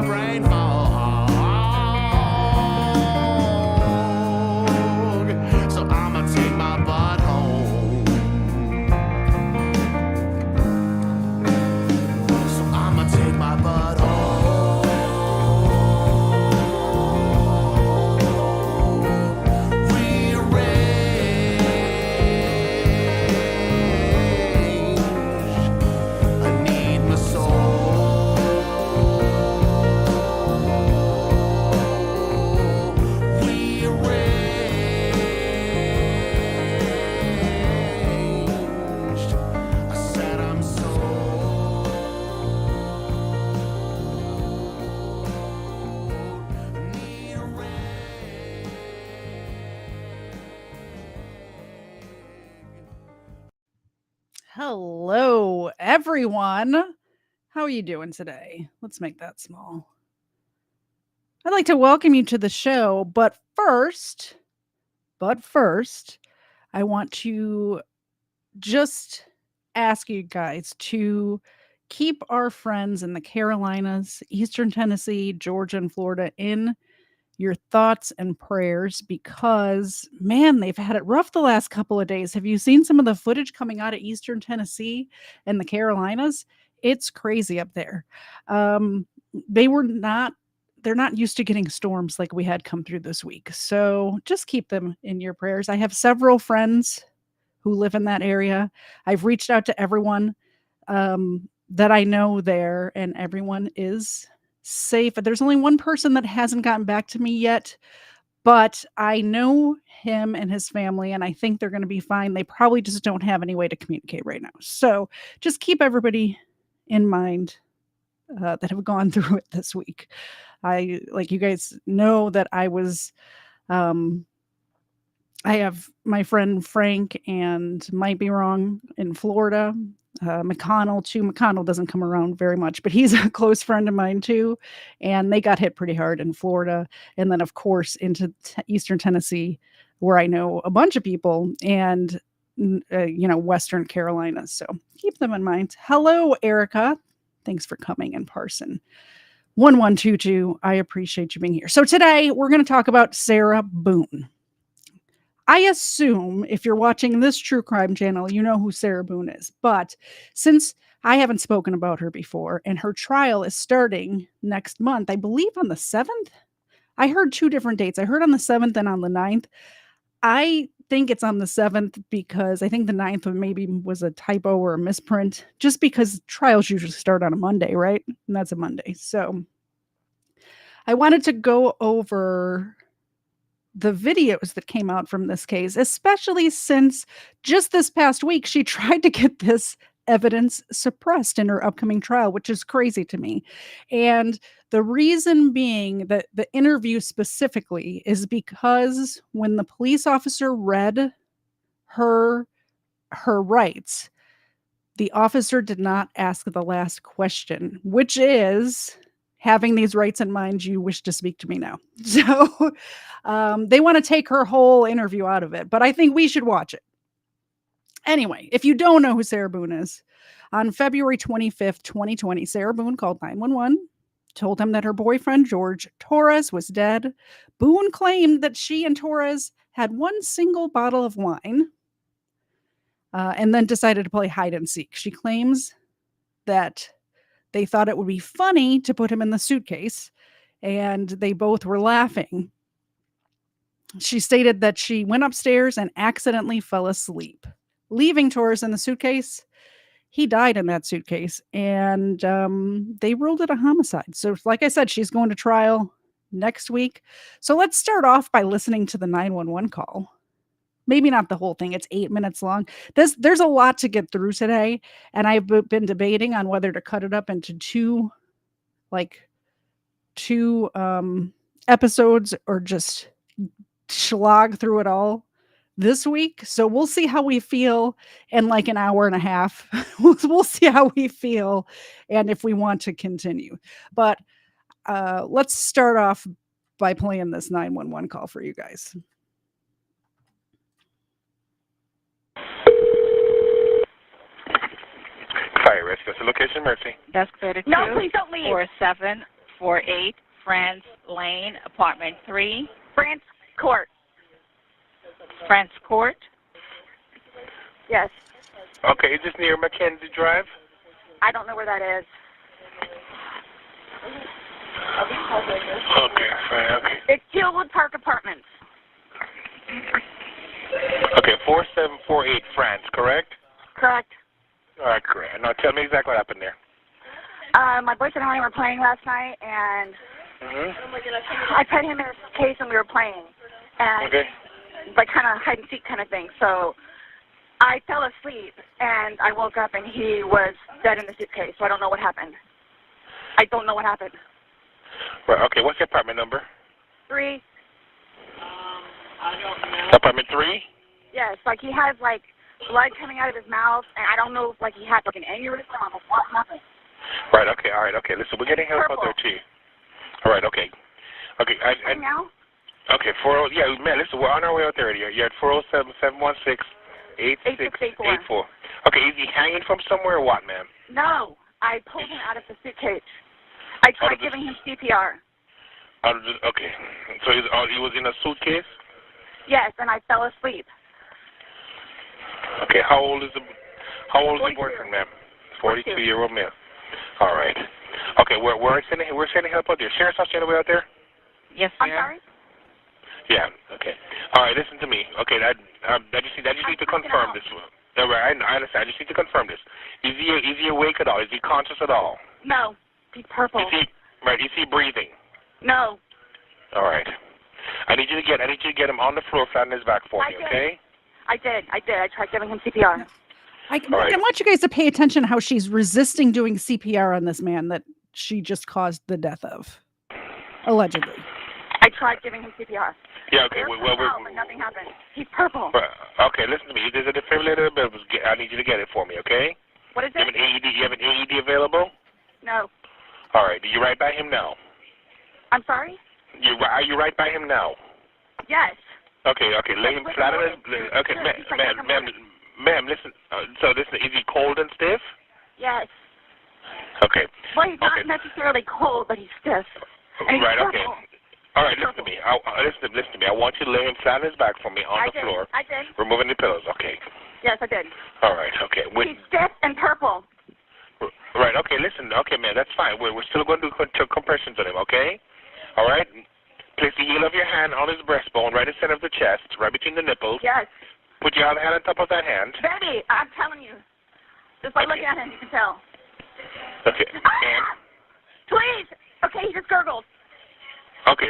brain fog. So I'ma take my butt home. So I'ma take my butt home. Hello, everyone. How are you doing today? Let's make that small. I'd like to welcome you to the show, but first, I want to just ask you guys to keep our friends in the Carolinas, Eastern Tennessee, Georgia, and Florida in your thoughts and prayers because, man, they've had it rough the last couple of days. Have you seen some of the footage coming out of Eastern Tennessee and the Carolinas? It's crazy up there. They're not used to getting storms like we had come through this week. So just keep them in your prayers. I have several friends who live in that area. I've reached out to everyone that I know there, and everyone is safe. There's only one person that hasn't gotten back to me yet, but I know him and his family, and I think they're going to be fine. They probably just don't have any way to communicate right now. So just keep everybody in mind that have gone through it this week. Like you guys know that I have my friend Frank and Might Be Wrong in Florida. McConnell too. McConnell doesn't come around very much, but he's a close friend of mine too. And they got hit pretty hard in Florida. And then of course into Eastern Tennessee, where I know a bunch of people, and Western Carolina. So keep them in mind. Hello, Erica. Thanks for coming in person. 1122. I appreciate you being here. So today we're going to talk about Sarah Boone. I assume if you're watching this true crime channel, you know who Sarah Boone is. But since I haven't spoken about her before, and her trial is starting next month, I believe on the 7th. I heard two different dates. I heard on the 7th and on the 9th. I think it's on the 7th because I think the 9th maybe was a typo or a misprint, just because trials usually start on a Monday, right? And that's a Monday. So I wanted to go over the videos that came out from this case, especially since just this past week, she tried to get this evidence suppressed in her upcoming trial, which is crazy to me. And the reason being that the interview specifically is because when the police officer read her rights, the officer did not ask the last question, which is, having these rights in mind, you wish to speak to me now. So they want to take her whole interview out of it, but I think we should watch it. Anyway, if you don't know who Sarah Boone is, on February 25th, 2020, Sarah Boone called 911, told him that her boyfriend, George Torres, was dead. Boone claimed that she and Torres had one single bottle of wine and then decided to play hide and seek. She claims that they thought it would be funny to put him in the suitcase, and they both were laughing. She stated that she went upstairs and accidentally fell asleep, leaving Torres in the suitcase. He died in that suitcase, and they ruled it a homicide. So like I said, she's going to trial next week. So let's start off by listening to the 911 call. Maybe not the whole thing. It's 8 minutes long. There's a lot to get through today, and I've been debating on whether to cut it up into two episodes or just slog through it all this week. So we'll see how we feel in like an hour and a half. We'll see how we feel and if we want to continue. But let's start off by playing this 911 call for you guys. Fire rescue location, Mercy. Desk 32. No, please don't leave. 47 4748 France Lane, Apartment 3. France Court. France Court? Yes. Okay, is this near Mackenzie Drive? I don't know where that is. Okay, fine, okay. It's Hillwood Park Apartments. Okay, 4748 France, correct? Correct. All right, correct. Now tell me exactly what happened there. My boyfriend and I were playing last night, and I put him in his case and we were playing. And Okay. like kind of hide and seek kind of thing. So I fell asleep, and I woke up, and he was dead in the suitcase. So I don't know what happened. I don't know what happened. Right, okay, what's your apartment number? 3. Apartment 3? Yes, like he has like blood coming out of his mouth, and I don't know if like he had like an aneurysm or what happened. Right, okay, all right, okay. Listen, we're getting help out there too. All right, okay. Okay, Now? Okay, yeah, man, listen, we're on our way out there. You're at 407-716-8684. Okay, is he hanging from somewhere or what, ma'am? No, I pulled him out of the suitcase. I tried giving him CPR. Okay, so he was in a suitcase? Yes, and I fell asleep. Okay, how old is the boyfriend, ma'am? 42-year-old male. All right. Okay, we're sending help out there. Sheriff's on the way out there? Yes, I'm ma'am. sorry? Yeah, okay. All right, listen to me. Okay, I just need to confirm this. All right, I understand. I just need to confirm this. Is he awake at all? Is he conscious at all? No. He's purple. Is he breathing? No. All right. I need you to get him on the floor, flat on his back for me, okay? I did. I tried giving him CPR. I want you guys to pay attention how she's resisting doing CPR on this man that she just caused the death of, allegedly. I tried giving him CPR. Yeah, okay. But nothing happened. He's purple. Okay, listen to me. There's a defibrillator available. I need you to get it for me, okay? What is it? You have an AED available? No. All right. Do you right by him now? I'm sorry? Are you right by him now? Yes. Okay. Lay him flat on his... Okay, ma'am, listen. So is he cold and stiff? Yes. Okay. Well, he's not necessarily cold, but he's stiff. And Right, he's okay. purple. All right, listen to me. Listen to me. I want you to lay him flat on his back for me on the floor. I did. Removing the pillows. Okay. Yes, I did. All right, okay. He's stiff and purple. Right, okay, listen. Okay, man, that's fine. We're still going to do compressions on him, okay? All right? Place the heel of your hand on his breastbone, right in the center of the chest, right between the nipples. Yes. Put your other hand on top of that hand. Baby, I'm telling you. Just by looking at him, you can tell. Okay. Please. Okay, he just gurgled. Okay.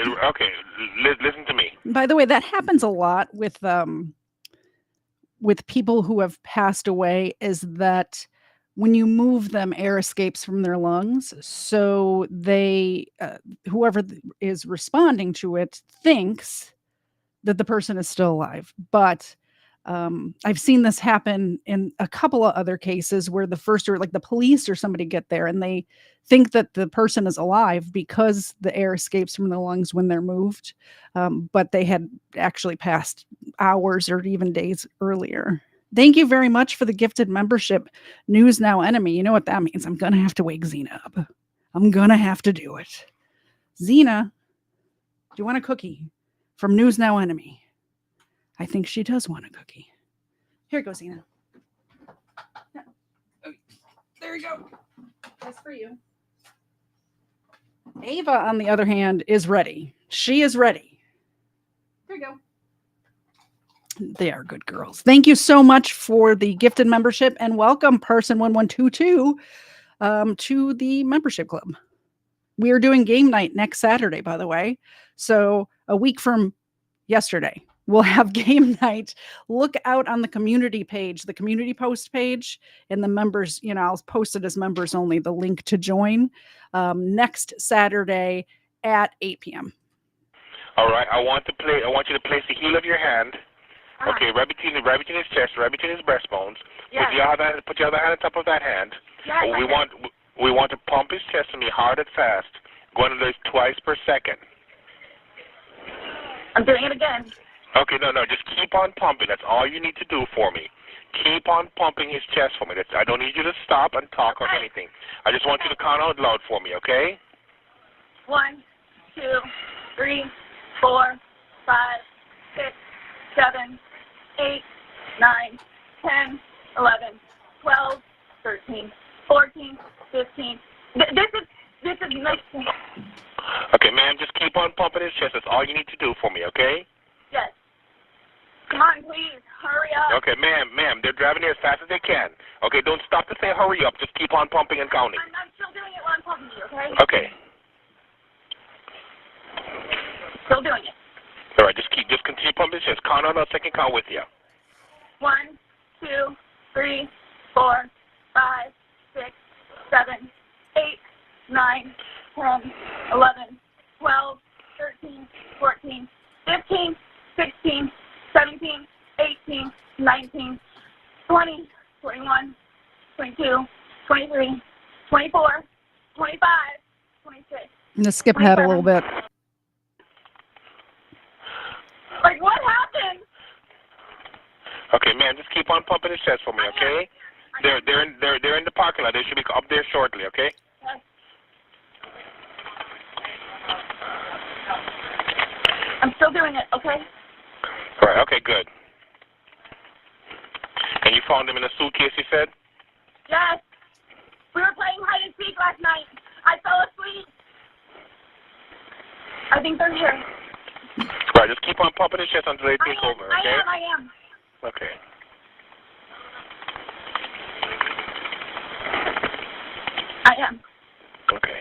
Listen to me. By the way, that happens a lot with people who have passed away, is that when you move them, air escapes from their lungs. So they, whoever is responding to it thinks that the person is still alive. But I've seen this happen in a couple of other cases where the police or somebody get there and they think that the person is alive because the air escapes from the lungs when they're moved. But they had actually passed hours or even days earlier. Thank you very much for the gifted membership, News Now Enemy. You know what that means. I'm going to have to wake Xena up. I'm going to have to do it. Xena, do you want a cookie from News Now Enemy? I think she does want a cookie. Here goes, Xena. Oh, there you go. That's for you. Ava, on the other hand, is ready. She is ready. Here you go. They are good girls. Thank you so much for the gifted membership, and welcome person 1122 to the membership club. We are doing game night next Saturday, by the way. So a week from yesterday, we'll have game night. Look out on the community page, the community post page, and the members, I'll post it as members only, the link to join next Saturday at 8 p.m. All right. I want you to place the heel of your hand. Okay, right between his chest, right between his breastbones. Yes. Put your other hand on top of that hand. Yes, we want to pump his chest to me hard and fast, going to this twice per second. I'm doing it again. Okay, no, just keep on pumping. That's all you need to do for me. Keep on pumping his chest for me. I don't need you to stop and talk or anything. I just want you to count out loud for me, okay? 1, 2, 3, 4, 5, 6, 7, 8, 9, 10, 11, 12, 13, 14, 15. This is nothing. Okay, ma'am, just keep on pumping his chest. That's all you need to do for me, okay? Yes. Come on, please. Hurry up. Okay, ma'am, they're driving here as fast as they can. Okay, don't stop to say hurry up. Just keep on pumping and counting. I'm still doing it while I'm talking to you, okay? Okay. Still doing it. All right, just continue pumping his chest. Count on us. I can count with you. 1, 2, 3, 4, 5, 6, 7, 8, 9, 10, 11, 12, 13, 14, 15, 16, 17, 18, 19, 20, 21, 22, 23, 24, 25, 26. I'm gonna skip ahead a little bit. Like, what happened? Okay, ma'am, just keep on pumping his chest for me, okay? They're in the parking lot. They should be up there shortly, okay? Yes. I'm still doing it, okay? All right, okay, good. And you found them in a suitcase, you said? Yes. We were playing hide and seek last night. I fell asleep. I think they're here. All right, just keep on pumping his chest until they take over, okay? I am. Okay. I am. Okay.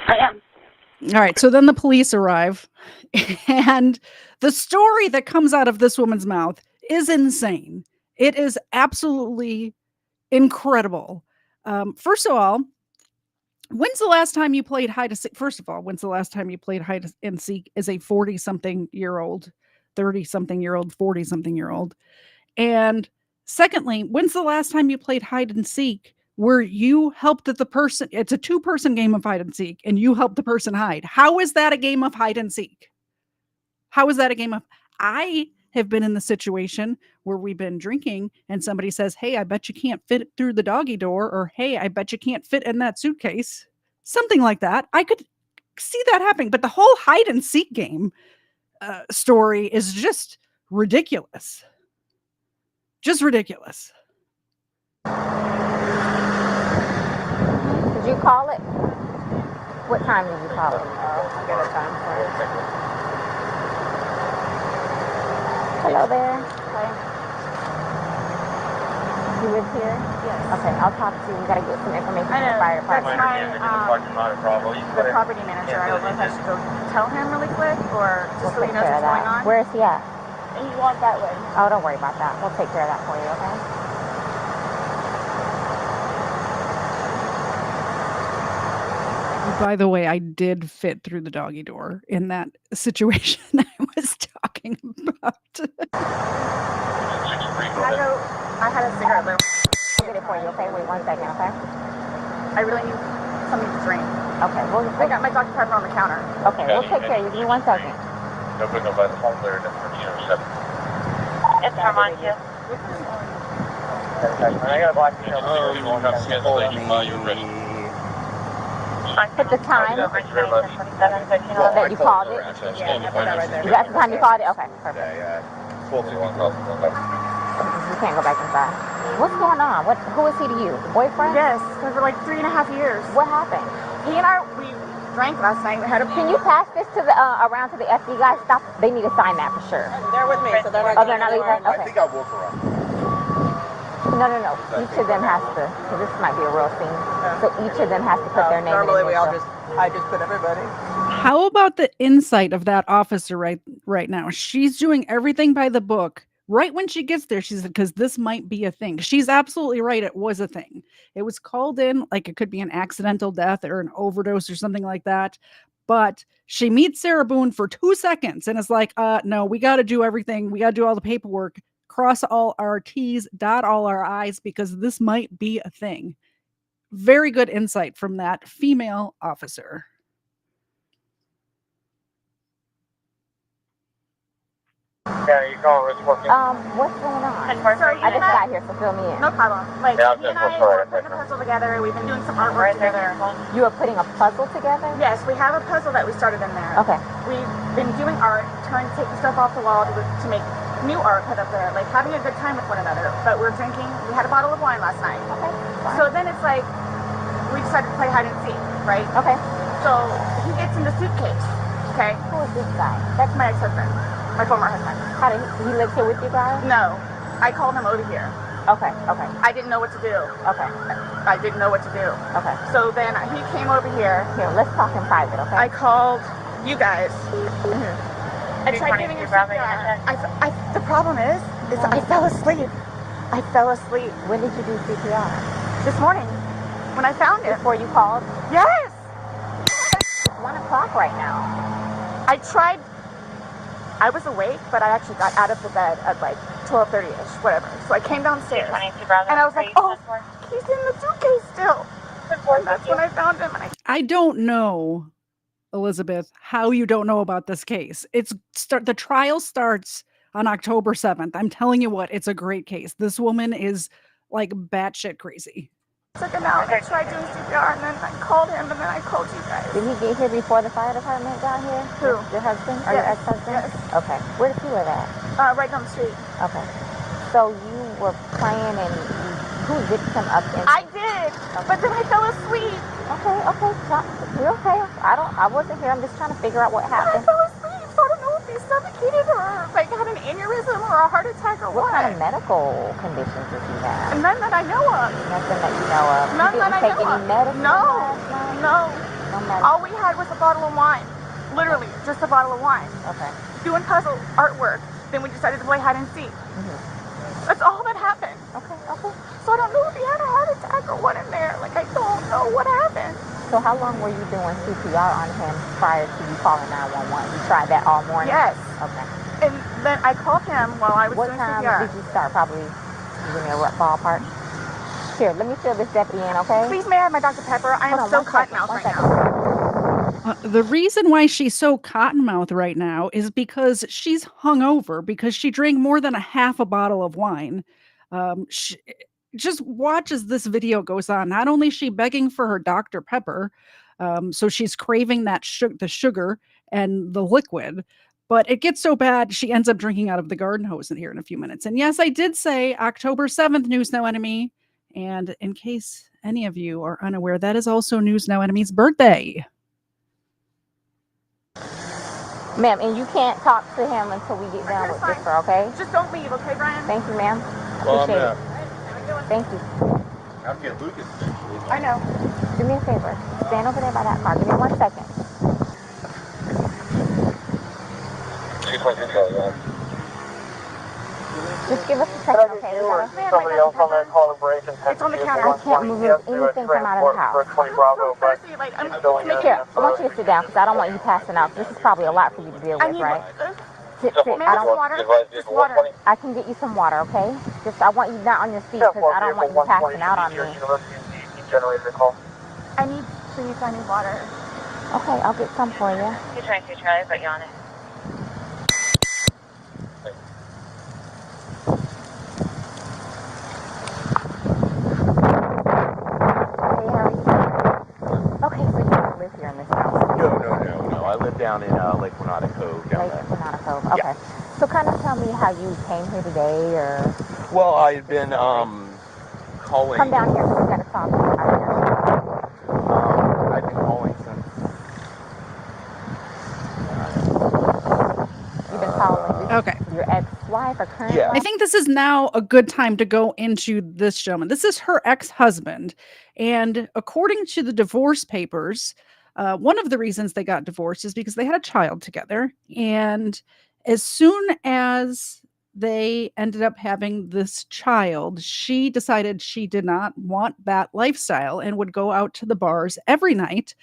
I am. All right, so then the police arrive, and the story that comes out of this woman's mouth is insane. It is absolutely incredible. First of all, when's the last time you played hide and seek? First of all, when's the last time you played hide and seek as a 40-something-year-old, 30-something-year-old, 40-something-year-old? And secondly, when's the last time you played hide and seek where you helped the person? It's a 2-person game of hide and seek, and you help the person hide. How is that a game of hide and seek? How is that a game of? I have been in the situation where we've been drinking and somebody says, "Hey, I bet you can't fit through the doggy door," or "Hey, I bet you can't fit in that suitcase." Something like that. I could see that happening, but the whole hide and seek game story is just ridiculous. Just ridiculous. Did you call it? What time did you call it? I'll get a time for it. Hello there. Hi. You live here? Yes. Okay, I'll talk to you. We gotta get some information I from the know. fire That's department. the property manager. I don't know if I should go tell him really quick or just so We'll he take knows care of what's going that. on. Where is he at? He walked that way. Oh, don't worry about that. We'll take care of that for you, okay? By the way, I did fit through the doggy door in that situation I was talking about. I had a cigarette there. I'll get it for you, okay? Wait 1 second, okay? I really need something to drink. Okay, I got my Dr. Pepper on the counter. okay, we'll take care of you. Give me 1 second. It's Armando. I got a black shirt. Put the time Thank you very much. that you called it. Yeah, I put that right there. You got the time you called it? Okay, perfect. Yeah, You can't go back inside. What's going on? Who is he to you? Boyfriend? Yes, for like 3.5 years. What happened? He and we drank last night. We had a. Can you pass this to the around to the FD guys? Stop. They need to sign that for sure. They're with me, so they're not. Oh, they're not leaving? I Okay. think I'll walk around. No. Each of them has to. Cause this might be a real scene. So each of them has to put their name. Normally and we all initial. I just put everybody. How about the insight of that officer right now? She's doing everything by the book. Right when she gets there, she said, because this might be a thing. She's absolutely right. It was a thing. It was called in like it could be an accidental death or an overdose or something like that. But she meets Sarah Boone for 2 seconds and is like, no, we got to do everything. We got to do all the paperwork, cross all our T's, dot all our I's, because this might be a thing. Very good insight from that female officer. Yeah, you calling Rich working? What's going on? So I just got here, so fill me in. No problem. Like, Yeah, he and that's I all right, were putting a right. puzzle together. We've been doing some artwork together. You are putting a puzzle together? Yes, we have a puzzle that we started in there. Okay. We've been doing art, taking stuff off the wall to make new art put up there, like having a good time with one another. But we're drinking. We had a bottle of wine last night. Okay. Fine. So then it's like, we decided to play hide and seek, right? Okay. So he gets in the suitcase, okay? Who is this guy? That's my ex-husband, my former husband. How did he lives here with you guys? No, I called him over here. Okay. Okay. I didn't know what to do. Okay. I didn't know what to do. Okay. So then he came over here. Here, let's talk in private, okay? I called you guys. Mm-hmm. I tried giving you CPR. The problem is I fell asleep. I fell asleep When did you do CPR? this morning when I found him. Before you called? Yes. It's 1 o'clock right now. I tried. I was awake, but I actually got out of the bed at like 12:30ish, whatever. So I came downstairs, and I was like, "Oh, he's in the suitcase still." And that's when I found him. And I don't know, Elizabeth, how you don't know about this case. The trial starts on October 7th. I'm telling you what, it's a great case. This woman is like batshit crazy. took him out. I tried doing CPR, and then I called him, and then I called you guys. Did he get here before the fire department got here? Who? Your husband or your Yes. ex-husband? Yes. Okay. Where does he live at? Right down the street. Okay. So you were playing and who zipped him up in? I did, but then I fell asleep. Okay. You're okay. I wasn't here. I'm just trying to figure out what I happened. fell asleep, so I don't know if he suffocated or like had an aneurysm or a heart attack or What what. kind of medical conditions does he have? None that I know of. Nothing that you know of. None You that didn't I take know any of. medicine No. last night? No. No medicine. All we had was a bottle of wine. Literally, just a bottle of wine. Okay. Doing puzzle artwork. Then we decided to play hide and seek. That's all that happened. Okay. So I don't know if he had a heart attack or what in there. Like, I don't know what happened. So how long were you doing CPR on him prior to you calling 911? You tried that all morning? Yes. Okay. And then I called him while I was What doing time CPR. did you start? Probably, give me a rough ballpark. Here, let me fill this deputy in, okay? Please, may I have my Dr. Pepper? I am Hold on, so one second, cottonmouth one right second. now. The reason why she's so cottonmouth right now is because she's hungover because she drank more than a half a bottle of wine. Just watch as this video goes on. Not only is she begging for her Dr. Pepper, so she's craving that the sugar and the liquid, but it gets so bad she ends up drinking out of the garden hose in here in a few minutes. And yes, I did say October 7th, News No Enemy. And in case any of you are unaware, that is also News No Enemy's birthday. Ma'am, and you can't talk to him until we get done Okay, with fine. this, okay? Just don't leave, okay, Brian? Thank you, ma'am. Well, Appreciate it. Thank you. I'll get Lucas. I know. Do me a favor. Stand over there by that car. Give me 1 second. Just give us a second, okay? We gotta- Somebody else on that call break and It's on the counter. I can't move anything from out of the house. For 20 Bravo, but Thirsty, like, I'm Here, I want you to sit down because I don't want you passing out. This is probably a lot for you to deal I with, need right? Sit. Ma'am, I some don't. water. Just water. I can get you some water, okay? Just I want you not on your feet because I don't want you passing out on me. Generator call. I need water. Okay, I'll get some for you. You're trying to Charlie, but you're on it. Hey, how are you? Okay, so you don't live here in this house. No. I live down in Lake Renata Cove down Lake there. Renata Cove. Okay. Yeah. So kind of tell me how you came here today, or Well, I had been calling. come down here. We gotta talk. I've been calling since. You've been calling this, Okay. your ex-wife or current Yeah. I wife? think this is now a good time to go into this gentleman. This is her ex-husband. And according to the divorce papers, one of the reasons they got divorced is because they had a child together. And as soon as they ended up having this child, she decided she did not want that lifestyle and would go out to the bars every night.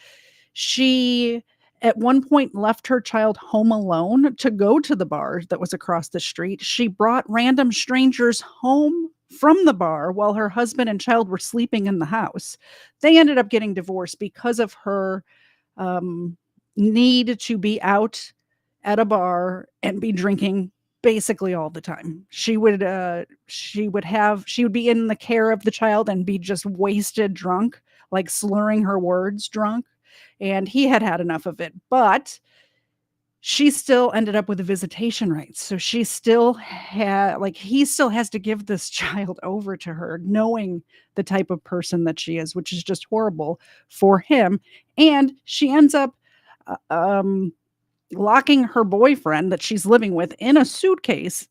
She at one point left her child home alone to go to the bar that was across the street. She brought random strangers home from the bar while her husband and child were sleeping in the house. They ended up getting divorced because of her need to be out at a bar and be drinking basically all the time. She would be in the care of the child and be just wasted drunk, like slurring her words drunk, and he had had enough of it. But she still ended up with the visitation rights. So she still he still has to give this child over to her, knowing the type of person that she is, which is just horrible for him. And she ends up locking her boyfriend that she's living with in a suitcase,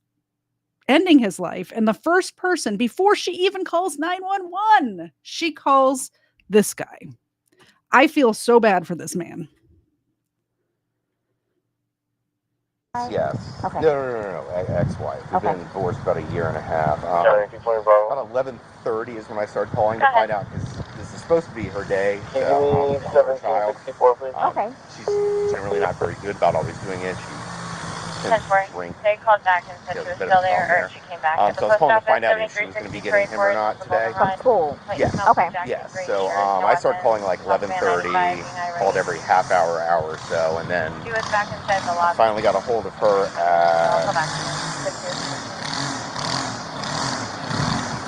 ending his life. And the first person, before she even calls 911, she calls this guy. I feel so bad for this man. Yes. Okay. No. Ex-wife. We've Okay. been divorced about a year and a half. Charlie 220 Bravo. About 11:30 is when I started calling to find out, because this is supposed to be her day. Can you To give me her child. 1764, please? Okay. She's generally not very good about always doing it. She tends to drink. They called back and said She she has was a bit of still a there, problem or she came back. So I was calling to find out if she was going to be getting him or not today. From school. Yes. Okay. Yes. So I started calling like 11:30, called every half hour or so, and then She was back inside the I lobby. finally got a hold of her at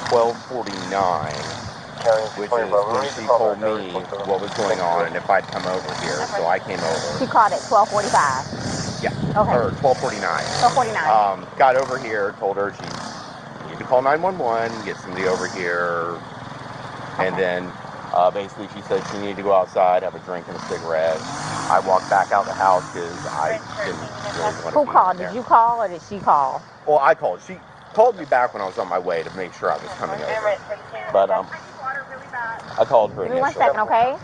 12:49, which is when she told me what was going on and if I'd come over here. So I came over. She called at 12:45. Yeah. Okay. Or 12:49. 12:49. Got over here, told her she needed to call 911, get somebody over here, and then basically she said she needed to go outside, have a drink and a cigarette. I walked back out the house because I didn't really want to Who be called? there. Did you call or did she call? Well, I called. She called me back when I was on my way to make sure I was coming over. But I called her Give me 1 initially. second, okay?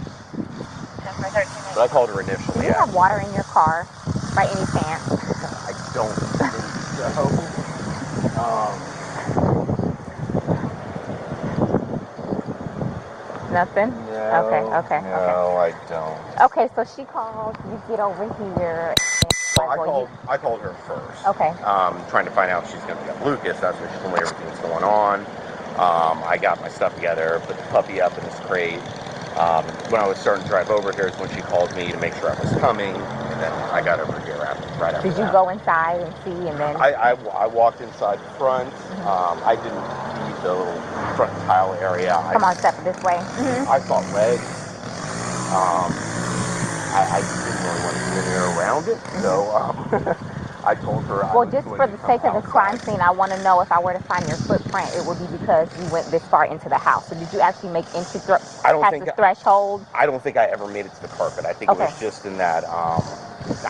But I called her Do initially. you have water in your car by any chance? I don't think so. Nothing? Okay. No, I don't. Okay, so she called, you get over here. Well, I called her first. Okay. Trying to find out if she's going to be at Lucas. That's when she told me everything was going on. I got my stuff together, put the puppy up in this crate. When I was starting to drive over here is when she called me to make sure I was coming, and then I got over here right after Did you that. go inside and see, and then? I walked inside the front. I didn't see the little front tile area. Come on, step this way. I saw legs. I just didn't really want to be in there around it, so I told her. Well, just for the sake of the crime scene, I want to know if I were to find your footprint, it would be because you went this far into the house. So did you actually make entry past the threshold? I don't think I ever made it to the carpet. I think it was just in that.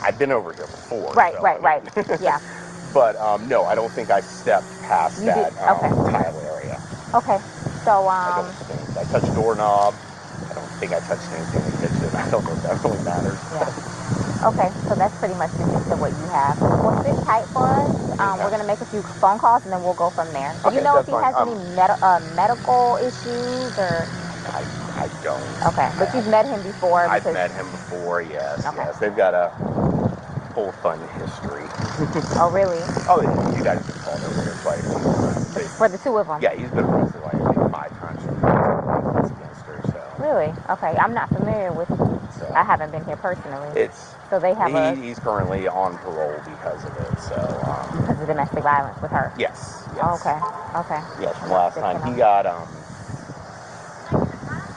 I've been over here before. Right. Yeah. But no, I don't think I stepped past that tile area. Okay. So I don't think I touched doorknob. I don't think I touched anything in the kitchen. I don't know if that really matters. Yeah. Okay, so that's pretty much the gist of what you have. Well, sit tight for us. We're going to make a few phone calls, and then we'll go from there. Do you know if he has any medical issues, or? I don't. Okay, but you've met him before? I've met him before, yes. Okay. Yes, they've got a whole fun history. Oh, really? Oh, you guys have been called over here twice. For the two of them? Yeah, he's been arrested like 5 times against her, so. Really? Okay, I'm not familiar with So, I haven't been here personally. So they have he's currently on parole because of it, so. Because of domestic violence with her? Yes. Oh, okay. Yes, from last time he got,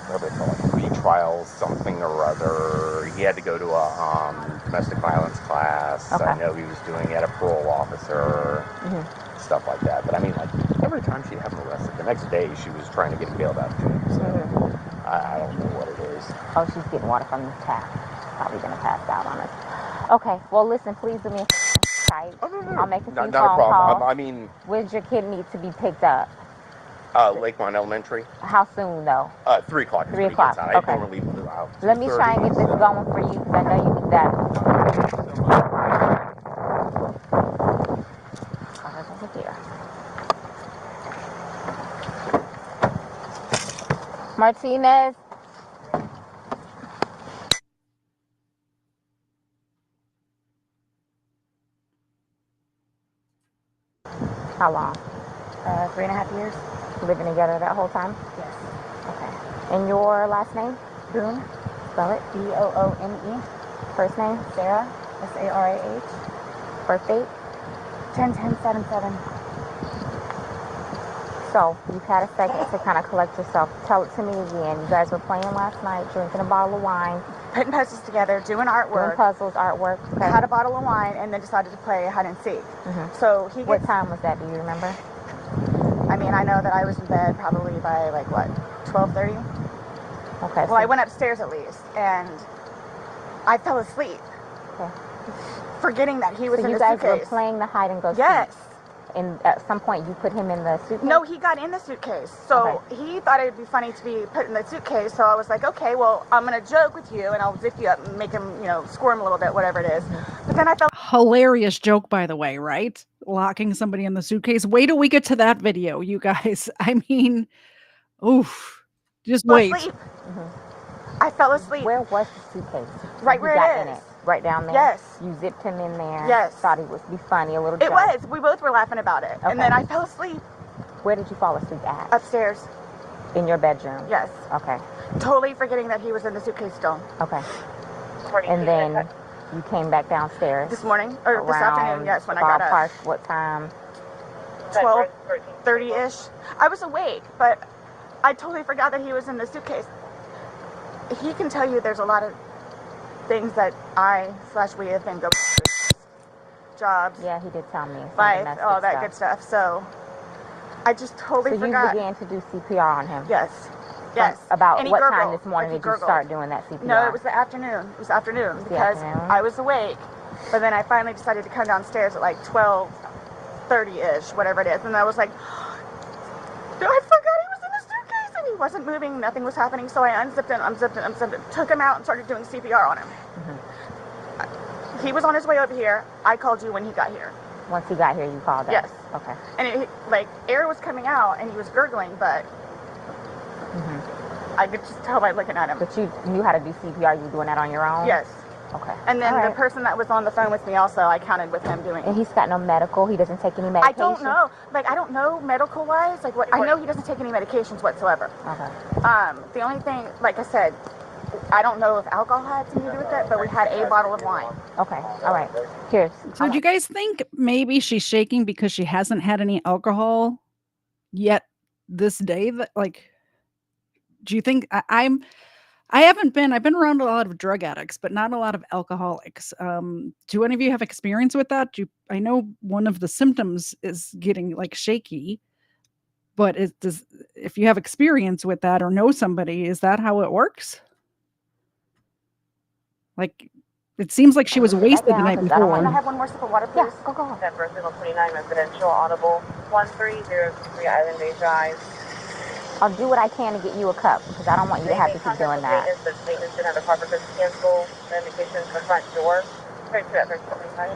whatever it's called, retrial something or other. He had to go to a domestic violence class. Okay. I know he was doing it, a parole officer, stuff like that. But I mean, like, every time she'd have him arrested, the next day she was trying to get him bailed out too. So I don't know what it is. Oh, she's getting water from the tap. Probably going to pass out on us. Okay, well, listen, please do me a tight. Oh, no. I'll make a few phone not a problem. calls. I mean... Where's your kid need to be picked up? Lakemont Elementary. How soon, though? 3 o'clock. 3 o'clock, okay. I normally leave out 2:30. Let me try and get this going for you, because I know you need that. Over here. Martinez. How long? 3.5 years. Living together that whole time? Yes. Okay. And your last name? Boone. Spell it. Boone. First name? Sarah. Sarah. Birth date? 10-10-7-7. So you've had a second to kind of collect yourself. Tell it to me again. You guys were playing last night, drinking a bottle of wine, Putting puzzles together, doing doing artwork. puzzles, artwork. Okay. Had a bottle of wine and then decided to play hide and seek. Mhm. So he What gets, time was that? Do you remember? I mean, I know that I was in bed probably by like what, 12:30? Okay. Well, I went upstairs at least and I fell asleep. Okay. Forgetting that he was So in you the guys were suitcase. playing the hide and go seek. Yes. And at some point you put him in the suitcase? No, he got in the suitcase. So he thought it would be funny to be put in the suitcase. So I was like, okay, well, I'm going to joke with you and I'll zip you up and make him, squirm a little bit, whatever it is. But then I felt Hilarious joke, by the way, right? Locking somebody in the suitcase. Wait till we get to that video, you guys. I mean, oof. Just wait. asleep. I fell asleep. Where was the suitcase? Right You where got it in is. it. Right down there? Yes. You zipped him in there. Yes. Thought it would be funny, a little It joke. was. We both were laughing about it. Okay. And then I fell asleep Where did you fall asleep at? upstairs. In your bedroom? Yes. Okay. Totally forgetting that he was in the suitcase still. Okay. And then you came back downstairs? This morning, or this afternoon, yes, when I got up. Ballpark, what time? 12:30-ish. I was awake, but I totally forgot that he was in the suitcase. He can tell you there's a lot of things that we have been going through. Jobs, Yeah, he did tell me. some life, domestic all that stuff. good stuff. So I just totally So you forgot. began to do CPR on him? Yes. Yes. About And he what time gurgled. this morning Like he did you gurgled. start doing that CPR? No, it was the afternoon. It was afternoon The because afternoon? I was awake, but then I finally decided to come downstairs at like 12:30-ish, whatever it is, and I was like, I forgot he was in the suitcase, and he wasn't moving, nothing was happening, so I unzipped him, took him out and started doing CPR on him. He was on his way over here. I called you when he got here. Once he got here, you called us? Yes. Okay. And air was coming out, and he was gurgling, but I could just tell by looking at him. But you knew how to do CPR, you were doing that on your own? Yes. Okay. And then All the right. person that was on the phone with me also, I counted with him doing it. And he's got no medical? He doesn't take any medication? I don't know. I don't know medical-wise. I know he doesn't take any medications whatsoever. Okay. The only thing, like I said, I don't know if alcohol had something to do with it, but we had a bottle of wine. Okay. All right. Cheers. So do you guys think maybe she's shaking because she hasn't had any alcohol yet this day? Do you think I've been around a lot of drug addicts, but not a lot of alcoholics. Do any of you have experience with that? I know one of the symptoms is getting shaky, but if you have experience with that or know somebody, is that how it works? It seems like she was wasted the night Can I before. have one more sip of water, please? Yeah, go. Denver Signal 29, residential, audible, 13023 Island Bay Drive. I'll do what I can to get you a cup, because I don't want you to have to keep doing that. Maintenance didn't have the proper cancel the indication to the front door. Right to that 1325.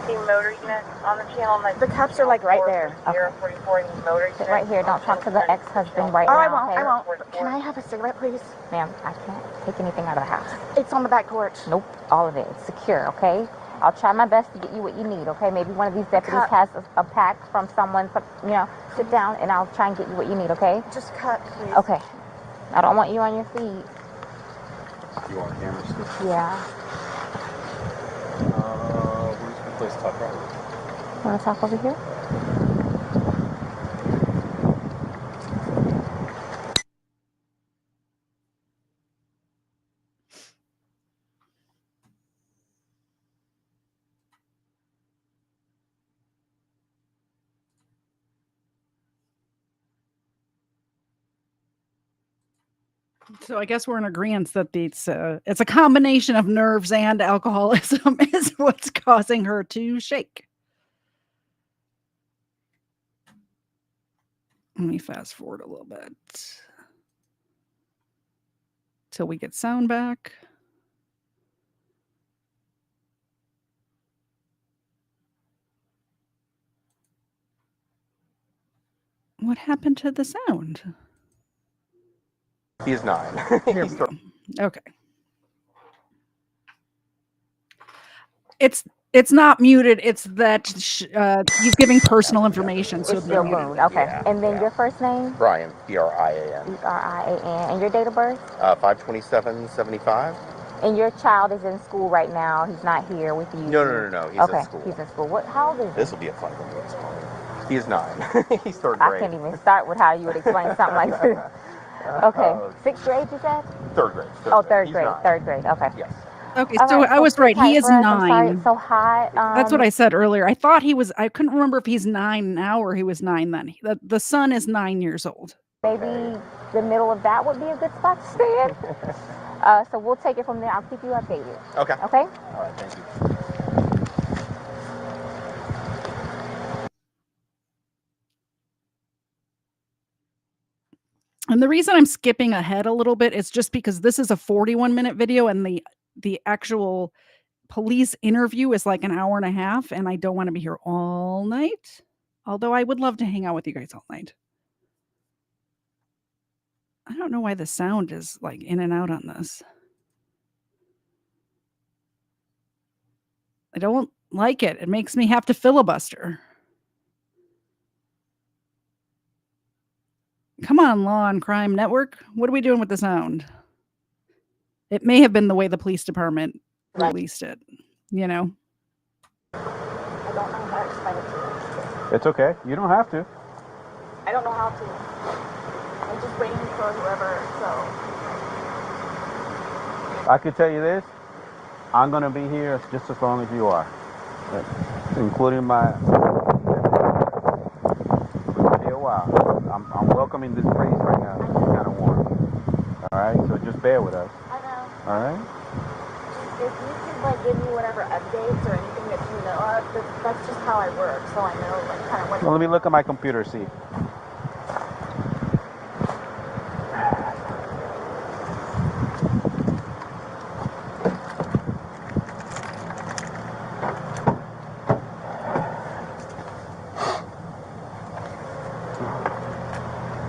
Team motor unit on the channel. The cups are right there. 044 motor unit. Sit right here. Don't talk to the ex-husband right Oh, now. I won't. But can I have a cigarette, please? Ma'am, I can't take anything out of the house. It's on the back porch. Nope, all of it. It's secure, okay? I'll try my best to get you what you need, okay? Maybe one of these deputies has a pack from someone, sit down and I'll try and get you what you need, okay? Just cut, please. Okay. I don't want you on your feet. You want cameras? Yeah. Where's the place to talk about? Want to talk over here? So I guess we're in agreement that it's a combination of nerves and alcoholism is what's causing her to shake. Let me fast forward a little bit till we get sound back. What happened to the sound? He's 9. Here we go. Okay. It's not muted. It's that he's giving personal information. So It's still Boone. Okay. Yeah, And then your first name? Brian, Brian. Brian. And your date of birth? 52775. And your child is in school right now. He's not here with you. No. He's Okay, in school. he's in school. How old is he? This will be a fun one to explain. He's 9. He's third I grade. can't even start with how you would explain something like this. Okay, sixth grade you said? Third grade. Third He's grade. 9. Third grade. Okay. Yes. Okay, All so right, I was sit right. He tight is for us. I'm sorry 9. it's so hot. That's what I said earlier. I thought he was. I couldn't remember if he's 9 now or he was 9 then. The son is 9 years old. Maybe the middle of that would be a good spot to stay in. So we'll take it from there. I'll keep you updated. Okay. Okay? All right, thank you. And the reason I'm skipping ahead a little bit is just because this is a 41-minute video and the actual police interview is like an hour and a half, and I don't want to be here all night. Although I would love to hang out with you guys all night. I don't know why the sound is like in and out on this. I don't like it. It makes me have to filibuster. Come on, Law and Crime Network. What are we doing with the sound? It may have been the way the police department released it, you know? I don't know how to explain it to you. It's okay. You don't have to. I don't know how to. I'm just waiting for whoever, so. I could tell you this. I'm going to be here just as long as you are. Including my... It's going to be a while. I'm welcoming this breeze right now. It's kind of warm. All right? So just bear with us. I know. All right? If you could, like, give me whatever updates or anything that you know of, that's just how I work, so I know, like, kind of what... Well, let me look at my computer, see.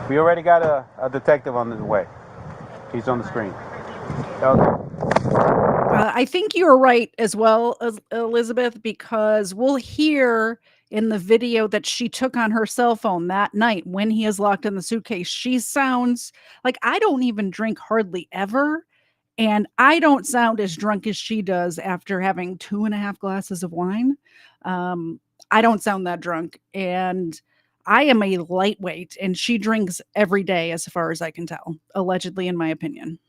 We already got a detective on his way. He's on the screen. Okay. I think you're right as well, as Elizabeth, because we'll hear in the video that she took on her cell phone that night when he is locked in the suitcase. She sounds like I don't even drink hardly ever. And I don't sound as drunk as she does after having 2.5 glasses of wine. I don't sound that drunk. And I am a lightweight, and she drinks every day, as far as I can tell, allegedly, in my opinion.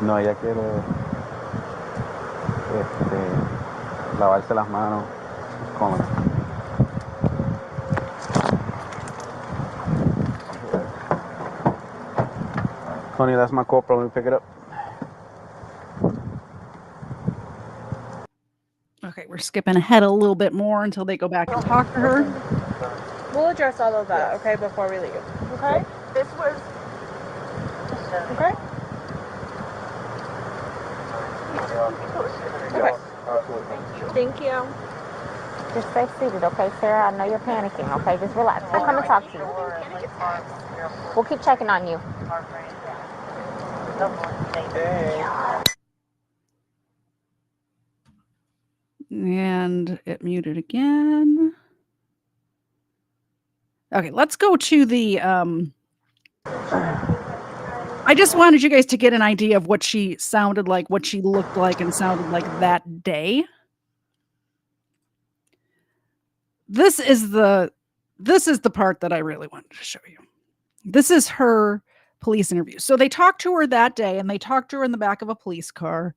No, ella quiere lavarse las manos con... Tony, that's my corporal. Let me pick it up. Okay, we're skipping ahead a little bit more until they go back and talk to her. We'll address all of that, okay, before we leave. Okay? This was... Okay? Okay. Thank you. Just stay seated, okay, Sarah? I know you're panicking, okay? Just relax. We'll come and talk to you. We'll keep checking on you. And it muted again. Okay, let's go to the I just wanted you guys to get an idea of what she sounded like, what she looked like and sounded like that day. This is the part that I really wanted to show you. This is her police interview. So they talked to her that day, and they talked to her in the back of a police car.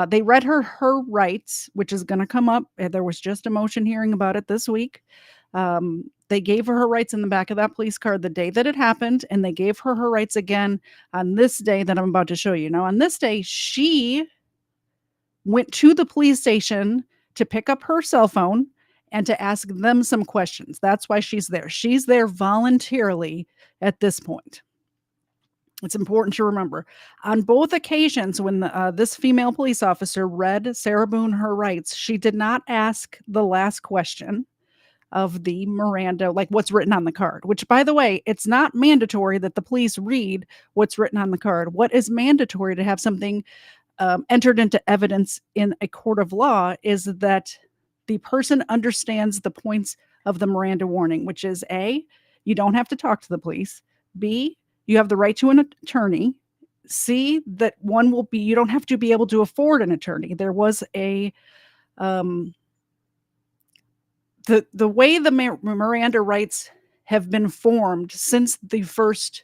They read her rights, which is going to come up. There was just a motion hearing about it this week. They gave her rights in the back of that police car the day that it happened, and they gave her rights again on this day that I'm about to show you. Now, on this day, she went to the police station to pick up her cell phone and to ask them some questions. That's why she's there. She's there voluntarily at this point. It's important to remember. On both occasions, when this female police officer read Sarah Boone her rights, she did not ask the last question of the Miranda, like what's written on the card, which, by the way, it's not mandatory that the police read what's written on the card. What is mandatory to have something entered into evidence in a court of law is that the person understands the points of the Miranda warning, which is A, you don't have to talk to the police. B, you have the right to an attorney. C, that one will be, you don't have to be able to afford an attorney. There was a, the way the Miranda rights have been formed since the first,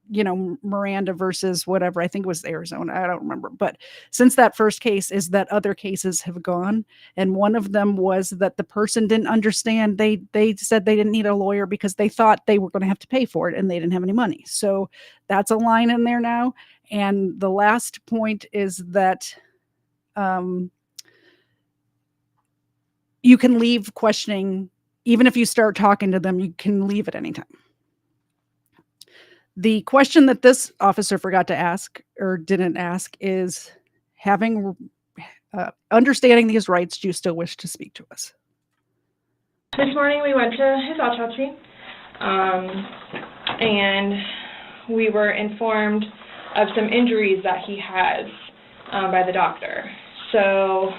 Miranda versus whatever, I think it was Arizona, I don't remember. But since that first case is that other cases have gone. And one of them was that the person didn't understand. They said they didn't need a lawyer because they thought they were going to have to pay for it and they didn't have any money. So that's a line in there now. And the last point is that you can leave questioning. Even if you start talking to them, you can leave at any time. The question that this officer forgot to ask or didn't ask is, understanding these rights, do you still wish to speak to us? This morning we went to his autopsy, and we were informed of some injuries that he has by the doctor. So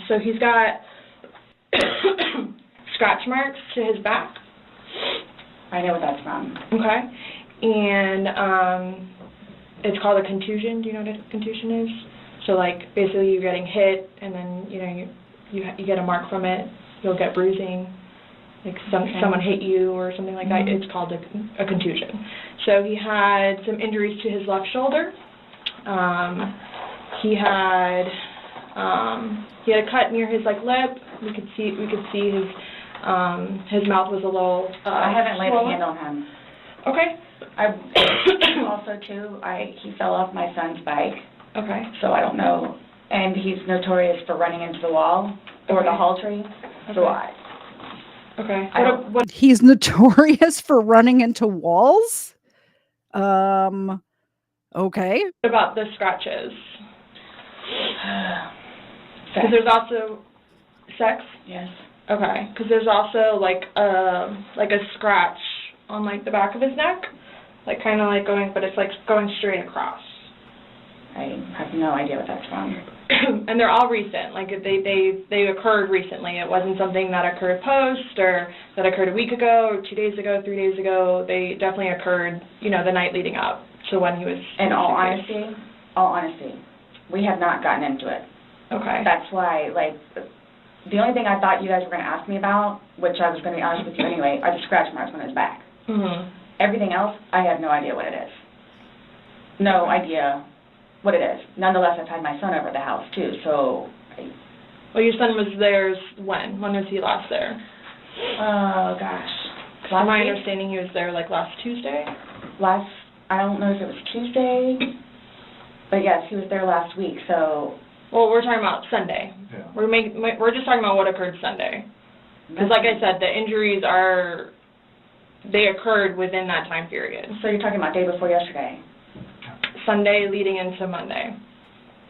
so he's got scratch marks to his back. I know what that's from. Okay. And it's called a contusion. Do you know what a contusion is? So, like, basically you're getting hit, and then, you get a mark from it. You'll get bruising. Like, someone hit you or something like that. It's called a contusion. So he had some injuries to his left shoulder. He had a cut near his, lip. We could see his mouth was a little I haven't laid a hand on him. Okay. Also, too, he fell off my son's bike. Okay. So I don't know. And he's notorious for running into the wall or the hall tree. Okay. So okay. He's notorious for running into walls? Okay. What about the scratches? Because there's also sex? Yes. Okay, because there's also a scratch on the back of his neck, kind of going, but it's going straight across. I have no idea what that's from. And they're all recent. They occurred recently. It wasn't something that occurred post or that occurred a week ago or 2 days ago, 3 days ago. They definitely occurred, the night leading up to when he was. In all honesty, we have not gotten into it. Okay. That's why, the only thing I thought you guys were going to ask me about, which I was going to be honest with you anyway, are the scratch marks on his back. Mm-hmm. Everything else, I have no idea what it is. No idea what it is. Nonetheless, I've had my son over at the house, too, so. Well, your son was there when? When was he last there? Oh, gosh. From my understanding, he was there, last Tuesday? I don't know if it was Tuesday, but yes, he was there last week, so. Well, we're talking about Sunday. Yeah. We're just talking about what occurred Sunday. Because, like I said, the injuries they occurred within that time period. So you're talking about day before yesterday? Sunday leading into Monday.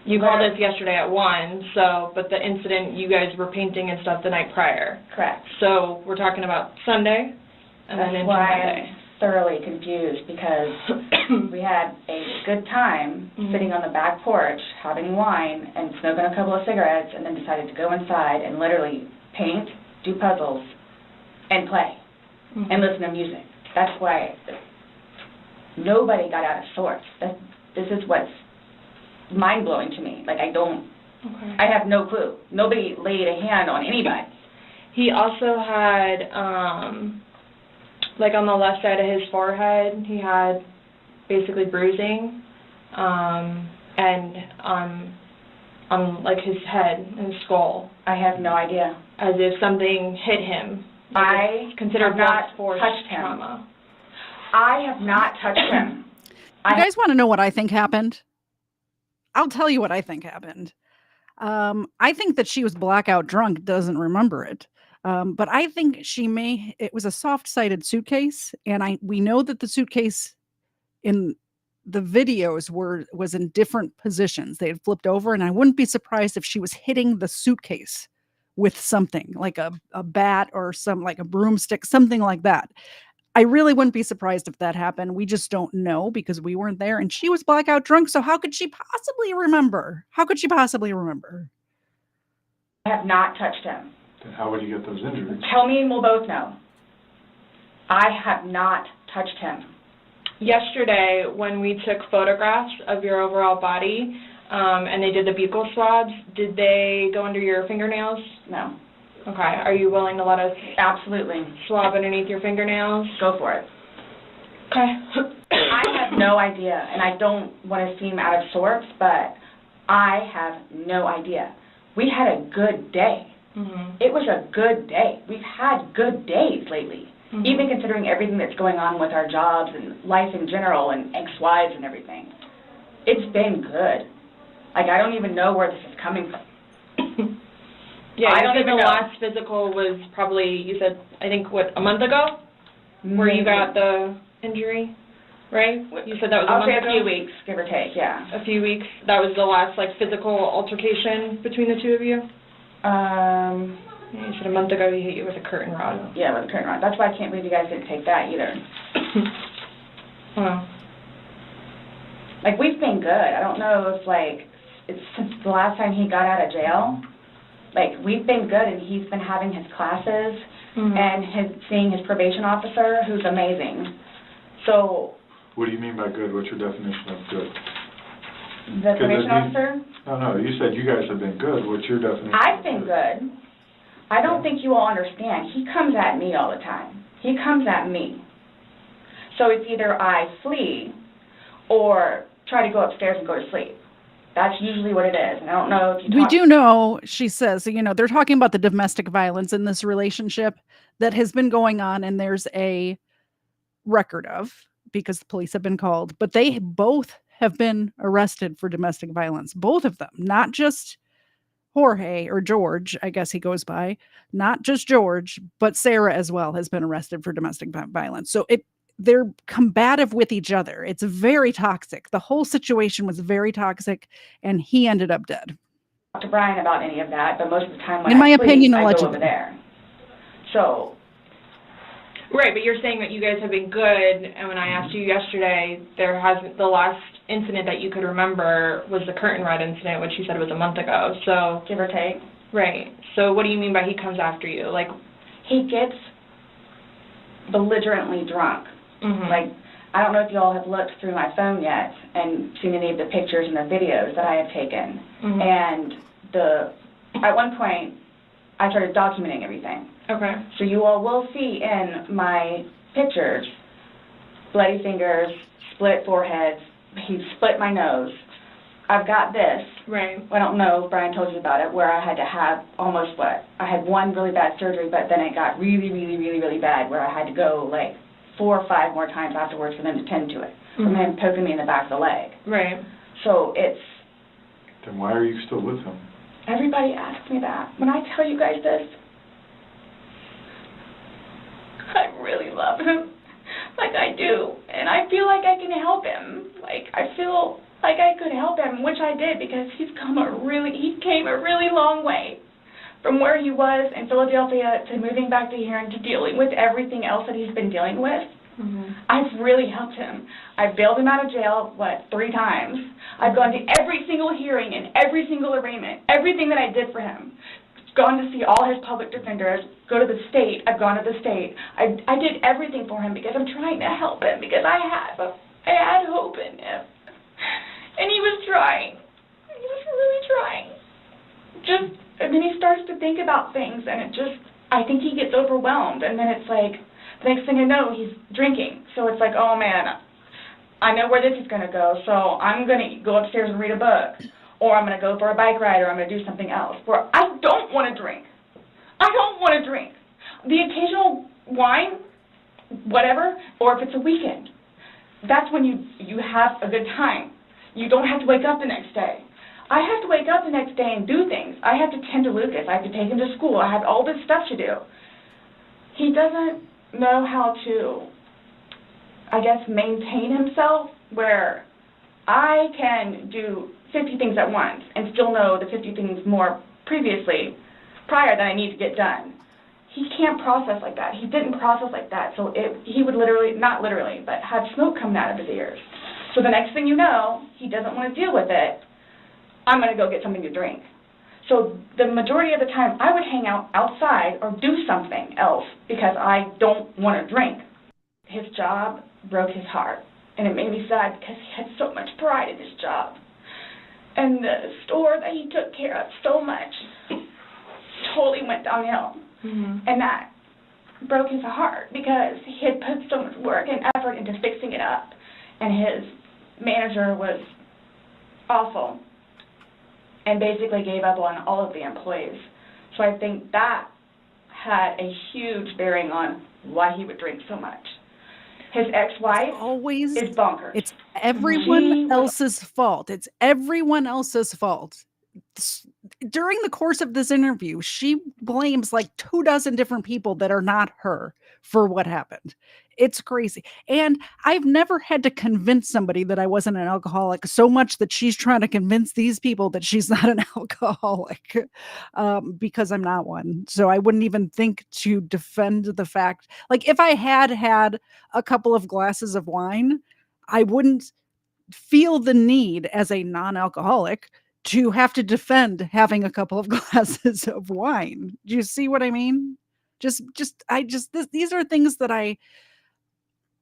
You called us yesterday at 1, but the incident, you guys were painting and stuff the night prior. Correct. So we're talking about Sunday and then into Monday. I'm thoroughly confused because we had a good time sitting on the back porch having wine and smoking a couple of cigarettes and then decided to go inside and literally paint, do puzzles, and play and listen to music. That's why nobody got out of sorts. This is what's mind-blowing to me. I have no clue. Nobody laid a hand on anybody. He also had, on the left side of his forehead, he had basically bruising, and on his head and skull. I have no idea. As if something hit him. I considered have not touched him. Trauma. I have not touched him. You guys want to know what I think happened? I'll tell you what I think happened. I think that she was blackout drunk, doesn't remember it. But I think it was a soft-sided suitcase, and we know that the suitcase in the videos was in different positions. They had flipped over, and I wouldn't be surprised if she was hitting the suitcase with something like a bat or like a broomstick, something like that. I really wouldn't be surprised if that happened. We just don't know because we weren't there, and she was blackout drunk, so how could she possibly remember? How could she possibly remember? I have not touched him. Then how would you get those injuries? Tell me and we'll both know. I have not touched him. Yesterday, when we took photographs of your overall body, and they did the buccal swabs, did they go under your fingernails? No. Okay. Are you willing to let us Absolutely. swab underneath your fingernails? Go for it. Okay. I have no idea, and I don't want to seem out of sorts, but I have no idea. We had a good day. Mm-hmm. It was a good day. We've had good days lately, even considering everything that's going on with our jobs and life in general and ex-wives and everything. It's been good. Like, I don't even know where this is coming from. Yeah, I you don't said even the know. last physical was probably, you said, I think, what, a month ago? Where you got the injury, right? You said that was a month ago? I'll say a few weeks, give or take, yeah. A few weeks. That was the last, like, physical altercation between the two of you? You said a month ago he hit you with a curtain rod. Yeah, with a curtain rod. That's why I can't believe you guys didn't take that either. Wow. Like, we've been good. I don't know if, like, it's since the last time he got out of jail. Like, we've been good, and he's been having his classes and seeing his probation officer, who's amazing. So... What do you mean by good? What's your definition of good? The probation officer? No, you said you guys have been good. What's your definition? I've been good. I don't think you all understand. He comes at me all the time. He comes at me. So it's either I flee or try to go upstairs and go to sleep. That's usually what it is. And I don't know if you We do know, she says, you know, they're talking about the domestic violence in this relationship that has been going on, and there's a record of, because the police have been called, but they both have been arrested for domestic violence. Both of them, not just Jorge or George, I guess he goes by, not just George, but Sarah as well has been arrested for domestic violence. So they're combative with each other. It's very toxic. The whole situation was very toxic, and he ended up dead. Talk to Brian about any of that, but most of the time when In my I flee, opinion, I go allegedly. over there. So... Right, but you're saying that you guys have been good, and when I asked you yesterday, the last incident that you could remember was the curtain rod incident, which you said was a month ago, so... Give or take. Right. So what do you mean by he comes after you? Like, he gets belligerently drunk. Like, I don't know if you all have looked through my phone yet and seen any of the pictures and the videos that I have taken. And at one point, I started documenting everything. Okay. So you all will see in my pictures bloody fingers, split foreheads, he split my nose. I've got this. Right. I don't know if Brian told you about it, where I had to have almost I had one really bad surgery, but then it got really, really, really, really bad, where I had to go like 4 or 5 more times afterwards for them to tend to it, from him poking me in the back of the leg. Right. So it's... Then why are you still with him? Everybody asks me that. When I tell you guys this, I really love him, like I do, and I feel like I can help him. Like, I feel like I could help him, which I did, because he came a really long way from where he was in Philadelphia to moving back to here and to dealing with everything else that he's been dealing with. I've really helped him. I've bailed him out of jail, 3 times. I've gone to every single hearing and every single arraignment, everything that I did for him. Gone to see all his public defenders, go to the state. I've gone to the state. I did everything for him because I'm trying to help him, because I had hope in him. And he was trying. He was really trying. And then he starts to think about things, and I think he gets overwhelmed, and then it's like, the next thing I know, he's drinking. So it's like, oh man, I know where this is going to go, so I'm going to go upstairs and read a book, or I'm going to go for a bike ride, or I'm going to do something else, where I don't want to drink. I don't want to drink. The occasional wine, whatever, or if it's a weekend, that's when you have a good time. You don't have to wake up the next day. I have to wake up the next day and do things. I have to tend to Lucas. I have to take him to school. I have all this stuff to do. He doesn't know how to, I guess, maintain himself, where I can do 50 things at once and still know the 50 things more prior that I need to get done. he can't process like that. He didn't process like that. So he would literally, not literally, but have smoke coming out of his ears. So the next thing you know, he doesn't want to deal with it. I'm going to go get something to drink. So the majority of the time, I would hang out outside or do something else because I don't want to drink. His job broke his heart, and it made me sad because he had so much pride in his job. And the store that he took care of so much totally went downhill. Mm-hmm. And that broke his heart because he had put so much work and effort into fixing it up, and his manager was awful and basically gave up on all of the employees. So I think that had a huge bearing on why he would drink so much. His ex-wife is bonkers. It's everyone else's fault. It's everyone else's fault. During the course of this interview, she blames like 24 different people that are not her for what happened. It's crazy. And I've never had to convince somebody that I wasn't an alcoholic so much that she's trying to convince these people that she's not an alcoholic because I'm not one. So I wouldn't even think to defend the fact. Like if I had had a couple of glasses of wine, I wouldn't feel the need as a non-alcoholic to have to defend having a couple of glasses of wine. Do you see what I mean? These are things that I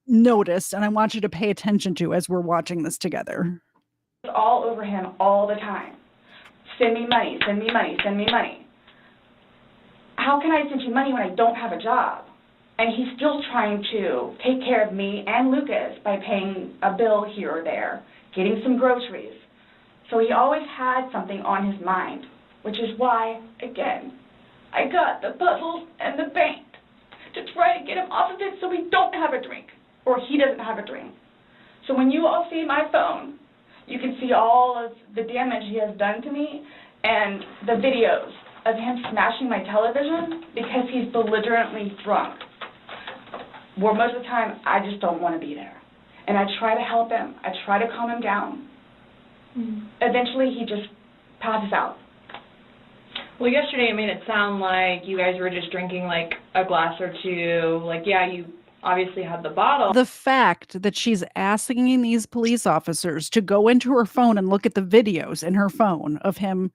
noticed and I want you to pay attention to as we're watching this together. All over him all the time. Send me money, send me money, send me money. How can I send you money when I don't have a job? And he's still trying to take care of me and Lucas by paying a bill here or there, getting some groceries. So he always had something on his mind, which is why, again, I got the puzzles and the paint to try to get him off of it so we don't have a drink, or he doesn't have a drink. So when you all see my phone, you can see all of the damage he has done to me and the videos of him smashing my television because he's belligerently drunk. Where most of the time, I just don't want to be there. And I try to help him. I try to calm him down. Mm-hmm. Eventually, he just passes out. Well, yesterday it made it sound like you guys were just drinking like a glass or two. Like, yeah, you obviously had the bottle. The fact that she's asking these police officers to go into her phone and look at the videos in her phone of him,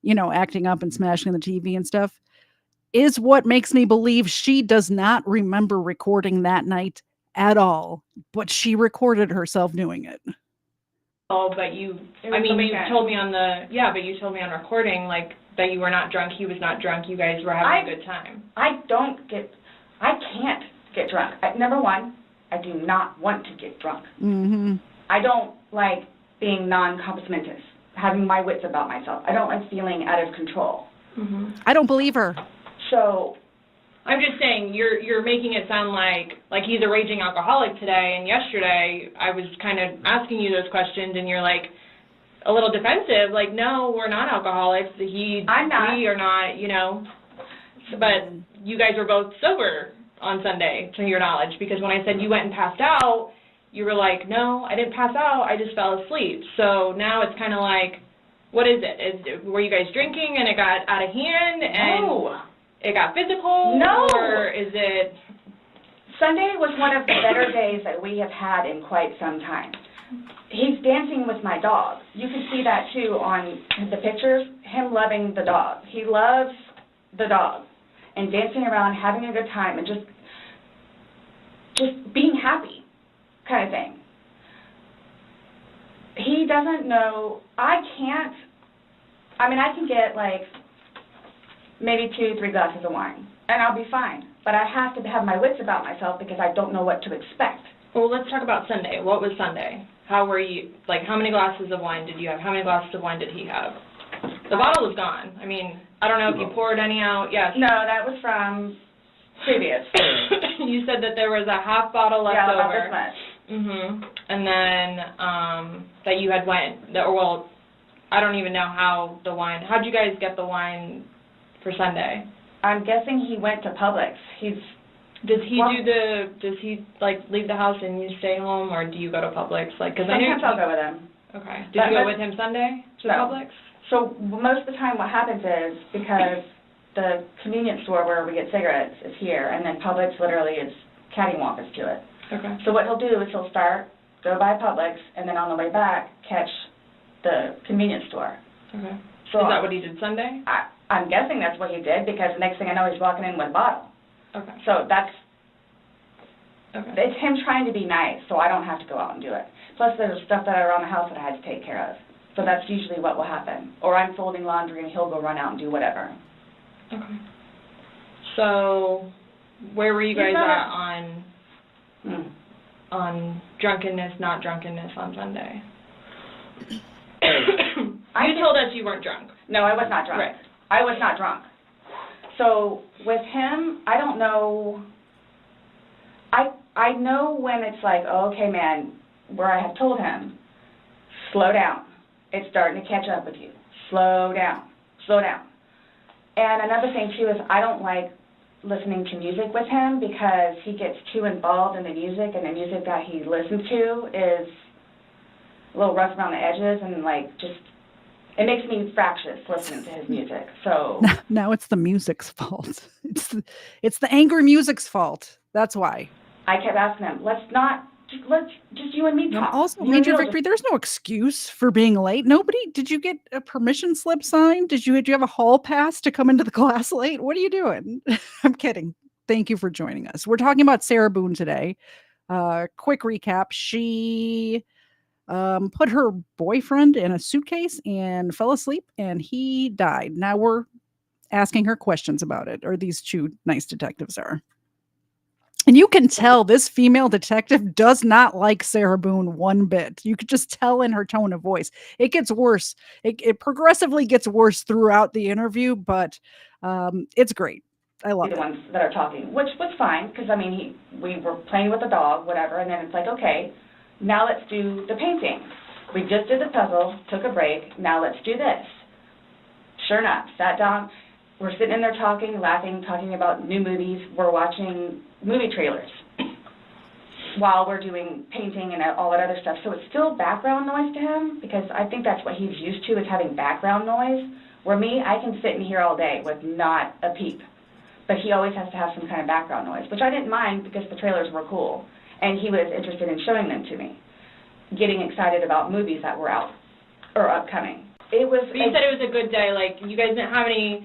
acting up and smashing the TV and stuff is what makes me believe she does not remember recording that night at all, but she recorded herself doing it. Oh, but you told me on recording, like, that you were not drunk, he was not drunk, you guys were having a good time. I can't get drunk. Number one, I do not want to get drunk. Mm-hmm. I don't like being non-complimentous, having my wits about myself. I don't like feeling out of control. Mm-hmm. I don't believe her. So I'm just saying, you're making it sound like he's a raging alcoholic today, and yesterday I was kind of asking you those questions, and you're like a little defensive, like, no, we're not alcoholics. I'm not. We are not, But you guys were both sober on Sunday, to your knowledge, because when I said you went and passed out, you were like, no, I didn't pass out, I just fell asleep. So now it's kind of like, what is it? Were you guys drinking and it got out of hand? And no. It got physical? No. Or is it... Sunday was one of the better days that we have had in quite some time. He's dancing with my dog. You can see that, too, on the pictures, him loving the dog. He loves the dog and dancing around, having a good time, and just being happy kind of thing. He doesn't know. I can get, like, maybe 2-3 glasses of wine, and I'll be fine. But I have to have my wits about myself because I don't know what to expect. Well, let's talk about Sunday. What was Sunday? How were you, like, how many glasses of wine did you have? How many glasses of wine did he have? The bottle was gone. I mean, I don't know if you poured any out. Yes. No, that was from previous. You said that there was a half bottle left over. Yeah, about this much. Mm-hmm. And then that you had wine, I don't even know how the wine, how'd you guys get the wine for Sunday? I'm guessing he went to Publix. Does he leave the house and you stay home, or do you go to Publix? Sometimes I'll go with him. Okay. Did you go with him Sunday to Publix? So most of the time what happens is, because the convenience store where we get cigarettes is here, and then Publix literally is cattywampus to it. Okay. So what he'll do is he'll start, go by Publix, and then on the way back, catch the convenience store. Okay. So is that what he did Sunday? I'm guessing that's what he did, because the next thing I know, he's walking in with a bottle. Okay. So that's, okay. It's him trying to be nice, so I don't have to go out and do it. Plus, there's stuff that are around the house that I had to take care of. So that's usually what will happen. Or I'm folding laundry, and he'll go run out and do whatever. Okay. So, where were you guys at on drunkenness, not drunkenness on Sunday? You told us you weren't drunk. No, I was not drunk. Right. I was not drunk. So with him, I don't know. I know when it's like, oh, okay, man, where I have told him, slow down. It's starting to catch up with you. Slow down. Slow down. And another thing, too, is I don't like listening to music with him because he gets too involved in the music, and the music that he listens to is a little rough around the edges, and, like, just, it makes me fractious listening to his music. So now it's the music's fault. It's the angry music's fault. That's why. I kept asking him, let's just you and me talk. Also, Major Victory, there's no excuse for being late. Did you get a permission slip signed? Did you have a hall pass to come into the class late? What are you doing? I'm kidding. Thank you for joining us. We're talking about Sarah Boone today. Quick recap. She put her boyfriend in a suitcase and fell asleep, and he died. Now we're asking her questions about it, or these two nice detectives are. And you can tell this female detective does not like Sarah Boone one bit. You could just tell in her tone of voice. It gets worse. It progressively gets worse throughout the interview, but it's great. I love it. The ones that are talking, which was fine, because, I mean, we were playing with the dog, whatever, and then it's like, okay, now let's do the painting. We just did the puzzle, took a break, now let's do this. Sure enough, sat down, we're sitting in there talking, laughing, talking about new movies, we're watching movie trailers while we're doing painting and all that other stuff. So it's still background noise to him, because I think that's what he's used to, is having background noise, where me, I can sit in here all day with not a peep. But he always has to have some kind of background noise, which I didn't mind because the trailers were cool, and he was interested in showing them to me, getting excited about movies that were out or upcoming. It was. But you said it was a good day. Like, you guys didn't have any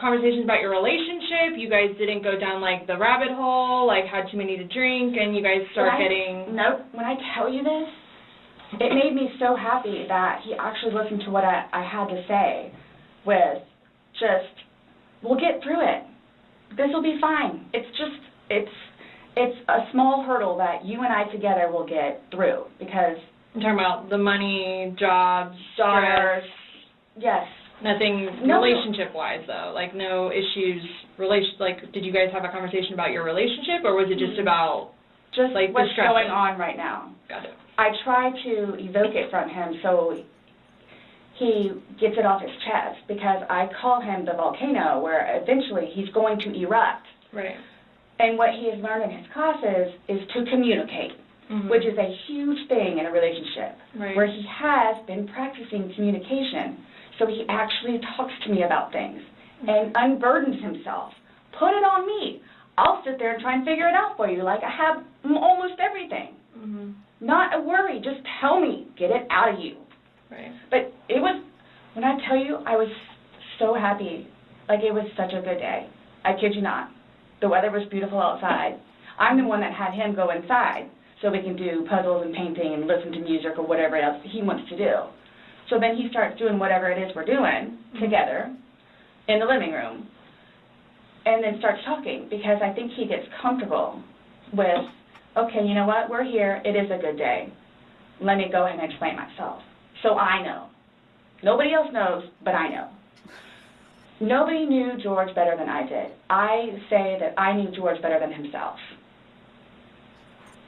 conversations about your relationship. You guys didn't go down like the rabbit hole, like had too many to drink, and you guys start getting. No, when I tell you this, it made me so happy that he actually listened to what I had to say. With just, we'll get through it. This will be fine. It's just, it's a small hurdle that you and I together will get through, because. I'm talking about the money, jobs, daughters. Yes. Nothing relationship-wise, though. Like, no issues. Like, did you guys have a conversation about your relationship, or was it just about just like what's going on right now? Got it. I try to evoke it from him so he gets it off his chest, because I call him the volcano, where eventually he's going to erupt. Right. And what he has learned in his classes is to communicate, which is a huge thing in a relationship, where he has been practicing communication. So he actually talks to me about things and unburdens himself. Put it on me. I'll sit there and try and figure it out for you, like I have almost everything. Not a worry. Just tell me. Get it out of you. Right. But it was, when I tell you, I was so happy. Like, it was such a good day. I kid you not. The weather was beautiful outside. I'm the one that had him go inside so we can do puzzles and painting and listen to music or whatever else he wants to do. So then he starts doing whatever it is we're doing together in the living room, and then starts talking, because I think he gets comfortable with, okay, you know what, we're here, it is a good day. Let me go ahead and explain myself. So I know. Nobody else knows, but I know. Nobody knew George better than I did. I say that I knew George better than himself.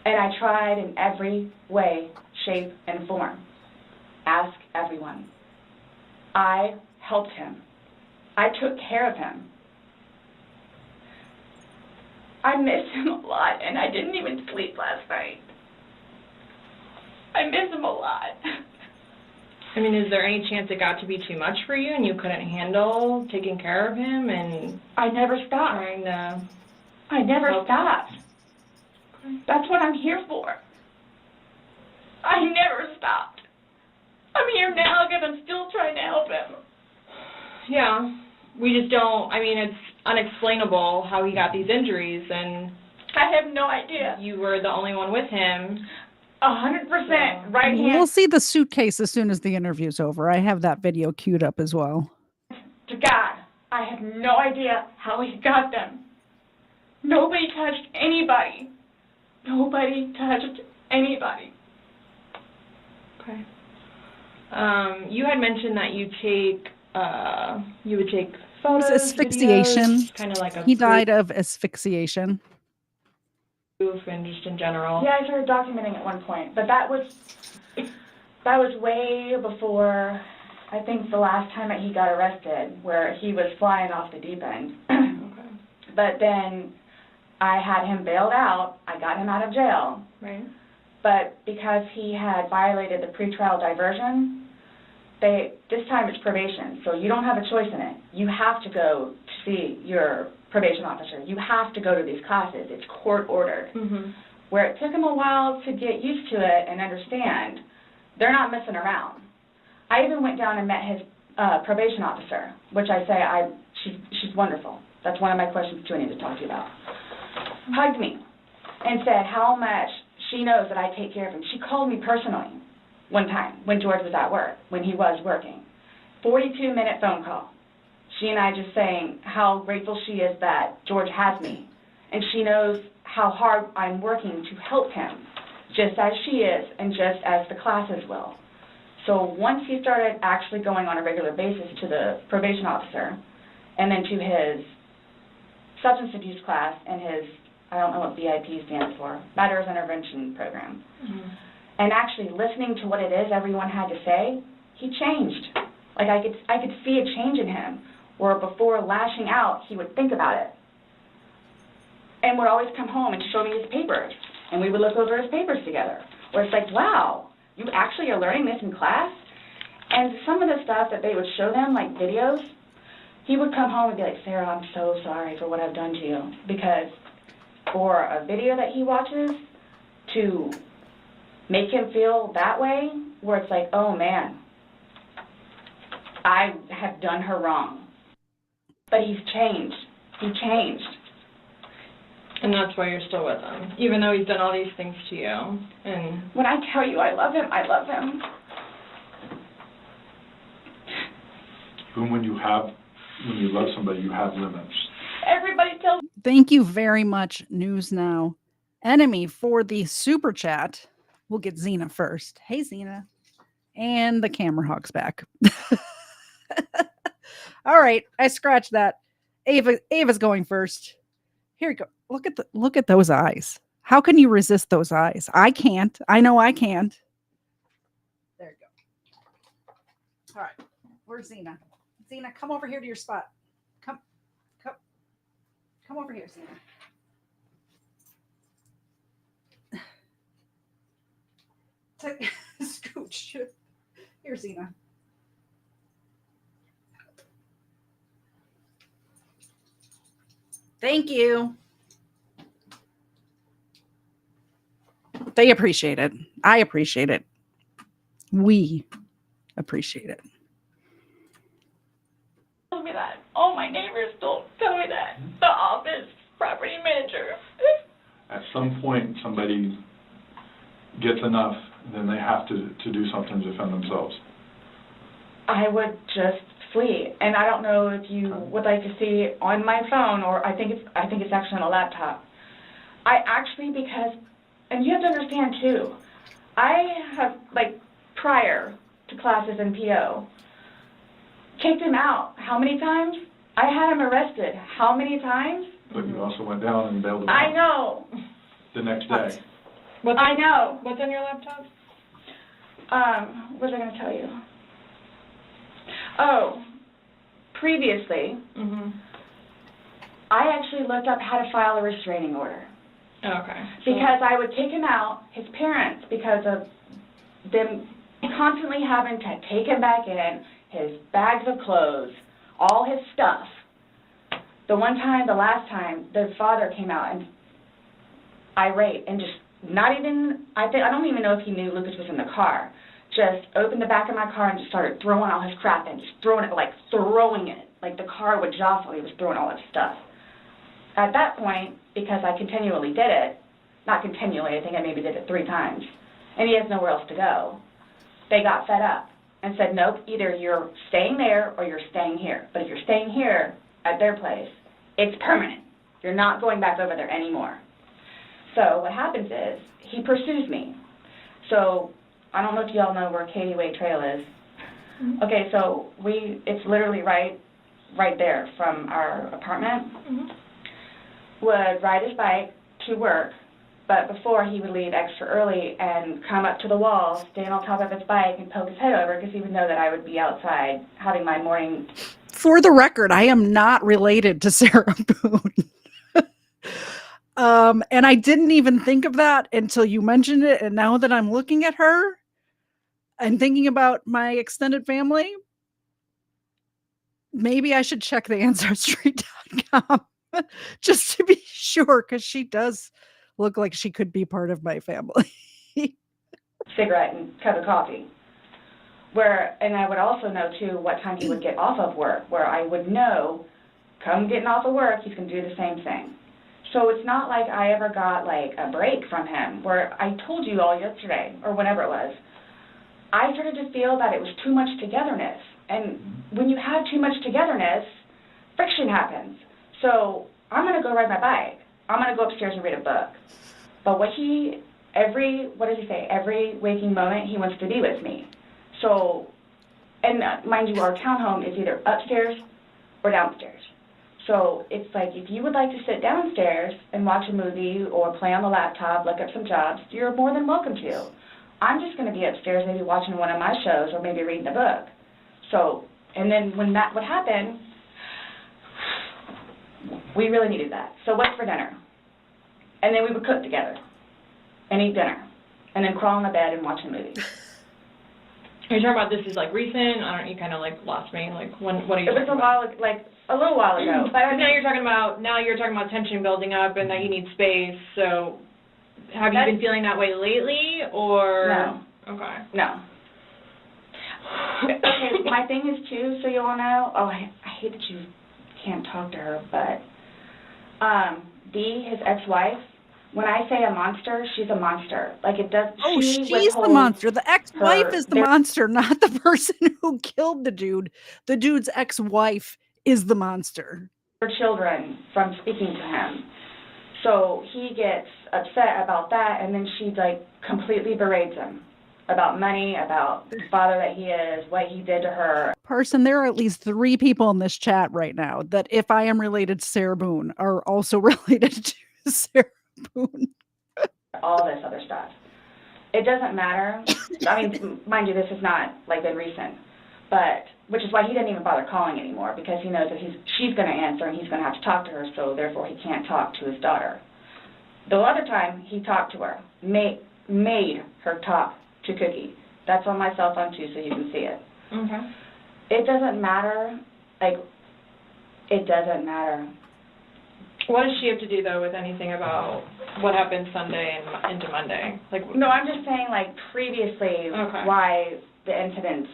And I tried in every way, shape, and form. Ask everyone. I helped him. I took care of him. I miss him a lot, and I didn't even sleep last night. I miss him a lot. I mean, is there any chance it got to be too much for you and you couldn't handle taking care of him and I never stopped. trying to... I never stopped. That's what I'm here for. I never stopped. I'm here now because I'm still trying to help him. Yeah, we just don't, I mean, it's unexplainable how he got these injuries, and I have no idea. you were the only one with him. 100% right hand We'll see the suitcase as soon as the interview's over. I have that video queued up as well. to God. I have no idea how he got them. Nobody touched anybody. Nobody touched anybody. Okay. You had mentioned that you would take photos, Asphyxiation. kind of like a He died of asphyxiation. proof and just in general. Yeah, I started documenting at one point, but that was way before, I think, the last time that he got arrested, where he was flying off the deep end. Okay. But then I had him bailed out. I got him out of jail. Right. But because he had violated the pretrial diversion, this time it's probation, so you don't have a choice in it. You have to go to see your probation officer. You have to go to these classes. It's court-ordered. Mm-hmm. Where it took him a while to get used to it and understand, they're not messing around. I even went down and met his probation officer, which I say she's wonderful. That's one of my questions, too, I need to talk to you about. Hugged me and said how much she knows that I take care of him. She called me personally one time when George was at work, when he was working. 42-minute phone call. She and I just saying how grateful she is that George has me. And she knows how hard I'm working to help him, just as she is and just as the classes will. So once he started actually going on a regular basis to the probation officer and then to his substance abuse class and his, I don't know what BIP stands for, Matters Intervention Program, and actually listening to what it is everyone had to say, he changed. Like I could see a change in him, where before lashing out, he would think about it. And would always come home and show me his papers, and we would look over his papers together, where it's like, wow, you actually are learning this in class? And some of the stuff that they would show them, like videos, he would come home and be like, Sarah, I'm so sorry for what I've done to you. Because for a video that he watches to make him feel that way, where it's like, oh man, I have done her wrong. But he's changed. He changed. And that's why you're still with him, even though he's done all these things to you. And when I tell you I love him, I love him. Boone, when you love somebody, you have limits. Everybody tells. Thank you very much, News Now. Enemy for the super chat. We'll get Xena first. Hey, Xena. And the camera hawk's back. All right, I scratched that. Ava's going first. Here you go. Look at those eyes. How can you resist those eyes? I can't. I know I can't. There you go. All right. Where's Xena? Xena, come over here to your spot. Come over here, Xena. Scooch. Here, Xena. Thank you. They appreciate it. I appreciate it. We appreciate it. Tell me that. All my neighbors don't tell me that. The office property manager. At some point, somebody gets enough, then they have to do something to defend themselves. I would just flee, and I don't know if you would like to see on my phone, or I think it's actually on a laptop. I actually, because, and you have to understand too, I have, like, prior to classes in PO, kicked him out. How many times? I had him arrested. How many times? But you also went down and bailed him out. I know. The next day. I know. What's on your laptop? What was I going to tell you? Oh, previously, I actually looked up how to file a restraining order. Okay. Because I would take him out, his parents, because of them Constantly having to take him back in, his bags of clothes, all his stuff. The last time, the father came out and irate and just not even, I don't even know if he knew Lucas was in the car. Just opened the back of my car and just started throwing all his crap in, just throwing it. Like the car would jostle, he was throwing all his stuff. At that point, because I continually did it, not continually, I think I maybe did it 3 times, and he has nowhere else to go, they got fed up and said, nope, either you're staying there or you're staying here. But if you're staying here at their place, it's permanent. You're not going back over there anymore. So what happens is he pursues me. So I don't know if you all know where Katie Way Trail is. Mm-hmm. Okay, so it's literally right there from our apartment. Mm-hmm. Would ride his bike to work, but before he would leave extra early and come up to the wall, stand on top of his bike and poke his head over because he would know that I would be outside having my morning. For the record, I am not related to Sarah Boone. And I didn't even think of that until you mentioned it. And now that I'm looking at her and thinking about my extended family, maybe I should check the Ancestry.com just to be sure, because she does look like she could be part of my family. Cigarette and cup of coffee. And I would also know, too, what time he would get off of work, where I would know, come getting off of work, he's going to do the same thing. So it's not like I ever got, like, a break from him, where I told you all yesterday, or whenever it was, I started to feel that it was too much togetherness. And when you have too much togetherness, friction happens. So I'm going to go ride my bike. I'm going to go upstairs and read a book. But every waking moment, he wants to be with me. So, and mind you, our townhome is either upstairs or downstairs. So it's like, if you would like to sit downstairs and watch a movie or play on the laptop, look up some jobs, you're more than welcome to. I'm just going to be upstairs maybe watching one of my shows or maybe reading a book. So, and then when that would happen, we really needed that. So what's for dinner? And then we would cook together and eat dinner and then crawl in the bed and watch a movie. Are you talking about this is like recent? I don't know, you kind of like lost me. Like what are you talking about? A little while ago. But now you're talking about tension building up and that you need space. So have you been feeling that way lately or? No. Okay. No. Okay, my thing is too, so you all know, I hate that you can't talk to her, but Dee, his ex-wife, when I say a monster, she's a monster. Like it does. Oh, she's the monster. The ex-wife is the monster, not the person who killed the dude. The dude's ex-wife is the monster. Her children from speaking to him. So he gets upset about that, and then she like completely berates him about money, about the father that he is, what he did to her. Parson, there are at least 3 people in this chat right now that, if I am related to Sarah Boone, are also related to Sarah Boone. All this other stuff. It doesn't matter. I mean, mind you, this has not like been recent, but which is why he didn't even bother calling anymore, because he knows that she's going to answer and he's going to have to talk to her, so therefore he can't talk to his daughter. The other time he talked to her, made her talk to Cookie. That's on my cell phone too, so you can see it. Okay. It doesn't matter. It doesn't matter. What does she have to do, though, with anything about what happened Sunday and into Monday? No, I'm just saying, previously, why the incidents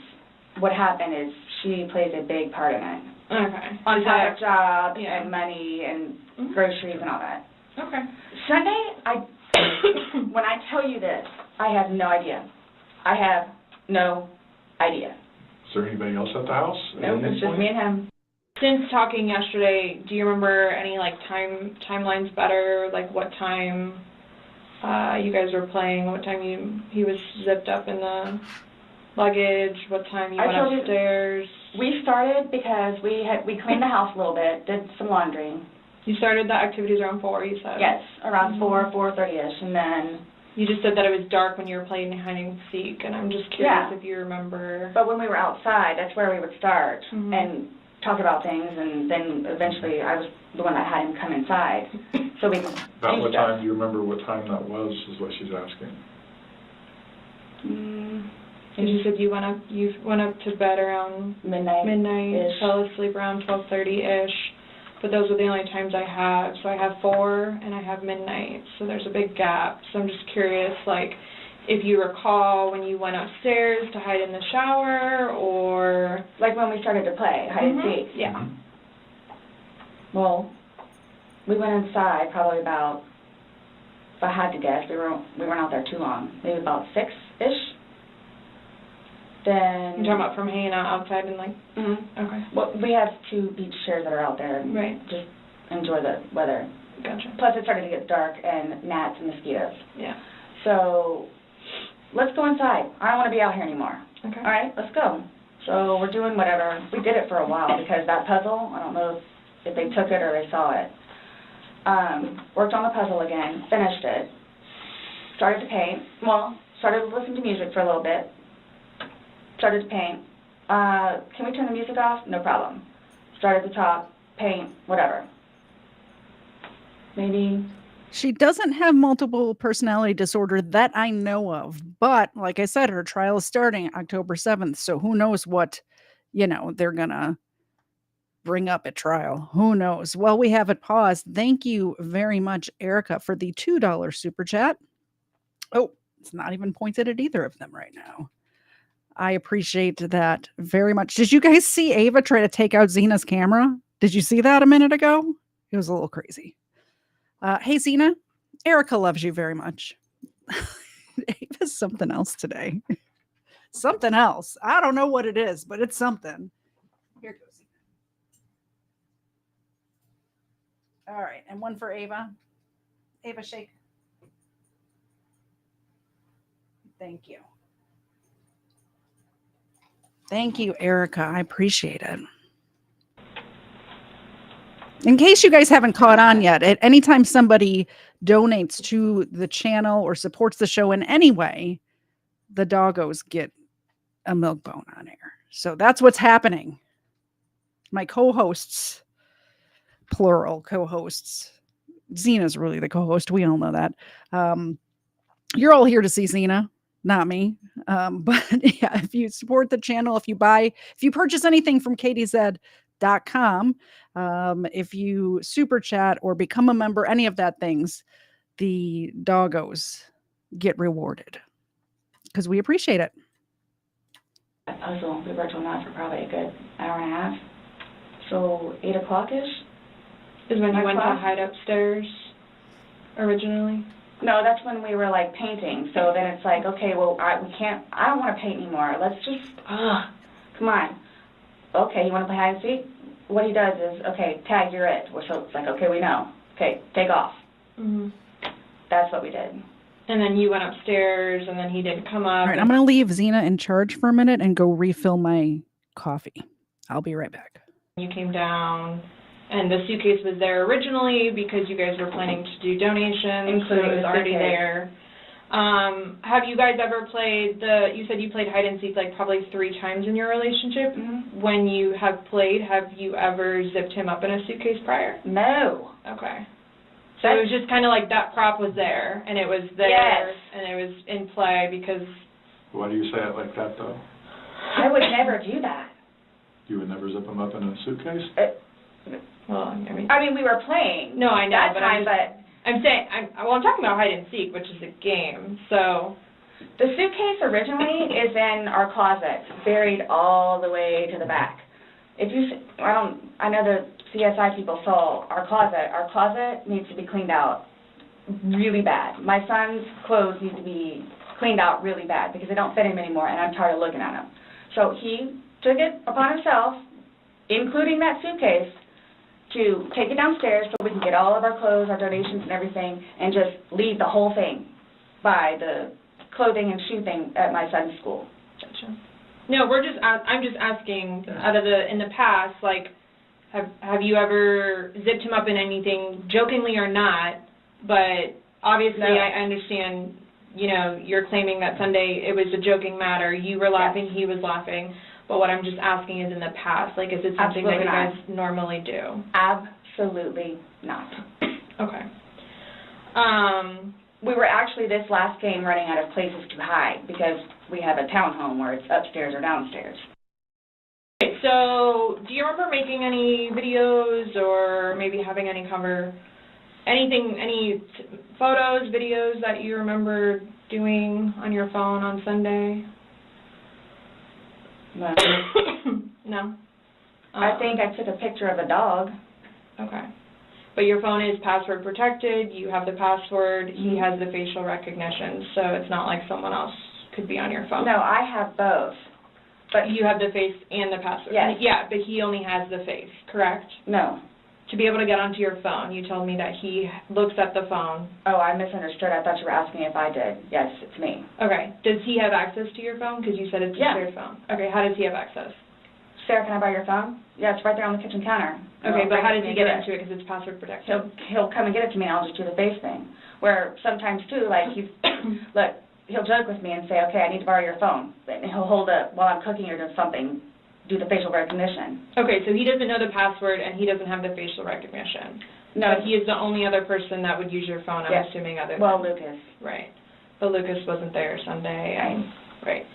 would happen is she plays a big part in it. Okay. On top of jobs and money and groceries and all that. Okay. Sunday, when I tell you this, I have no idea. I have no idea. Is there anybody else at the house? No, it's just me and him. Since talking yesterday, do you remember any timelines better? Like what time you guys were playing? What time he was zipped up in the luggage? What time you went upstairs? We started because we cleaned the house a little bit, did some laundry. You started the activities around 4, you said? Yes, around 4:30ish, and then. You just said that it was dark when you were playing hide and seek, and I'm just curious if you remember. But when we were outside, that's where we would start and talk about things, and then eventually I was the one that had him come inside. So we. About what time? Do you remember what time that was? Is what she's asking. And you said you went up to bed around midnight, fell asleep around 12:30-ish. But those are the only times I have. So I have 4 and I have midnight. So there's a big gap. So I'm just curious, like, if you recall when you went upstairs to hide in the shower, or like when we started to play hide and seek. Yeah. Well, we went inside probably about, if I had to guess, we weren't out there too long, maybe about 6-ish. Then You're talking about from hanging out outside and like. Okay. Well, we have 2 beach chairs that are out there. And just enjoy the weather. Gotcha. Plus, it started to get dark and gnats and mosquitoes. Yeah. So let's go inside. I don't want to be out here anymore. Okay. All right, let's go. So we're doing whatever. We did it for a while because that puzzle, I don't know if they took it or they saw it. Worked on the puzzle again, finished it, started to paint. Well, started to listen to music for a little bit, started to paint. Can we turn the music off? No problem. Start at the top, paint, whatever. Maybe. She doesn't have multiple personality disorder that I know of, but like I said, her trial is starting October 7th, so who knows what, they're gonna bring up at trial. Who knows? Well, we have it paused. Thank you very much, Erica, for the $2 super chat. Oh, it's not even pointed at either of them right now. I appreciate that very much. Did you guys see Ava try to take out Zena's camera? Did you see that a minute ago? It was a little crazy. Hey, Zena, Erica loves you very much. Ava's something else today. Something else. I don't know what it is, but it's something. Here goes Zena. All right, and one for Ava. Ava, shake. Thank you. Thank you, Erica. I appreciate it. In case you guys haven't caught on yet, at any time somebody donates to the channel or supports the show in any way, the doggos get a milk bone on air. So that's what's happening. My co-hosts, plural co-hosts. Zena's really the co-host. We all know that. You're all here to see Zena, not me. But yeah, if you support the channel, if you purchase anything from KDZ.com, if you super chat or become a member, any of that things, the doggos get rewarded because we appreciate it. Also, we worked on that for probably a good hour and a half. So 8 o'clock-ish is when you went to hide upstairs originally? No, that's when we were like painting. So then it's like, okay, well, I don't want to paint anymore. Let's just, come on. Okay, you want to play hide and seek? What he does is, okay, tag, you're it. So it's like, okay, we know. Okay, take off. Mm-hmm. That's what we did. And then you went upstairs, and then he didn't come up. All right, I'm going to leave Zena in charge for a minute and go refill my coffee. I'll be right back. You came down, and the suitcase was there originally because you guys were planning to do donations, so it was already there. Have you guys ever played you said you played hide and seek like probably 3 times in your relationship. Mm-hmm. When you have played, have you ever zipped him up in a suitcase prior? No. Okay. So it was just kind of like that prop was there, and it was there, and it was in play because... Why do you say it like that, though? I would never do that. You would never zip them up in a suitcase? Well, I mean, we were playing. No, I know, that but time, I'm talking about hide and seek, which is a game, so... The suitcase originally is in our closet, buried all the way to the back. If you, I know the CSI people saw our closet. Our closet needs to be cleaned out really bad. My son's clothes need to be cleaned out really bad because they don't fit him anymore, and I'm tired of looking at them. So he took it upon himself, including that suitcase, to take it downstairs so we can get all of our clothes, our donations and everything, and just leave the whole thing by the clothing and shoe thing at my son's school. Gotcha. No, I'm just asking, in the past, like, have you ever zipped him up in anything, jokingly or not, but obviously I understand, you're claiming that Sunday it was a joking matter, you were laughing, he was laughing, but what I'm just asking is in the past, like, is it something that you guys normally do? Absolutely not. Okay. We were actually this last game running out of places to hide because we have a townhome where it's upstairs or downstairs. Okay, so do you remember making any videos or maybe having any any photos, videos that you remember doing on your phone on Sunday? No. No? I think I took a picture of a dog. Okay. But your phone is password protected, you have the password, he has the facial recognition, so it's not like someone else could be on your phone. No, I have both. But you have the face and the password. Yes. Yeah, but he only has the face, correct? No. To be able to get onto your phone, you told me that he looks at the phone. Oh, I misunderstood. I thought you were asking if I did. Yes, it's me. Okay. Does he have access to your phone? Because you said it's a shared phone. Okay, how does he have access? Sarah, can I borrow your phone? Yeah, it's right there on the kitchen counter. Okay, but how does he get into it? Because it's password protected. He'll come and get it to me, and I'll just do the face thing. Where sometimes, too, like, look, he'll joke with me and say, okay, I need to borrow your phone. And he'll hold it while I'm cooking or doing something, do the facial recognition. Okay, so he doesn't know the password, and he doesn't have the facial recognition. No. But he is the only other person that would use your phone, I'm assuming, other than... Well, Lucas. Right. But Lucas wasn't there Sunday. Right.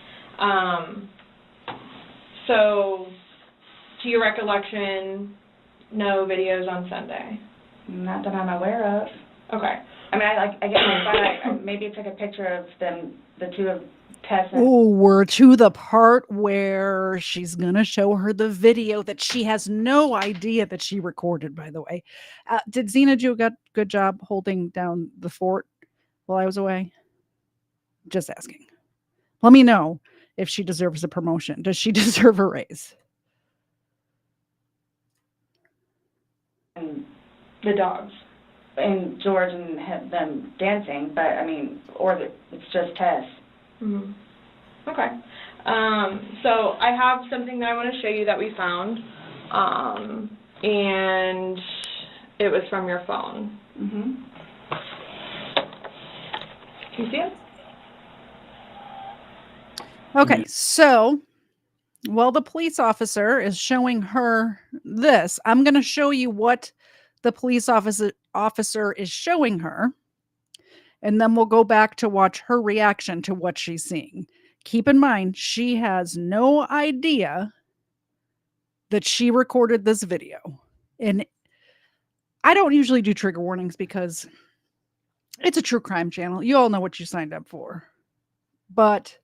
So, to your recollection, no videos on Sunday? Not that I'm aware of. Okay. I mean, I get my phone, maybe I took a picture of them, the two of Tess and... Oh, we're to the part where she's going to show her the video that she has no idea that she recorded, by the way. Did Zena do a good job holding down the fort while I was away? Just asking. Let me know if she deserves a promotion. Does she deserve a raise? And the dogs. And George and them dancing, but, I mean, it's just Tess. Mm-hmm. Okay. So I have something that I want to show you that we found, and it was from your phone. Mm-hmm. Can you see it? Okay, so while the police officer is showing her this, I'm going to show you what the police officer is showing her, and then we'll go back to watch her reaction to what she's seeing. Keep in mind, she has no idea that she recorded this video. And I don't usually do trigger warnings because it's a true crime channel. You all know what you signed up for. But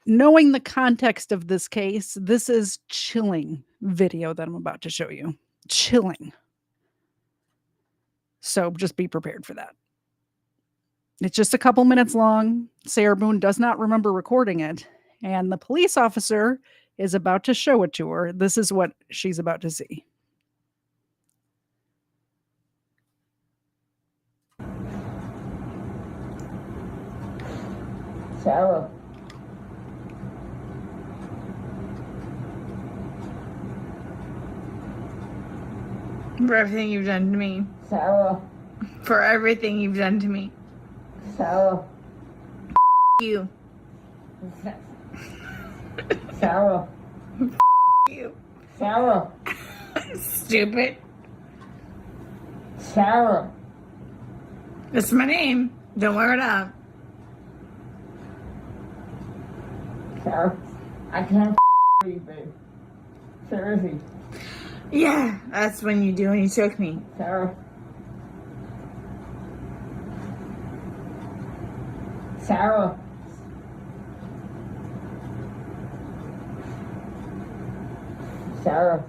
knowing the context of this case, this is chilling video that I'm about to show you. Chilling. So just be prepared for that. It's just a couple minutes long. Sarah Boone does not remember recording it. And the police officer is about to show it to her. This is what she's about to see. Sarah. For everything you've done to me. Sarah. For everything you've done to me. Sarah. You. Sarah. You. Sarah. Stupid. Sarah. That's my name. Don't wear it up. Sarah. I can't breathe, babe. Seriously. Yeah, that's when you do when you choke me. Sarah. Sarah. Sarah.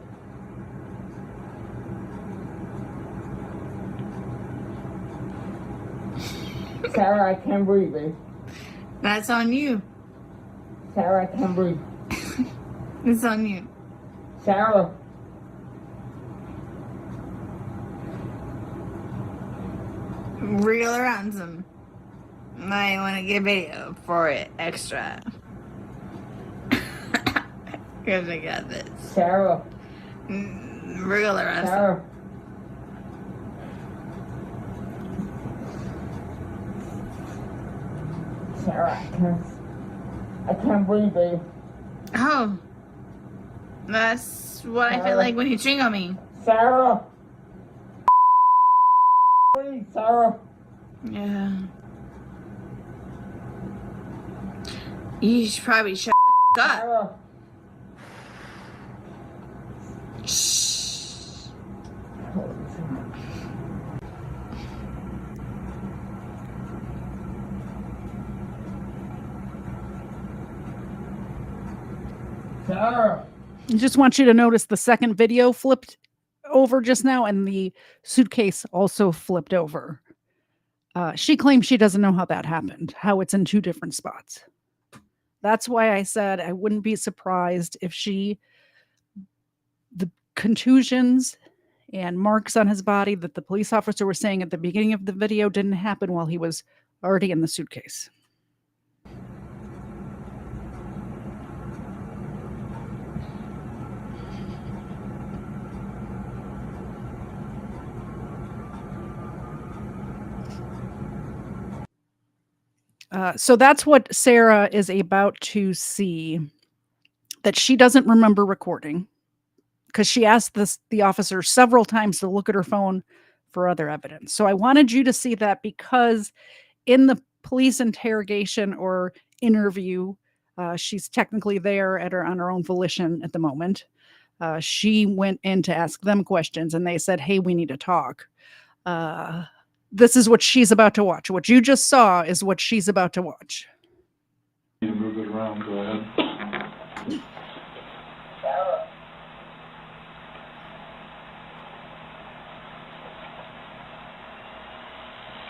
Sarah, I can't breathe, babe. That's on you. Sarah, I can't breathe. It's on you. Sarah. Real ransom. I want to get video for it extra. Because I got this. Sarah. Real ransom. Sarah. Sarah, I can't breathe, babe. Oh. That's what I feel like when you ching on me. Sarah. Breathe, Sarah. Yeah. You should probably shut up. Shh. Sarah. I just want you to notice the second video flipped over just now, and the suitcase also flipped over. She claims she doesn't know how that happened, how it's in two different spots. That's why I said I wouldn't be surprised if the contusions and marks on his body that the police officer was saying at the beginning of the video didn't happen while he was already in the suitcase. So that's what Sarah is about to see, that she doesn't remember recording, because she asked the officer several times to look at her phone for other evidence. So I wanted you to see that, because in the police interrogation or interview, she's technically there on her own volition at the moment. She went in to ask them questions, and they said, "Hey, we need to talk." This is what she's about to watch. What you just saw is what she's about to watch. You need to move it around. Go ahead.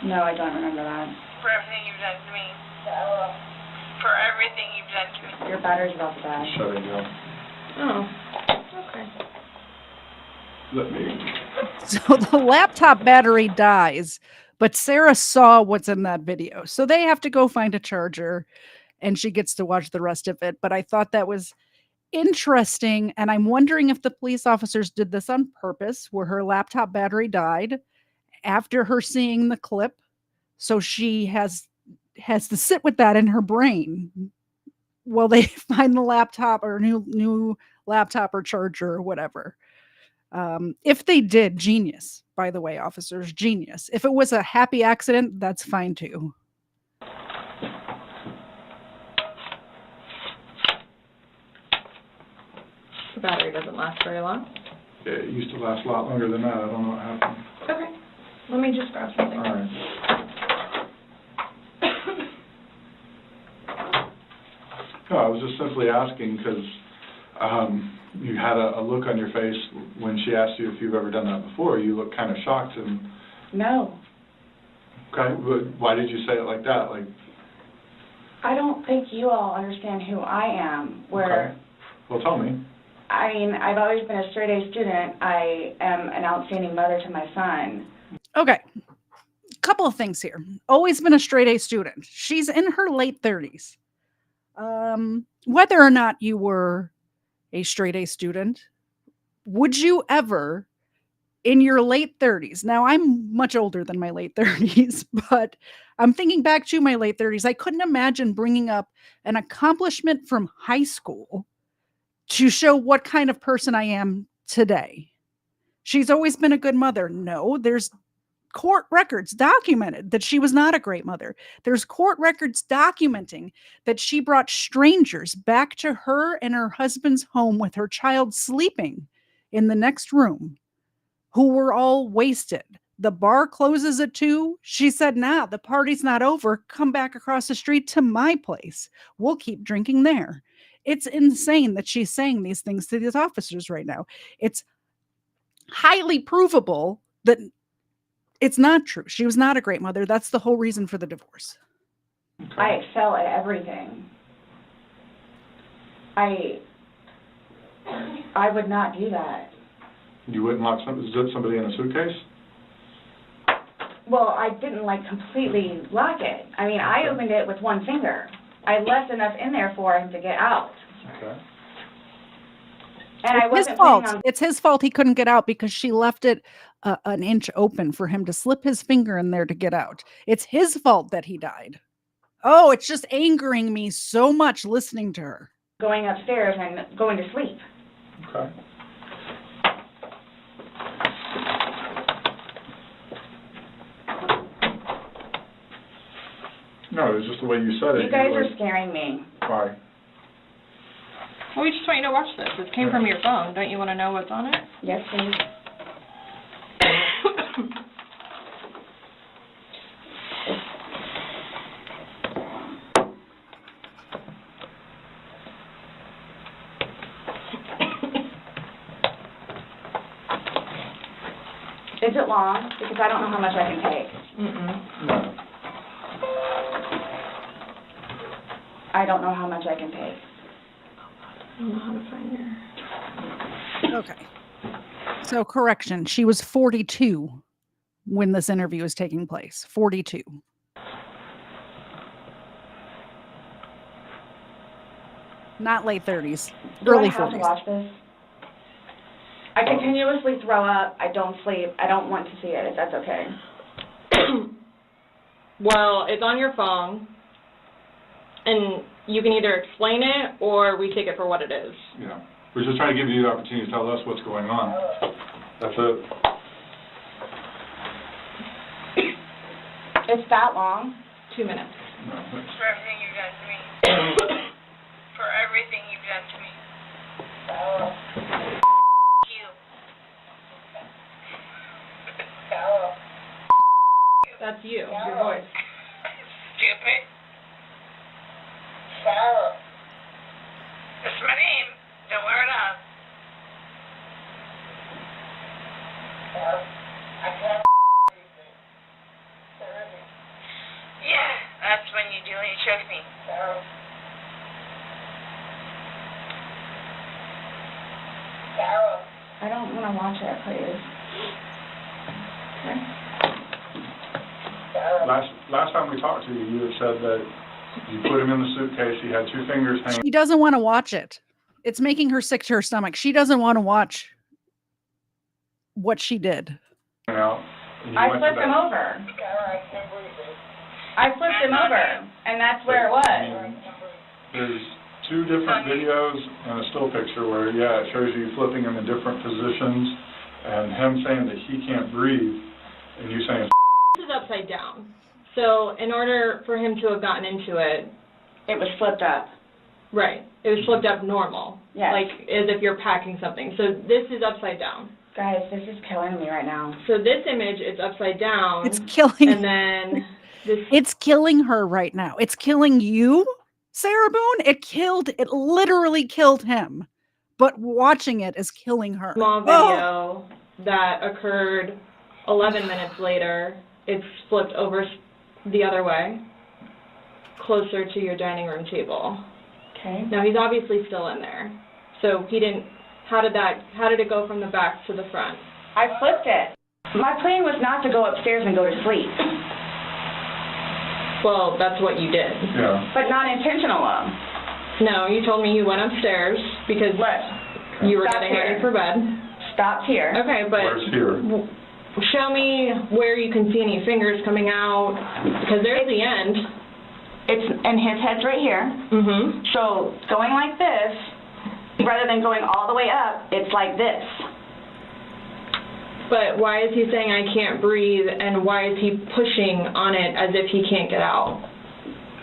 No, I don't remember that. For everything you've done to me. For everything you've done to me. Your battery's about to die. Shut it down. Oh, okay. Let me. So the laptop battery dies, but Sarah saw what's in that video. So they have to go find a charger, and she gets to watch the rest of it. But I thought that was interesting, and I'm wondering if the police officers did this on purpose, where her laptop battery died after her seeing the clip. So she has to sit with that in her brain while they find the laptop or new laptop or charger or whatever. If they did, genius, by the way, officers, genius. If it was a happy accident, that's fine too. The battery doesn't last very long. Yeah, it used to last a lot longer than that. I don't know what happened. Okay. Let me just grab something. All right. No, I was just simply asking because you had a look on your face when she asked you if you've ever done that before. You looked kind of shocked and... No. Okay, but why did you say it like that? Like, I don't think you all understand who I am, where... Okay. Well, tell me. I mean, I've always been a straight-A student. I am an outstanding mother to my son. Okay. Couple of things here. Always been a straight A student. She's in her late 30s. Whether or not you were a straight A student, would you ever, in your late 30s, now I'm much older than my late 30s, but I'm thinking back to my late 30s, I couldn't imagine bringing up an accomplishment from high school to show what kind of person I am today. She's always been a good mother. No, there's court records documented that she was not a great mother. There's court records documenting that she brought strangers back to her and her husband's home with her child sleeping in the next room, who were all wasted. The bar closes at 2. She said, "Nah, the party's not over. Come back across the street to my place. We'll keep drinking there." It's insane that she's saying these things to these officers right now. It's highly provable that it's not true. She was not a great mother. That's the whole reason for the divorce. I excel at everything. I would not do that. You wouldn't lock somebody in a suitcase? Well, I didn't completely lock it. I mean, I opened it with one finger. I left enough in there for him to get out. Okay. And I wasn't his fault. planning on... It's his fault he couldn't get out because she left it an inch open for him to slip his finger in there to get out. It's his fault that he died. Oh, it's just angering me so much listening to her. Going upstairs and going to sleep. Okay. No, it was just the way you said it. You guys are scaring me. Why? Well, we just want you to watch this. It came from your phone. Don't you want to know what's on it? Yes, please. Is it long? Because I don't know how much I can take. No. I don't know how much I can take. I don't know how to find her. Okay. So correction, she was 42 when this interview was taking place. 42. Not late 30s, early Do I have 40s. to watch this? I continuously throw up. I don't sleep. I don't want to see it, if that's okay. Well, it's on your phone, and you can either explain it or we take it for what it is. Yeah. We're just trying to give you the opportunity to tell us what's going on. That's it. It's that long? 2 minutes. No. For everything you've done to me. For everything you've done to me. You. That's you, your voice. Stupid. That's my name. Don't wear it up. Yeah, that's when you do when you choke me. I don't want to watch it, please. Last time we talked to you, you had said that you put him in the suitcase, he had 2 fingers hanging. She doesn't want to watch it. It's making her sick to her stomach. She doesn't want to watch what she did. Out. I flipped him over. I flipped him over, and that's where it was. There's 2 different videos and a still picture where, yeah, it shows you flipping him in different positions and him saying that he can't breathe and you saying... This is upside down. So in order for him to have gotten into it... It was flipped up. Right. It was flipped up normal. Yes. Like as if you're packing something. So this is upside down. Guys, this is killing me right now. So this image is upside down. It's killing. And then this. It's killing her right now. It's killing you, Sarah Boone. It literally killed him. But watching it is killing her. Small video that occurred 11 minutes later. It's flipped over the other way, closer to your dining room table. Okay. Now he's obviously still in there. So he didn't. How did it go from the back to the front? I flipped it. My plan was not to go upstairs and go to sleep. Well, that's what you did. Yeah. But not intentional. No, you told me you went upstairs because you were getting ready for bed. Stopped here. Okay, but Where's here? show me where you can see any fingers coming out, because there's the end. And his head's right here. Mm-hmm. So going like this, rather than going all the way up, it's like this. But why is he saying I can't breathe, and why is he pushing on it as if he can't get out?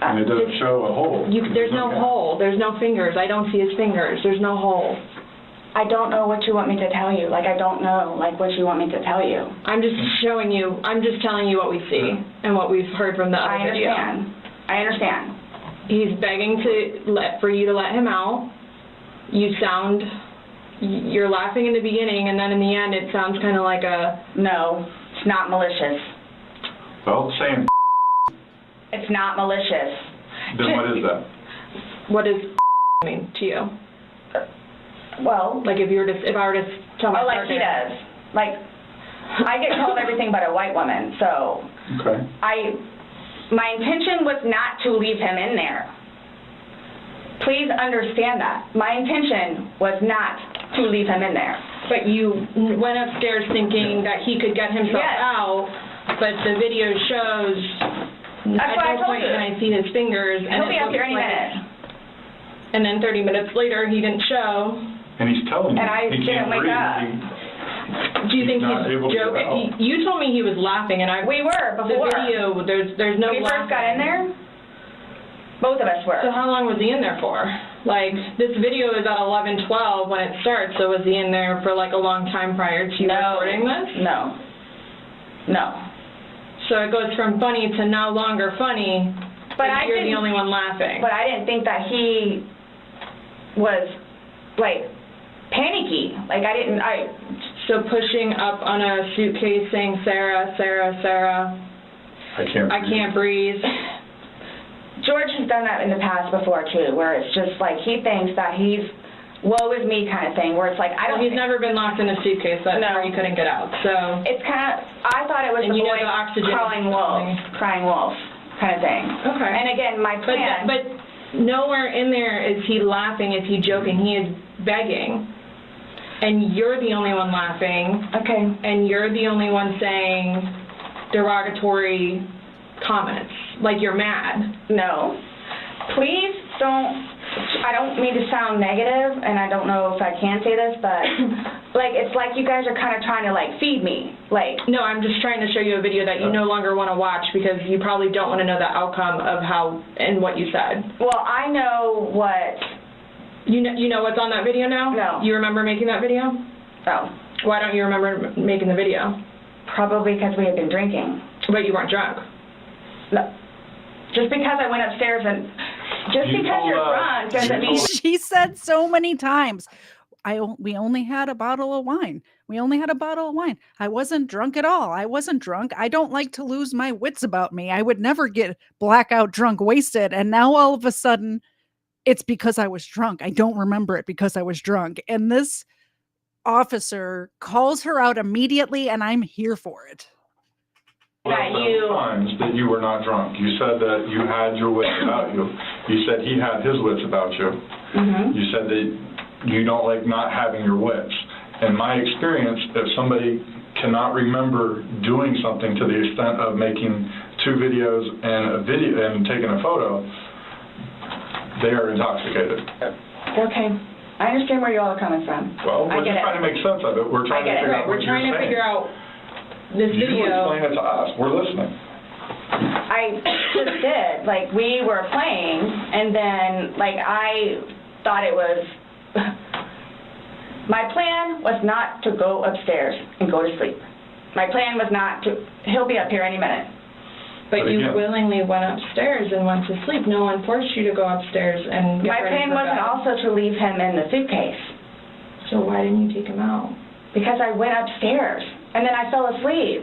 And it doesn't show a hole. There's no hole. There's no fingers. I don't see his fingers. There's no hole. I don't know what you want me to tell you. Like, I don't know, like, what you want me to tell you. I'm just showing you, I'm just telling you what we see and what we've heard from the other video. I understand. He's begging for you to let him out. You're laughing in the beginning, and then in the end it sounds kind of like a... No, it's not malicious. Well, saying... It's not malicious. Then what is that? What does mean to you? Well... Like if I were to tell my like partner... he does. Like, I get called everything but a white woman, so... Okay. My intention was not to leave him in there. Please understand that. My intention was not to leave him in there. But you went upstairs thinking that he could get himself out, but the video shows That's what I told you. Can I see his fingers. He'll be up here any minute. And then 30 minutes later, he didn't show. And he's telling you And I he didn't can't wake breathe. up. Do you think not he's able to get joking? out. You told me he was laughing, and We were before. The video, there's no When we laughing. first got in there, Both of us were. So how long was he in there for? Like, this video is at 11:12 when it starts, so was he in there for like a long time prior to recording this? No. No. So it goes from funny to no longer funny, but you're the only one laughing. But I didn't think that he was, like, panicky. Like, So pushing up on a suitcase saying, Sarah, Sarah, Sarah, I can't breathe. George has done that in the past before, too, where it's just like he thinks that he's woe is me kind of thing, where it's like, He's never been locked in a suitcase, that's where he couldn't get out, so. It's kind of, I thought it was the boy crying wolf kind of thing. Okay. And again, my plan. But nowhere in there is he laughing, is he joking, he is begging. And you're the only one laughing. Okay. And you're the only one saying derogatory comments, like you're mad. No. Please don't, I don't mean to sound negative, and I don't know if I can say this, but, like, it's like you guys are kind of trying to, like, feed me. Like. No, I'm just trying to show you a video that you no longer want to watch because you probably don't want to know the outcome of how and what you said. Well, I know what. You know what's on that video now? No. You remember making that video? No. Why don't you remember making the video? Probably because we had been drinking. But you weren't drunk. No. Just because I went upstairs and just because you're drunk doesn't mean. She said so many times, we only had a bottle of wine. We only had a bottle of wine. I wasn't drunk at all. I wasn't drunk. I don't like to lose my wits about me. I would never get blackout drunk, wasted. And now all of a sudden, it's because I was drunk. I don't remember it because I was drunk. And this officer calls her out immediately, and I'm here for it. Times that you were not drunk. You said that you had your wits about you. You said he had his wits about you. Mm-hmm. You said that you don't like not having your wits. In my experience, if somebody cannot remember doing something to the extent of making 2 videos and taking a photo, they are intoxicated. Okay. I understand where you all are coming from. Well, we're just trying to make sense of it. We're trying to figure out what you're saying. We're trying to figure out this video. You explain it to us. We're listening. I just did. Like, we were playing, and then, like, I thought it was... My plan was not to go upstairs and go to sleep. My plan was not to... He'll be up here any minute. But you willingly went upstairs and went to sleep. No one forced you to go upstairs and get ready for bed. My plan wasn't also to leave him in the suitcase. So why didn't you take him out? Because I went upstairs, and then I fell asleep.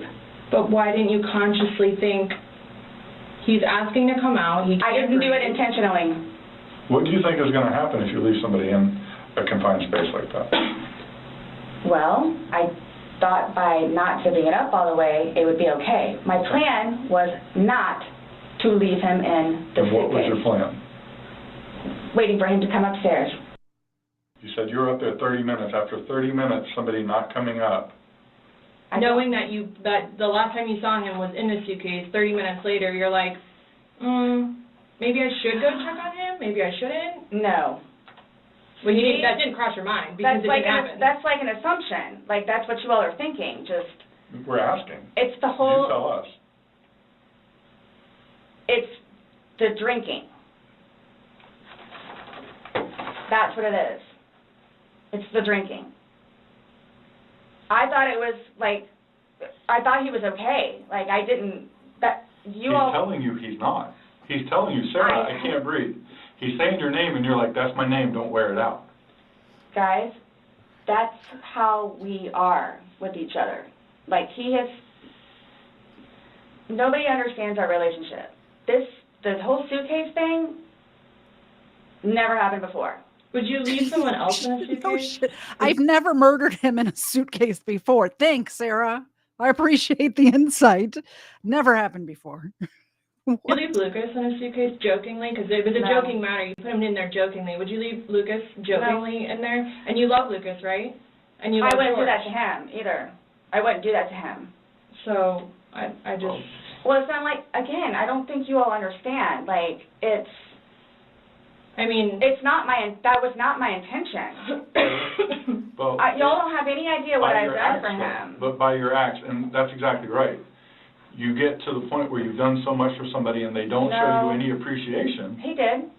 But why didn't you consciously think, he's asking to come out, he can't I didn't do it intentionally. What do you think is going to happen if you leave somebody in a confined space like that? Well, I thought by not zipping it up all the way, it would be okay. My plan was not to leave him in the suitcase. And what was your plan? Waiting for him to come upstairs. You said you were up there 30 minutes. After 30 minutes, somebody not coming up. Knowing that the last time you saw him was in the suitcase, 30 minutes later, you're like, maybe I should go check on him? Maybe I shouldn't? No. Well, that didn't cross your mind because it didn't happen. That's like an assumption. Like, that's what you all are thinking. Just. We're asking. It's the whole. You tell us. It's the drinking. That's what it is. It's the drinking. I thought it was like, I thought he was okay. Like, I didn't. He's telling you he's not. He's telling you, Sarah, I can't breathe. He's saying your name, and you're like, that's my name, don't wear it out. Guys, that's how we are with each other. Like, nobody understands our relationship. This whole suitcase thing never happened before. Would you leave someone else in a suitcase? No shit. I've never murdered him in a suitcase before. Thanks, Sarah. I appreciate the insight. Never happened before. Would you leave Lucas in a suitcase jokingly? Because it was a joking matter. You put him in there jokingly. Would you leave Lucas jokingly in there? And you love Lucas, right? And you love I wouldn't George. do that to him either. I wouldn't do that to him. So I just. Well, it's not like, again, I don't think you all understand. Like, it's. I mean. It's not that was not my intention. Well, y'all don't have any idea what I've done for him. But by your acts, and that's exactly right. you get to the point where you've done so much for somebody and they don't show you any appreciation. He did.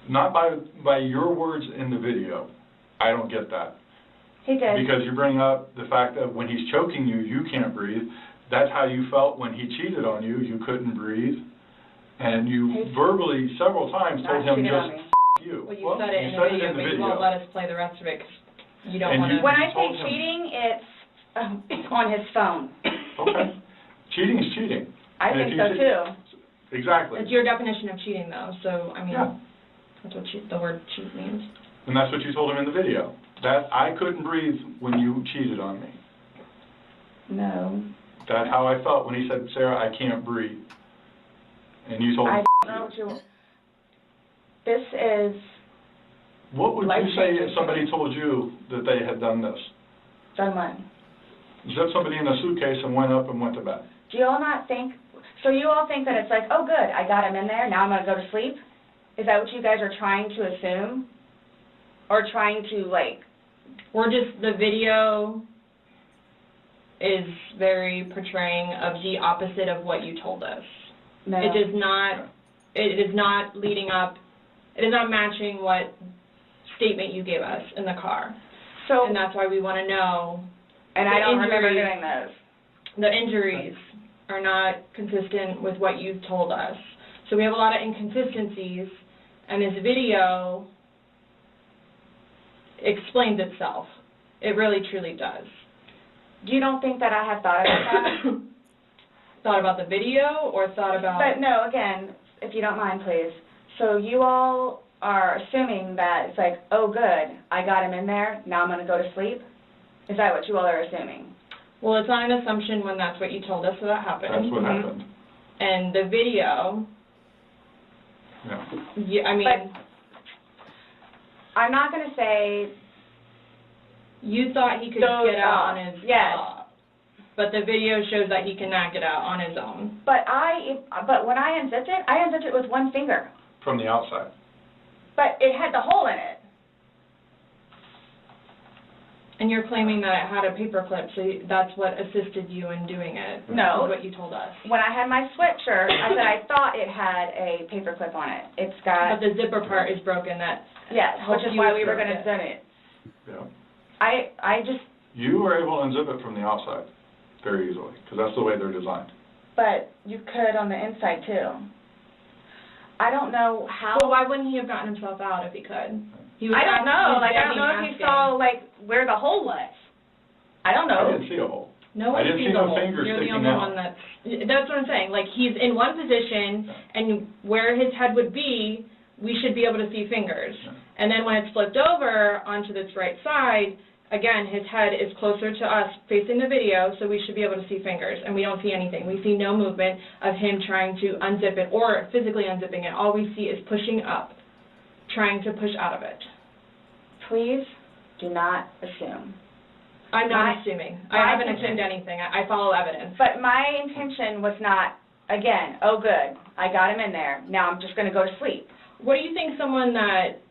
Not by your words in the video. I don't get that. He did. Because you bring up the fact that when he's choking you, you can't breathe. That's how you felt when he cheated on you. You couldn't breathe. And you verbally, several times, told him just F you. Well, you said it in the video, but you won't let us play the rest of it because you don't want to. When I say cheating, it's on his phone. Okay. Cheating is cheating. I think so, too. Exactly. It's your definition of cheating, though. So, I mean, that's what the word cheat means. And that's what you told him in the video. That I couldn't breathe when you cheated on me. No. That's how I felt when he said, Sarah, I can't breathe. And you told him, This is... What would you say if somebody told you that they had done this? Done what? Zipped somebody in a suitcase and went up and went to bed. Do you all not think... So you all think that it's like, oh, good, I got him in there, now I'm going to go to sleep? Is that what you guys are trying to assume? Or trying to, like... Or just the video is very portraying of the opposite of what you told us. No. It is not leading up, it is not matching what statement you gave us in the car. So, and that's why we want to know. And I don't remember doing those. The injuries are not consistent with what you told us. So we have a lot of inconsistencies, and this video explains itself. It really, truly does. Do you don't think that I have thought about that? Thought about the video or thought about... But no, again, if you don't mind, please. So you all are assuming that it's like, oh, good, I got him in there, now I'm going to go to sleep? Is that what you all are assuming? Well, it's not an assumption when that's what you told us that happened. That's what happened. And the video... Yeah, I mean... But I'm not going to say... You thought he could get out on his own. But the video shows that he cannot get out on his own. But when I unzipped it with one finger. From the outside. But it had the hole in it. And you're claiming that it had a paper clip, so that's what assisted you in doing it. No. Is what you told us. When I had my sweatshirt, I said I thought it had a paper clip on it. It's got... But the zipper part is broken. Yes, which is why we were going to zip it. Yeah. I just... You were able to unzip it from the outside very easily, because that's the way they're designed. But you could on the inside, too. I don't know how... Well, why wouldn't he have gotten himself out if he could? I don't know. I don't know if he saw, where the hole was. I don't know. I didn't see a hole. No I one didn't sees see a no hole. fingers You're the sticking only out. one that's what I'm saying. Like, he's in one position, and where his head would be, we should be able to see fingers. And then when it's flipped over onto this right side, again, his head is closer to us facing the video, so we should be able to see fingers, and we don't see anything. We see no movement of him trying to unzip it or physically unzipping it. All we see is pushing up, trying to push out of it. Please do not assume. I'm not assuming. I haven't assumed anything. I follow evidence. But my intention was not, again, oh, good, I got him in there. Now I'm just going to go to sleep. What do you think someone that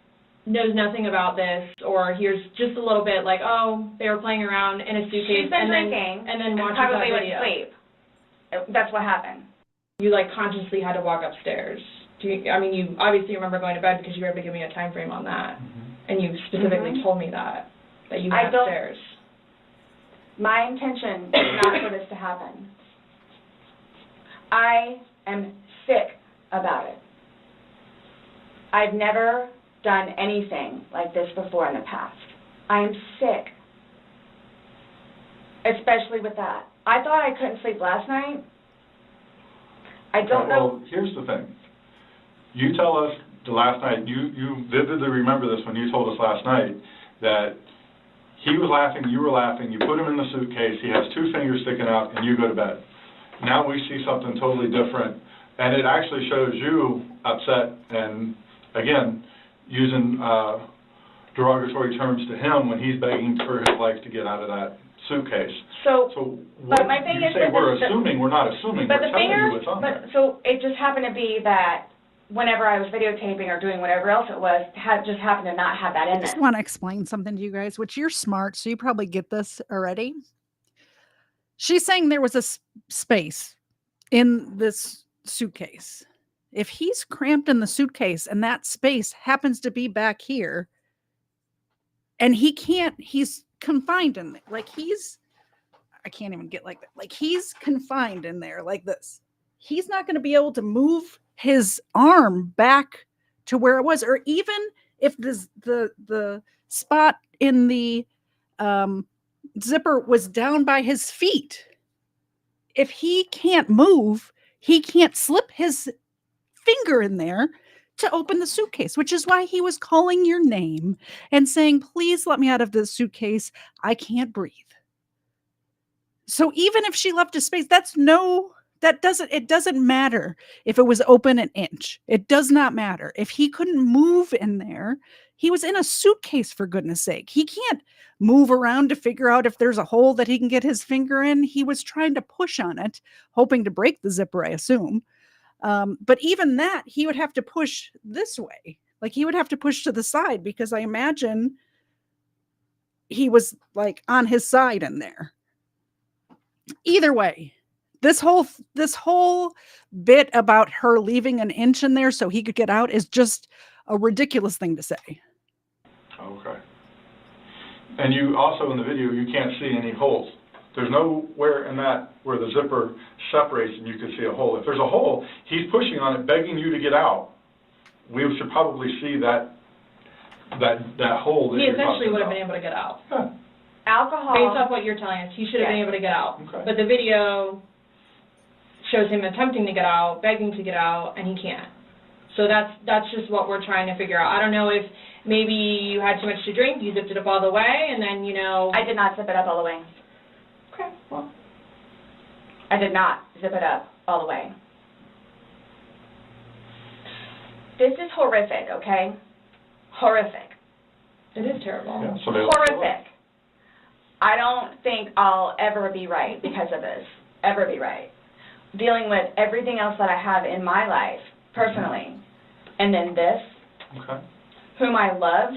knows nothing about this or hears just a little bit like, oh, they were playing around in a suitcase She's been drinking and then watches probably that went video. to sleep. That's what happened. You consciously had to walk upstairs. You obviously remember going to bed because you were able to give me a time frame on that. And you specifically told me that you went upstairs. My intention is not for this to happen. I am sick about it. I've never done anything like this before in the past. I am sick, especially with that. I thought I couldn't sleep last night. I don't know. Well, here's the thing. You tell us the last night, you vividly remember this when you told us last night, that he was laughing, you were laughing, you put him in the suitcase, he has two fingers sticking out, and you go to bed. Now we see something totally different, and it actually shows you upset and, again, using derogatory terms to him when he's begging for his life to get out of that suitcase. So what my thing you is say that we're assuming, we're not assuming, but we're the telling fingers, you what's on there. So it just happened to be that whenever I was videotaping or doing whatever else it was, just happened to not have that in I just there. want to explain something to you guys, which you're smart, so you probably get this already. She's saying there was a space in this suitcase. If he's cramped in the suitcase and that space happens to be back here, and he's confined in there. Like I can't even get like that. Like he's confined in there like this. He's not going to be able to move his arm back to where it was, or even if the spot in the zipper was down by his feet. If he can't move, he can't slip his finger in there to open the suitcase, which is why he was calling your name and saying, please let me out of this suitcase. I can't breathe. So even if she left a space, it doesn't matter if it was open an inch. It does not matter. If he couldn't move in there, he was in a suitcase, for goodness sake. He can't move around to figure out if there's a hole that he can get his finger in. He was trying to push on it, hoping to break the zipper, I assume. But even that, he would have to push this way. Like he would have to push to the side, because I imagine he was like on his side in there. Either way, this whole bit about her leaving an inch in there so he could get out is just a ridiculous thing to say. Okay. And you also, in the video, you can't see any holes. There's nowhere in that where the zipper separates and you can see a hole. If there's a hole, he's pushing on it, begging you to get out. We should probably see that hole that He you're essentially talking would have about. been able to get out. Huh. Alcohol. Based off what you're telling us, he should have been able to get out. Okay. But the video shows him attempting to get out, begging to get out, and he can't. So that's just what we're trying to figure out. I don't know if maybe you had too much to drink, you zipped it up all the way, and then, I did not zip it up all the way. Okay, well. I did not zip it up all the way. This is horrific, okay? Horrific. It is terrible. Yeah, so horrific. I don't think I'll ever be right because of this. Ever be right. Dealing with everything else that I have in my life, personally, and then this, Okay. whom I loved,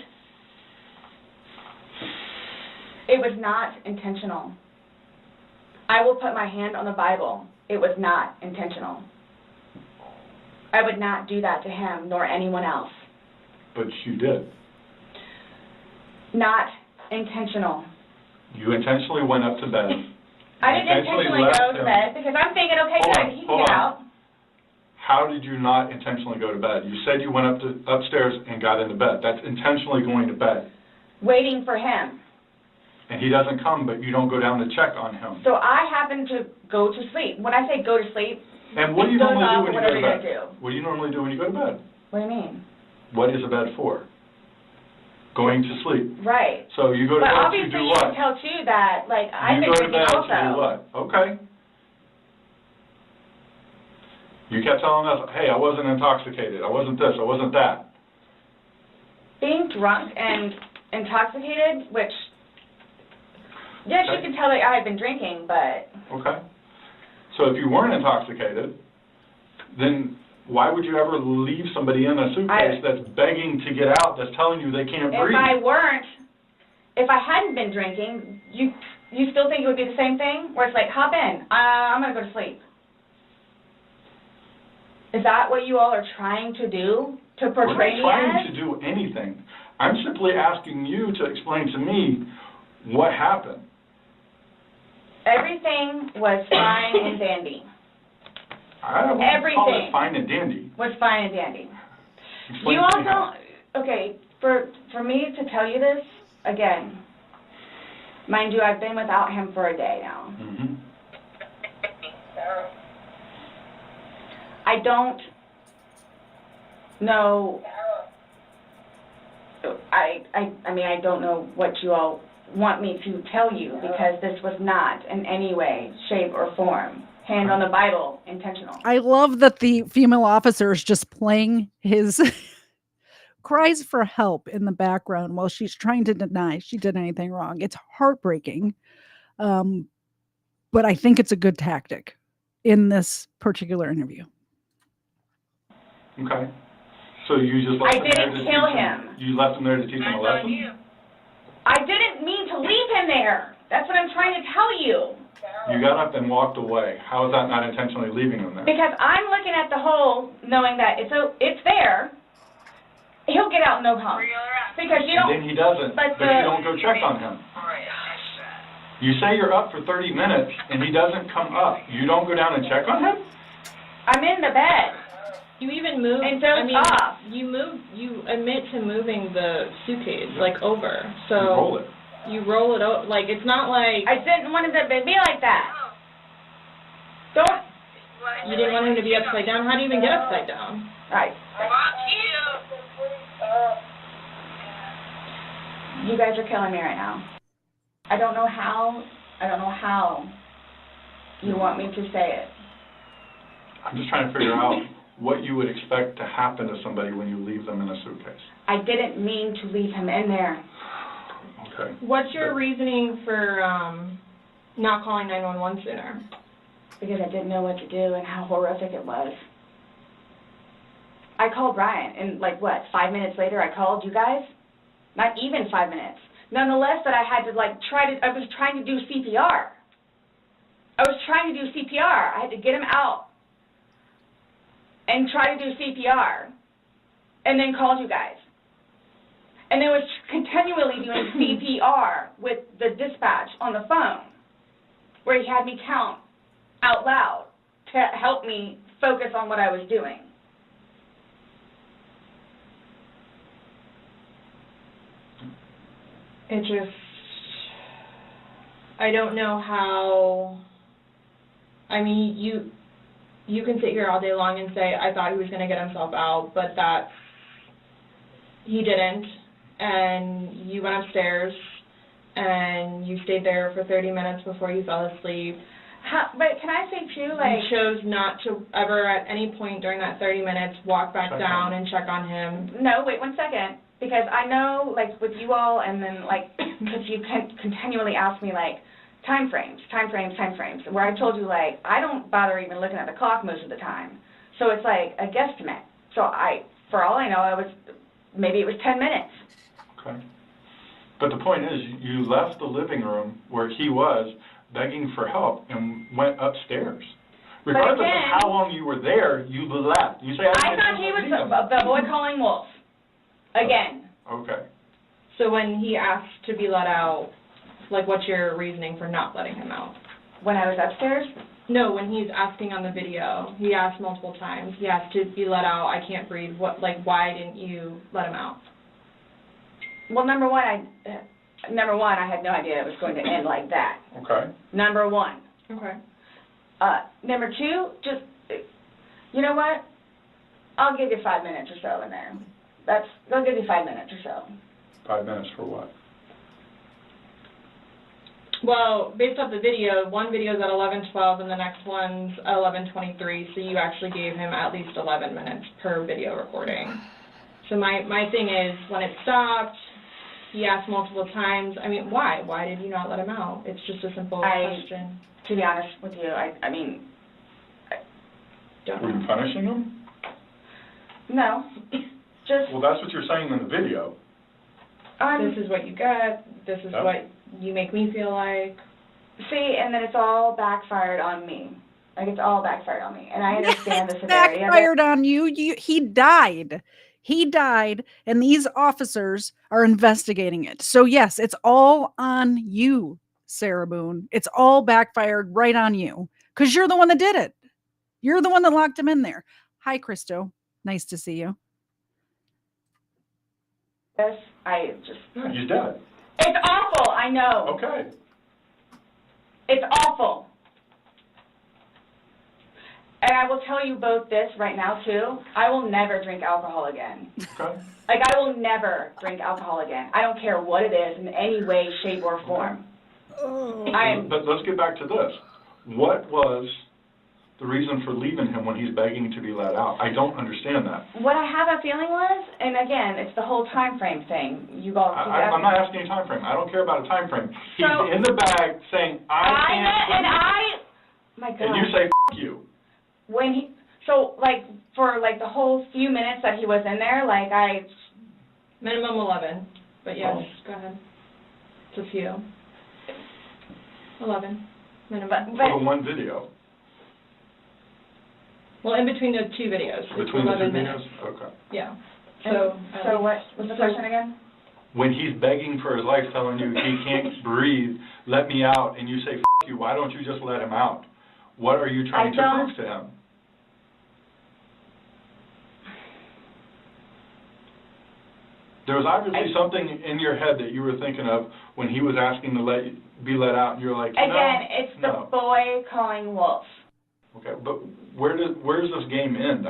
it was not intentional. I will put my hand on the Bible. It was not intentional. I would not do that to him nor anyone else. But you did. Not intentional. You intentionally went up to bed. I didn't intentionally go to bed because I'm thinking, okay, good, he can get out. How did you not intentionally go to bed? You said you went upstairs and got into bed. That's intentionally going to bed. Waiting for him. And he doesn't come, but you don't go down to check on him. So I happen to go to sleep. When I say go to sleep, And what do you normally do when you go to bed? do. What do you normally do when you go to bed? What do you mean? What is a bed for? Going to sleep. Right. So you go to but bed to obviously do you what? can tell too that, like, I've You been go to drinking bed also. to do what? Okay. You kept telling us, hey, I wasn't intoxicated. I wasn't this. I wasn't that. Being drunk and intoxicated, which, yes, Okay. you can tell that I had been drinking, but Okay. So if you weren't intoxicated, then why would you ever leave somebody in a suitcase that's begging to get out, that's telling you they can't breathe? if I hadn't been drinking, you still think it would be the same thing? Where it's like, hop in, I'm going to go to sleep. Is that what you all are trying to do? To portray me We're not as? trying to do anything. I'm simply asking you to explain to me what happened. Everything was fine and dandy. I don't want to call it fine and dandy. Was fine and dandy. Explain You to all me how. don't, okay, for me to tell you this, again, mind you, I've been without him for a day now. Mm-hmm. I don't know, I mean, I don't know what you all want me to tell you, because this was not in any way, shape, or form, hand on the Bible, intentional. I love that the female officer is just playing his cries for help in the background while she's trying to deny she did anything wrong. It's heartbreaking. But I think it's a good tactic in this particular interview. Okay. So you just left I him there didn't to kill teach him. You left him there to teach him a lesson? I didn't mean to leave him there. That's what I'm trying to tell you. You got up and walked away. How is that not intentionally leaving them there? Because I'm looking at the hole, knowing that it's there. He'll get out no problem. Because you don't. And then he doesn't, but you don't go check on him. You say you're up for 30 minutes, and he doesn't come up. You don't go down and check on him? I'm in the bed. You even move. And off. You admit to moving the suitcase like over. So you roll it. You roll it over. Like it's not like. I didn't want it to be like that. Don't. You didn't want him to be upside down. How do you even get upside down? Right. You guys are killing me right now. I don't know how you want me to say it. I'm just trying to figure out what you would expect to happen to somebody when you leave them in a suitcase. I didn't mean to leave him in there. Okay. What's your reasoning for not calling 911 sooner? Because I didn't know what to do and how horrific it was. I called Ryan, and 5 minutes later I called you guys? Not even 5 minutes. Nonetheless, that I had to I was trying to do CPR. I had to get him out and try to do CPR, and then called you guys. And then was continually doing CPR with the dispatch on the phone, where he had me count out loud to help me focus on what I was doing. It just, I don't know how, I mean, you can sit here all day long and say, I thought he was going to get himself out, but he didn't, and you went upstairs, and you stayed there for 30 minutes before you fell asleep. But can I say, too, you chose not to ever at any point during that 30 minutes walk back down and check on him. No, wait 1 second. Because I know, with you all, and then, because you continually ask me, time frames, where I told you, I don't bother even looking at the clock most of the time. So it's a guesstimate. So for all I know, maybe it was 10 minutes. Okay. But the point is, you left the living room where he was begging for help and went upstairs. Regardless of how long you were there, you left. You say, I thought he was the boy calling wolf. Again. Okay. So when he asked to be let out, what's your reasoning for not letting him out? When I was upstairs? No, when he's asking on the video, he asked multiple times. He asked to be let out. I can't breathe. Why didn't you let him out? Well, number one, I had no idea it was going to end like that. Okay. Number one. Okay. Number two, just, you know what? I'll give you 5 minutes or so in there. They'll give you 5 minutes or so. 5 minutes for what? Well, based off the video, one video is at 11:12 and the next one's at 11:23, so you actually gave him at least 11 minutes per video recording. So my thing is, when it stopped, he asked multiple times, I mean, why? Why did you not let him out? It's just a simple question. To be honest with you, don't Were you punishing him? No. Well, that's what you're saying in the video. This is what you get. This is what you make me feel like. See, and then it's all backfired on me. It's all backfired on me. And I understand the severity of it. Backfired on you. He died. He died, and these officers are investigating it. So, yes, it's all on you, Sarah Boone. It's all backfired right on you because you're the one that did it. You're the one that locked him in there. Hi, Christo. Nice to see you. Yes, He's dead. It's awful, I know. Okay. It's awful. And I will tell you both this right now, too. I will never drink alcohol again. Okay. I will never drink alcohol again. I don't care what it is in any way, shape, or form. But let's get back to this. What was the reason for leaving him when he's begging to be let out? I don't understand that. What I have a feeling was, and again, it's the whole time frame thing. I'm not asking a time frame. I don't care about a time frame. He's in the bag saying, my God. And you say, F you. For the whole few minutes that he was in there, minimum 11, but yes, go ahead. It's a few. 11. minimum. For the one video. Well, in between those two videos. Between the 2 minutes. videos? Okay. Yeah. So what was the question again? When he's begging for his life, telling you he can't breathe, let me out, and you say, F you, why don't you just let him out? What are you trying to prove to him? There was obviously something in your head that you were thinking of when he was asking to be let out, and you're like, no, again, it's the boy calling wolf. Okay, but where does this game end?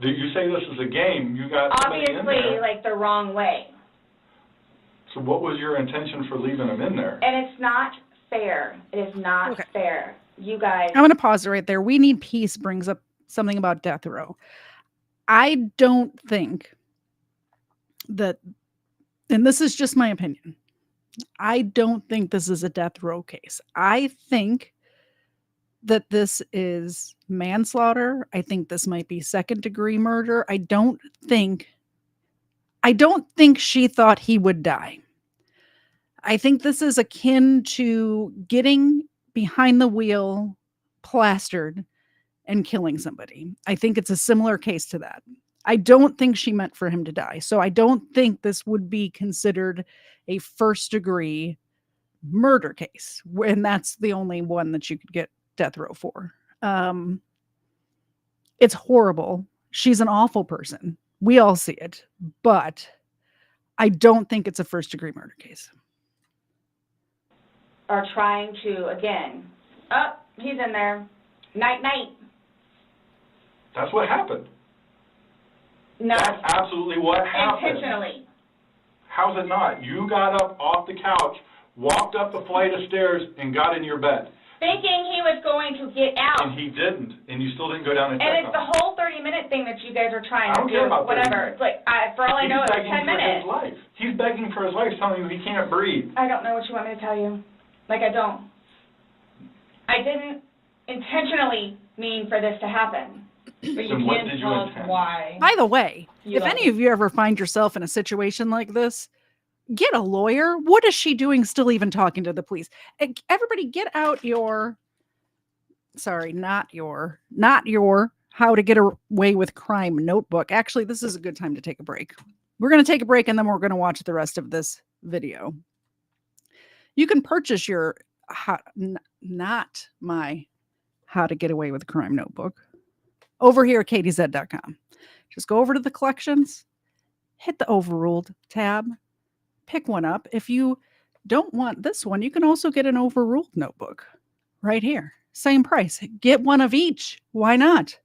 You say this is a game, you got somebody in Obviously, there. like the wrong way. So what was your intention for leaving him in there? And it's not fair. It is not fair. You guys. I'm going to pause it right there. We Need Peace brings up something about death row. I don't think that, and this is just my opinion, I don't think this is a death row case. I think that this is manslaughter. I think this might be second-degree murder. I don't think she thought he would die. I think this is akin to getting behind the wheel, plastered, and killing somebody. I think it's a similar case to that. I don't think she meant for him to die. So I don't think this would be considered a first-degree murder case. And that's the only one that you could get death row for. It's horrible. She's an awful person. We all see it. But I don't think it's a first-degree murder case. Are trying to, again, he's in there. Night, night. That's what happened. No. That's absolutely what happened. Intentionally. How's it not? You got up off the couch, walked up the flight of stairs, and got in your bed. Thinking he was going to get out. And he didn't, and you still didn't go down and check And it's the on him. whole 30-minute thing that you guys are trying to do. I don't care about 30 whatever. minutes. It's like, for all I know, it's 10 minutes. He's begging for his life. He's begging for his life, telling you he can't breathe. I don't know what you want me to tell you. Like, I don't. I didn't intentionally mean for this to happen. But you can't tell us why. By the way, if any of you ever find yourself in a situation like this, get a lawyer. What is she doing still even talking to the police? Everybody get out your, not your How to Get Away with Crime notebook. Actually, this is a good time to take a break. We're going to take a break and then we're going to watch the rest of this video. You can purchase your, not my How to Get Away with Crime notebook, over here at katiez.com. Just go over to the collections, hit the Overruled tab, pick one up. If you don't want this one, you can also get an Overruled notebook right here. Same price. Get one of each. Why not?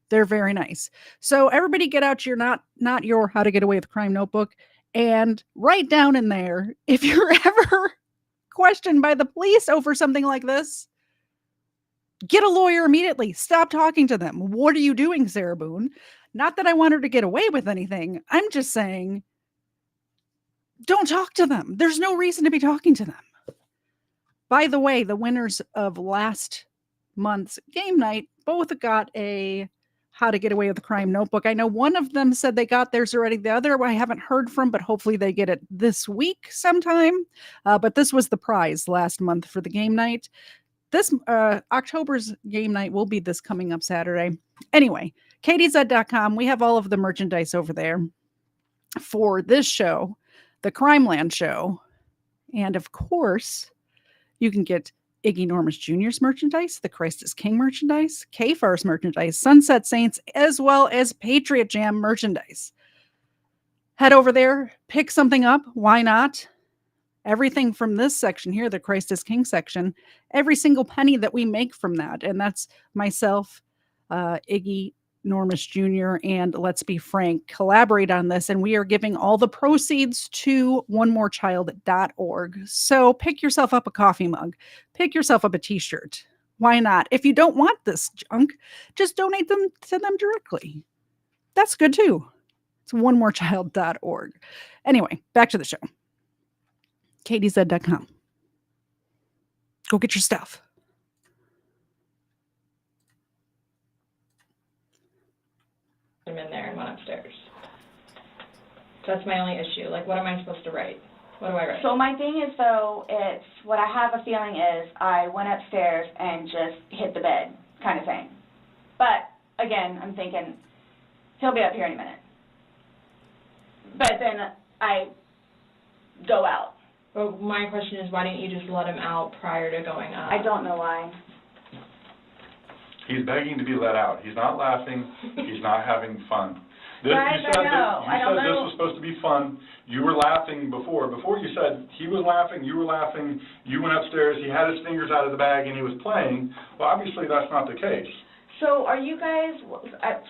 They're very nice. So everybody get out your not your How to Get Away with Crime notebook and write down in there, if you're ever questioned by the police over something like this, get a lawyer immediately. Stop talking to them. What are you doing, Sarah Boone? Not that I want her to get away with anything. I'm just saying, don't talk to them. There's no reason to be talking to them. By the way, the winners of last month's game night both got a How to Get Away with Crime notebook. I know one of them said they got theirs already. The other I haven't heard from, but hopefully they get it this week sometime. But this was the prize last month for the game night. This October's game night will be this coming up Saturday. Anyway, katiez.com. We have all of the merchandise over there for this show, the Crimeland show. And of course, you can get Iggy Normus Jr.'s merchandise, the Christ is King merchandise, K-Far's merchandise, Sunset Saints, as well as Patriot Jam merchandise. Head over there, pick something up. Why not? Everything from this section here, the Christ is King section, every single penny that we make from that. And that's myself, Iggy Normus Jr., and Let's Be Frank collaborate on this. And we are giving all the proceeds to onemorechild.org. So pick yourself up a coffee mug, pick yourself up a t-shirt. Why not? If you don't want this junk, just donate them to them directly. That's good too. It's onemorechild.org. Anyway, back to the show. katiez.com. Go get your stuff. I'm in there and went upstairs. So that's my only issue. Like, what am I supposed to write? What do I write? So my thing is, though, it's what I have a feeling is I went upstairs and just hit the bed kind of thing. But, again, I'm thinking he'll be up here any minute. But then I go out. But my question is, why didn't you just let him out prior to going up? I don't know why. He's begging to be let out. He's not laughing. He's not having fun. Guys, you said I know. this was supposed to be fun. You were laughing before. Before you said he was laughing, you were laughing, you went upstairs, he had his fingers out of the bag and he was playing. Well, obviously that's not the case. So are you guys,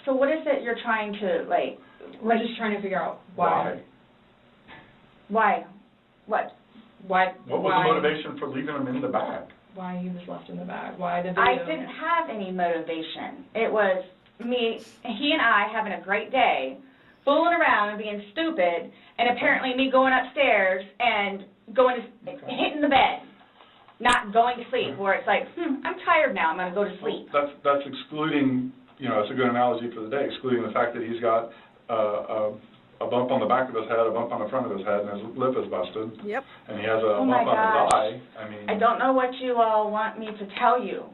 so what is it you're trying to, like... We're just trying to figure out why. Why? What? Why? What was the motivation for leaving him in the bag? Why he was left in the bag? Why the video? I didn't have any motivation. It was me, he and I having a great day, fooling around and being stupid, and apparently me going upstairs and hitting the bed, not going to sleep, where it's like, I'm tired now, I'm going to go to sleep. That's excluding, it's a good analogy for the day, excluding the fact that he's got a bump on the back of his head, a bump on the front of his head, and his lip is busted. Yep. And he has a bump on his eye. I don't know what you all want me to tell you.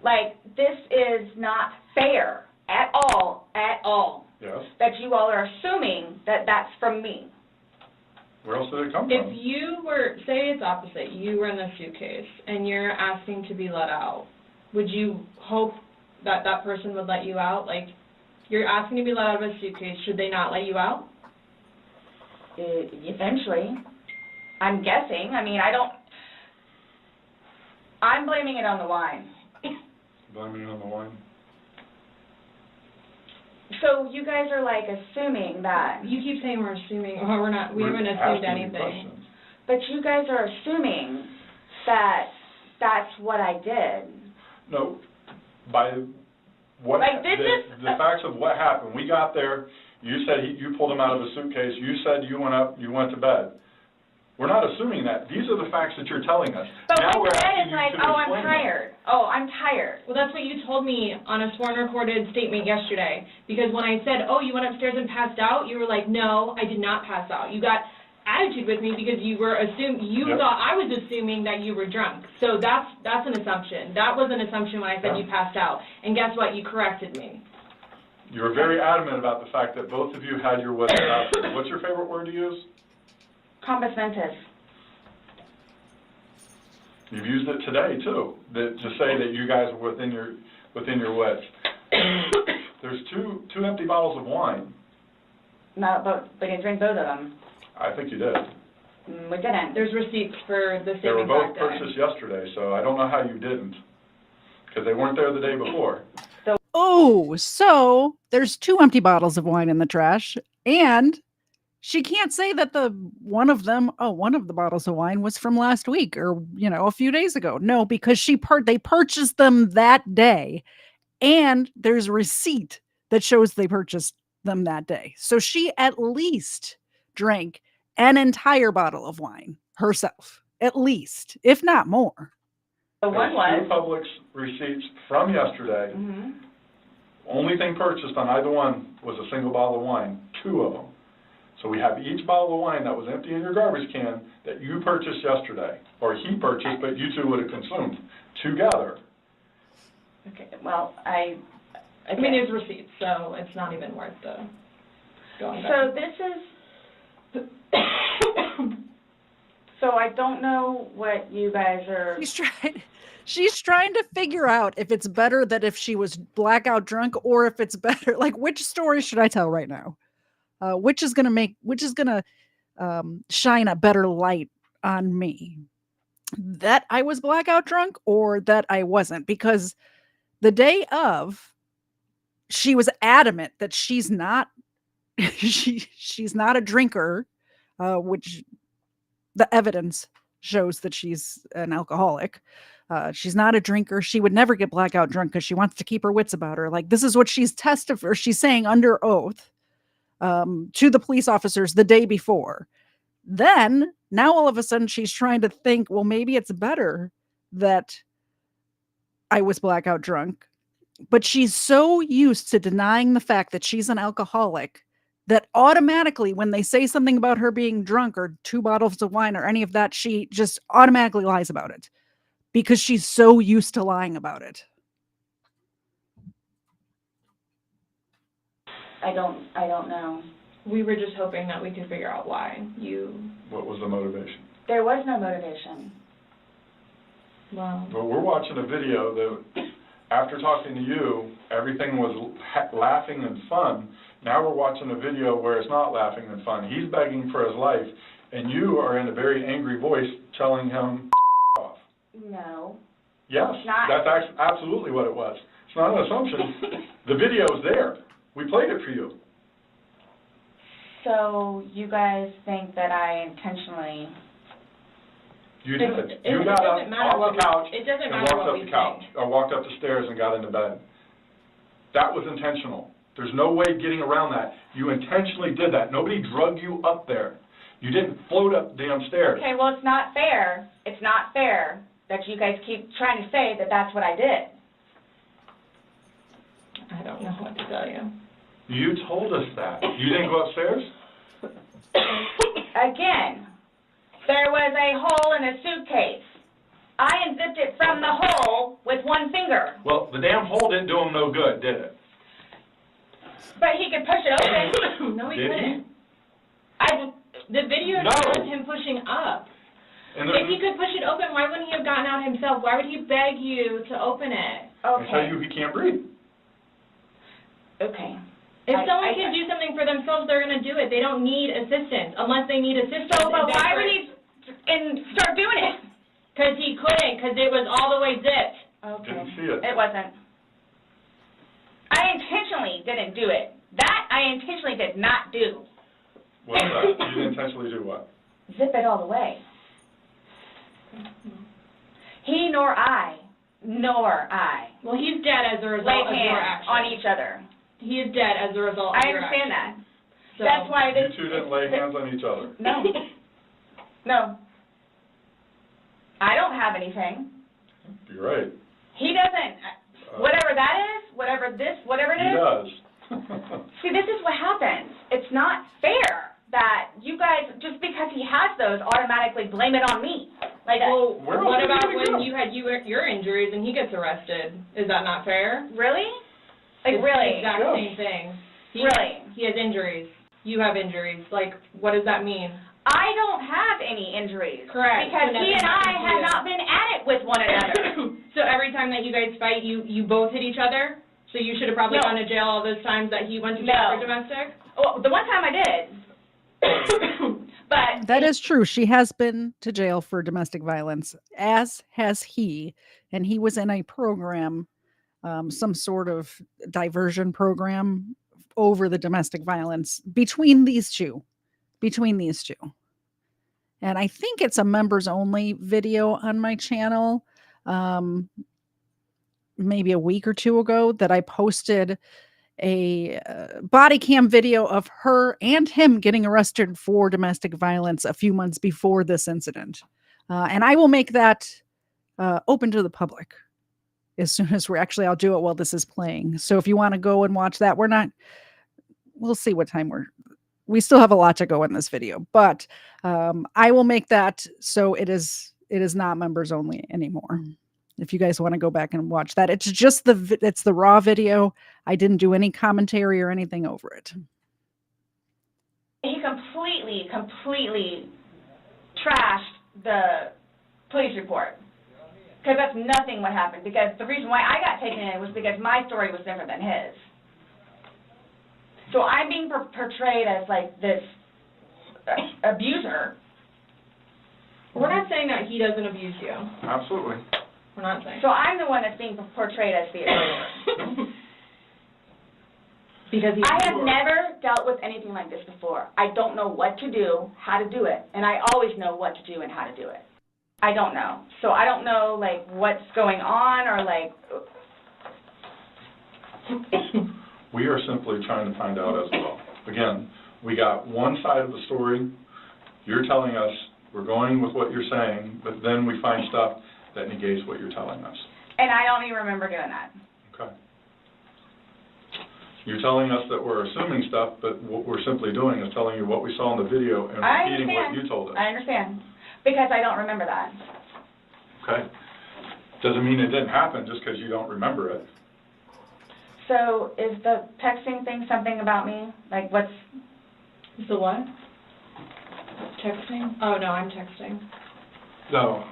Like, this is not fair at all, Yes. that you all are assuming that that's from me. Where else did it come If from? you were, say it's opposite, you were in the suitcase and you're asking to be let out, would you hope that that person would let you out? Like, you're asking to be let out of a suitcase, should they not let you out? Eventually. I'm guessing. I mean, I'm blaming it on the wine. Blaming it on the wine? So you guys are, like, assuming that... You keep saying we're assuming, well, we're not, we haven't assumed anything. But you guys are assuming that that's what I did. No, by what Like, the facts of what happened. We got there, you said you pulled him out of a suitcase, you said you went up, you went to bed. We're not assuming that. These are the facts that you're telling us. But now what we're you said asking is like, you to I'm explain tired. Oh, I'm tired. Well, that's what you told me on a sworn recorded statement yesterday. Because when I said, oh, you went upstairs and passed out, you were like, no, I did not pass out. You got attitude with me because you were thought I was assuming that you were drunk. So that's an assumption. That was an assumption when I said you passed out. And guess what? You corrected me. You were very adamant about the fact that both of you had your wits about you. What's your favorite word to use? Compass mentis. You've used it today too, to say that you guys were within your wits. There's two empty bottles of wine. No, but we didn't drink both of them. I think you did. We didn't. There's receipts for the They were statement both back there. purchased yesterday, so I don't know how you didn't, because they weren't there the day before. Oh, so there's 2 empty bottles of wine in the trash, and she can't say that one of the bottles of wine was from last week or, a few days ago. No, because they purchased them that day, and there's a receipt that shows they purchased them that day. So she at least drank an entire bottle of wine herself, at least, if not more. The one was 2 Publix receipts from yesterday. Mm-hmm. Only thing purchased on either one was a single bottle of wine, 2 of them. So we have each bottle of wine that was empty in your garbage can that you purchased yesterday, or he purchased, but you 2 would have consumed together. Okay, well, I mean, there's receipts, so it's not even worth going back. So this is... So I don't know what you guys are... She's trying to figure out if it's better that if she was blackout drunk or if it's better, like, which story should I tell right now? Which is gonna shine a better light on me? That I was blackout drunk or that I wasn't? Because the day of, she was adamant that she's not she's not a drinker, which the evidence shows that she's an alcoholic. She's not a drinker. She would never get blackout drunk because she wants to keep her wits about her. Like, this is what she's she's saying under oath to the police officers the day before. Then, now all of a sudden she's trying to think, well, maybe it's better that I was blackout drunk. But she's so used to denying the fact that she's an alcoholic that automatically, when they say something about her being drunk or 2 bottles of wine or any of that, she just automatically lies about it because she's so used to lying about it. I don't know. We were just hoping that we could figure out why you... What was the motivation? There was no motivation. Wow. But we're watching a video that, after talking to you, everything was laughing and fun. Now we're watching a video where it's not laughing and fun. He's begging for his life, and you are in a very angry voice telling him off. No. Yes, It's not. that's absolutely what it was. It's not an assumption. The video's there. We played it for you. So you guys think that I intentionally... You did. You got up off the couch and walked up the couch, or walked up the stairs and got into bed. That was intentional. There's no way getting around that. You intentionally did that. Nobody drugged you up there. You didn't float up damn stairs. Okay, well, it's not fair. It's not fair that you guys keep trying to say that that's what I did. I don't know what to tell you. You told us that. You didn't go upstairs? Again, there was a hole in a suitcase. I unzipped it from the hole with one finger. Well, the damn hole didn't do him no good, did it? But he could push it open. No, he Did couldn't. The video shows him pushing up. And If he could push it open, why wouldn't he have gotten out himself? Why would he beg you to open it? And tell you he can't breathe. Okay. If someone can do something for themselves, they're going to do it. They don't need assistance, unless they need assistance. So, but why would he start doing it? Because he couldn't, because it was all the way zipped. Okay. Didn't see it. It wasn't. I intentionally didn't do it. That I intentionally did not do. What's that? You didn't intentionally do what? Zip it all the way. He nor I. Well, he's dead as a result laid of your hands action. on each other. He is dead as a result of I your understand action. that. That's why You two didn't lay hands on each other. No. No. I don't have anything. You're right. He doesn't. Whatever that is, whatever it is. He does. See, this is what happens. It's not fair that you guys, just because he has those, automatically blame it on me. Like, well, what about when you had your injuries and he gets arrested? Is that not fair? Really? Like, It's really? the exact same thing. Really? He has injuries. You have injuries. Like, what does that mean? I don't have any injuries. Correct. Because So he and nothing I happened to have you. not been at it with one another. So every time that you guys fight, you both hit each other? So you should have probably No. gone to jail all those times that he went to jail for domestic? Well, the one time I did. But That is true. She has been to jail for domestic violence, as has he. And he was in a program, some sort of diversion program over the domestic violence between these two. And I think it's a members only video on my channel. Maybe a week or two ago that I posted a body cam video of her and him getting arrested for domestic violence a few months before this incident. And I will make that open to the public as soon as I'll do it while this is playing. So if you want to go and watch that, we'll see what time we still have a lot to go in this video, but I will make that so it is not members only anymore. If you guys want to go back and watch that, it's just it's the raw video. I didn't do any commentary or anything over it. he completely trashed the police report. Because that's nothing what happened. Because the reason why I got taken in was because my story was different than his. So I'm being portrayed as like this abuser. We're not saying that he doesn't abuse you. Absolutely. We're not saying. So I'm the one that's being portrayed as the abuser. Because I have never dealt with anything like this before. I don't know what to do, how to do it, and I always know what to do and how to do it. I don't know. So I don't know, like, what's going on or, like... We are simply trying to find out as well. Again, we got one side of the story. You're telling us, we're going with what you're saying, but then we find stuff that negates what you're telling us. And I don't even remember doing that. Okay. You're telling us that we're assuming stuff, but what we're simply doing is telling you what we saw in the video and repeating what you told us. I understand. Because I don't remember that. Okay. Doesn't mean it didn't happen just because you don't remember it. So is the texting thing something about me? Like what's... The what? Texting? Oh, no, I'm texting. No,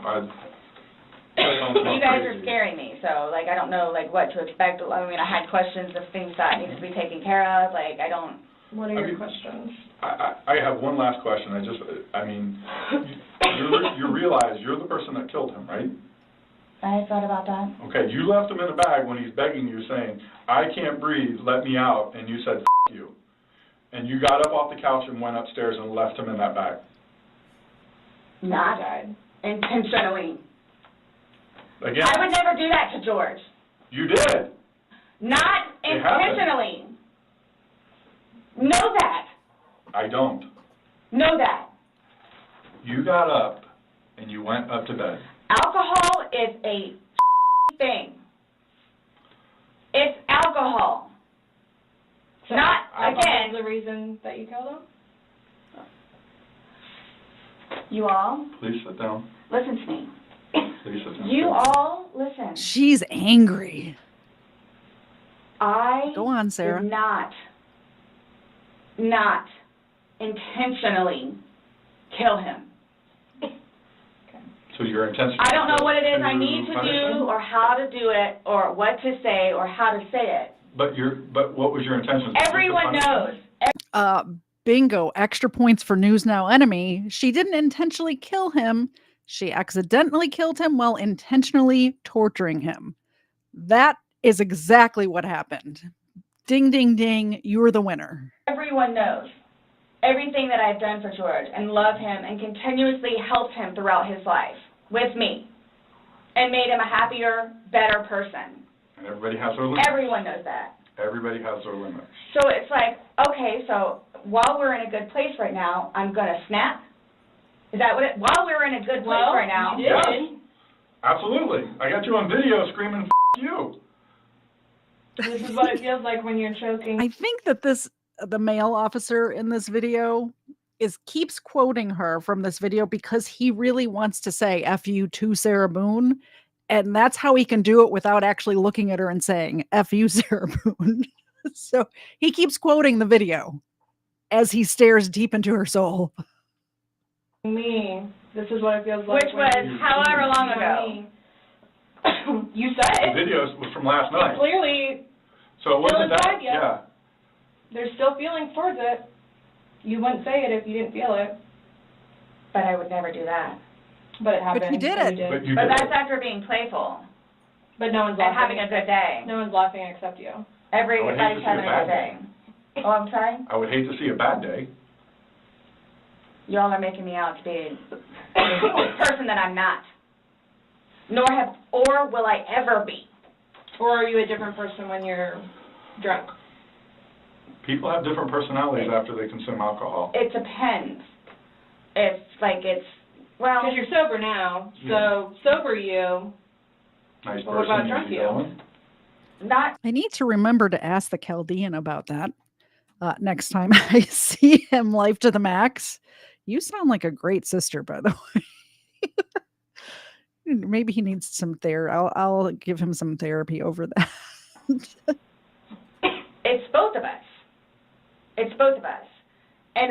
you guys are scaring me, so, like, I don't know, like, what to expect. I mean, I had questions of things that need to be taken care of. Like, I don't... What are your questions? I have one last question. You realize you're the person that killed him, right? I thought about that. Okay, you left him in a bag when he's begging you, saying, I can't breathe, let me out, and you said, F you. And you got up off the couch and went upstairs and left him in that bag. Not intentionally. Again. I would never do that to George. You did. Not intentionally. Know that. I don't. Know that. You got up and you went up to bed. Alcohol is a thing. It's alcohol. So not, again, the reason that you killed him? You all, please sit down. Listen to me. Please sit down. You all, listen. She's angry. Go on, Sarah. Did not intentionally kill him. So your intention... I don't know what it is I need to do or how to do it or what to say or how to say it. But what was your intention? Everyone knows. Bingo, extra points for News Now enemy. She didn't intentionally kill him. She accidentally killed him while intentionally torturing him. That is exactly what happened. Ding, ding, ding. You're the winner. Everyone knows everything that I've done for George and love him and continuously helped him throughout his life with me and made him a happier, better person. And everybody has their limits. Everyone knows that. Everybody has their limits. So it's like, okay, so while we're in a good place right now, I'm going to snap? Is that what it, while we're in a good place right now? You did. Yes, absolutely. I got you on video screaming, F you. This is what it feels like when you're choking. I think that the male officer in this video keeps quoting her from this video because he really wants to say F you to Sarah Boone. And that's how he can do it without actually looking at her and saying, F you, Sarah Boone. So he keeps quoting the video as he stares deep into her soul. Me. This is what it feels like. Which was however long ago. You said it. The video was from last night. Clearly, so it wasn't that. Yet. Yeah. There's still feelings towards it. You wouldn't say it if you didn't feel it. But I would never do that. But it happened. But you did it. But that's after being playful. But no one's and laughing. having a good day. No one's laughing except you. Everybody's having a good day. Oh, I'm sorry? I would hate to see a bad day. Y'all are making me out to be a person that I'm not. Or will I ever be. Or are you a different person when you're drunk? People have different personalities after they consume alcohol. It depends. Well... Because you're sober now, so sober you. Nice but what about drunk you? I need to remember to ask the Chaldean about that next time I see him life to the max. You sound like a great sister, by the way. Maybe he needs some therapy. I'll give him some therapy over that. It's both of us. It's both of us. And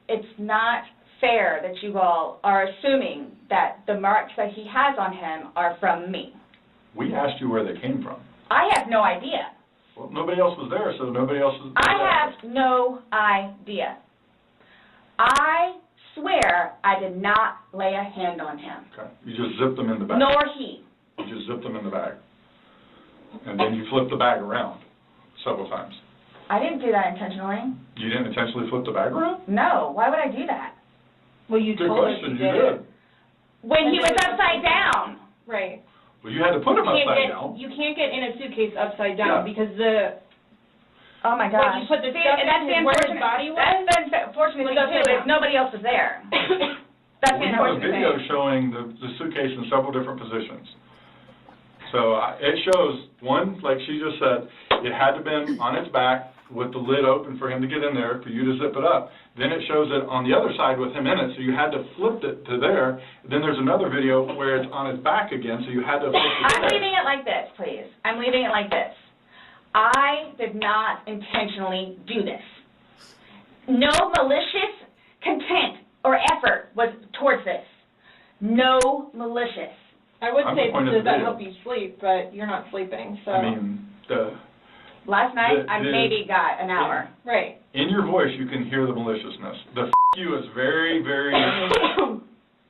it's not fair that you all are assuming that the marks that he has on him are from me. We asked you where they came from. I have no idea. Well, nobody else was there, so nobody else was there. I have no idea. I swear I did not lay a hand on him. Okay. You just zipped them in the bag. Nor he. You just zipped them in the bag. And then you flipped the bag around several times. I didn't do that intentionally. You didn't intentionally flip the bag around? No. Why would I do that? Well, you Good told question. us You did. When he was upside down. Right. Well, you had to put him upside down. You can't get in a suitcase upside down because the... Oh, my gosh. When you put the stuff in where his body was... That's the unfortunate thing, too, is nobody else was there. That's the We have a unfortunate video thing. showing the suitcase in several different positions. So it shows, one, like she just said, it had to have been on its back with the lid open for him to get in there, for you to zip it up. Then it shows it on the other side with him in it, so you had to flip it to there. Then there's another video where it's on his back again, so you had to flip it to I'm there. leaving it like this, please. I'm leaving it like this. I did not intentionally do this. No malicious content or effort was towards this. No malicious. I would I'm say, the point of does the that video. help you sleep? But you're not sleeping, so. I mean, Last night, I the- maybe got an hour. Right. in your voice, you can hear the maliciousness. The you is very, very...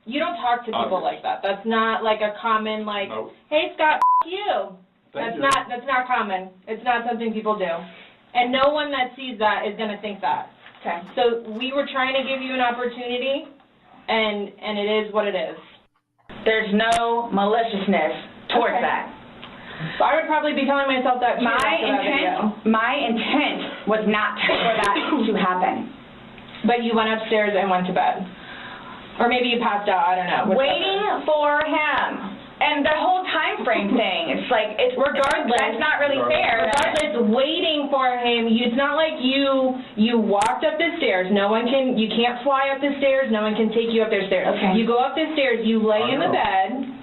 You don't talk to people Obvious. like that. That's not like a common, like, Nope. hey, Scott, you. Thank you. That's not common. It's not something people do. And no one that sees that is going to think that. Okay. So we were trying to give you an opportunity, and it is what it is. There's no maliciousness towards Okay. that. So I would probably be telling myself that too after that video. My intent was not for that to happen. But you went upstairs and went to bed. Or maybe you passed out, I don't know. whichever. Waiting for him. And the whole time frame thing, it's like, Regardless. that's not really fair. Regardless, waiting for him, it's not like you walked up the stairs. You can't fly up the stairs. No one can take you up the stairs. Okay. You go up the stairs, you lay in the bed,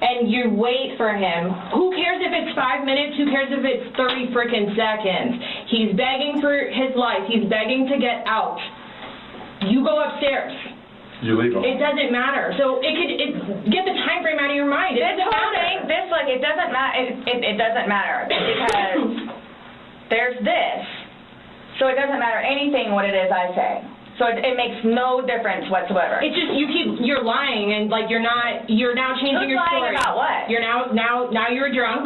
and you wait for him. Who cares if it's 5 minutes? Who cares if it's 30 frickin' seconds? He's begging for his life. He's begging to get out. You go upstairs. You leave them. It doesn't matter. So get the time frame out of your mind. It doesn't matter. It doesn't matter. It doesn't matter because there's this. So it doesn't matter anything what it is I say. So it makes no difference whatsoever. It's just you're lying and like you're now changing your story. Lying about what? You're now you're drunk.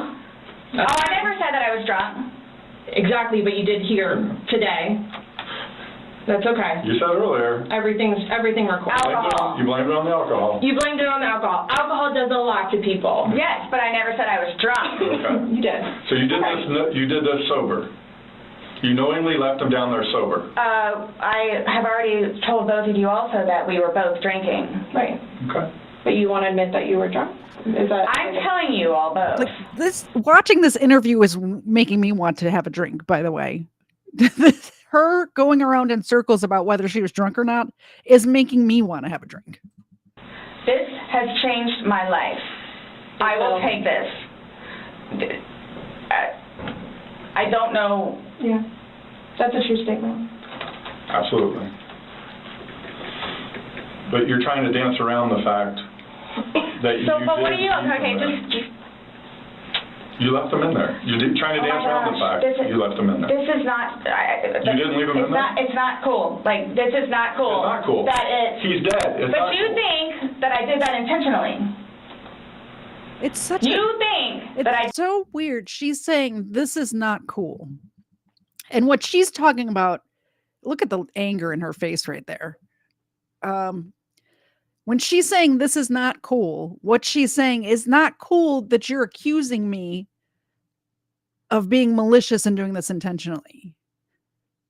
Oh, I never said that I was drunk. Exactly, but you did here today. That's okay. You said earlier. Everything recorded. Alcohol. You blamed it on the alcohol. You blamed it on the alcohol. Alcohol does a lot to people. Yes, but I never said I was drunk. Okay. You did. So you did this. You did this sober. You knowingly left him down there sober. I have already told both of you also that we were both drinking. Right. Okay. But you want to admit that you were drunk? Is that? I'm telling you all both. Like watching this interview is making me want to have a drink, by the way. Her going around in circles about whether she was drunk or not is making me want to have a drink. This has changed my life. I will take this. I don't know. Yeah. That's a true statement. Absolutely. But you're trying to dance around the fact that you But what did are you? leave Okay, them there. just. You left them in there. You did trying to dance around the fact you left them in there. This is not. You didn't leave them in there? It's not cool. Like this is not cool. It's not cool. That it's. He's dead. It's But not you cool. think that I did that intentionally? It's such It's so weird. She's saying this is not cool. And what she's talking about, look at the anger in her face right there. When she's saying this is not cool, what she's saying is not cool that you're accusing me of being malicious and doing this intentionally.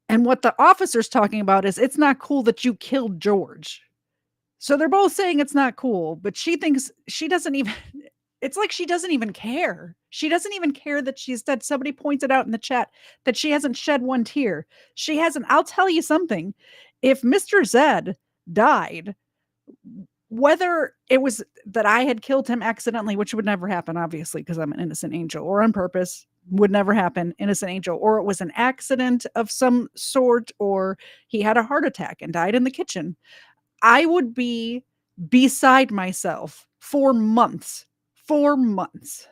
And what the officer's talking about is it's not cool that you killed George. So they're both saying it's not cool, but she thinks she doesn't even, it's like she doesn't even care. She doesn't even care that she's dead. Somebody pointed out in the chat that she hasn't shed one tear. She hasn't. I'll tell you something. If Mr. Zed died, whether it was that I had killed him accidentally, which would never happen, obviously, because I'm an innocent angel, or on purpose, would never happen, innocent angel, or it was an accident of some sort, or he had a heart attack and died in the kitchen, I would be beside myself for months. 4 months.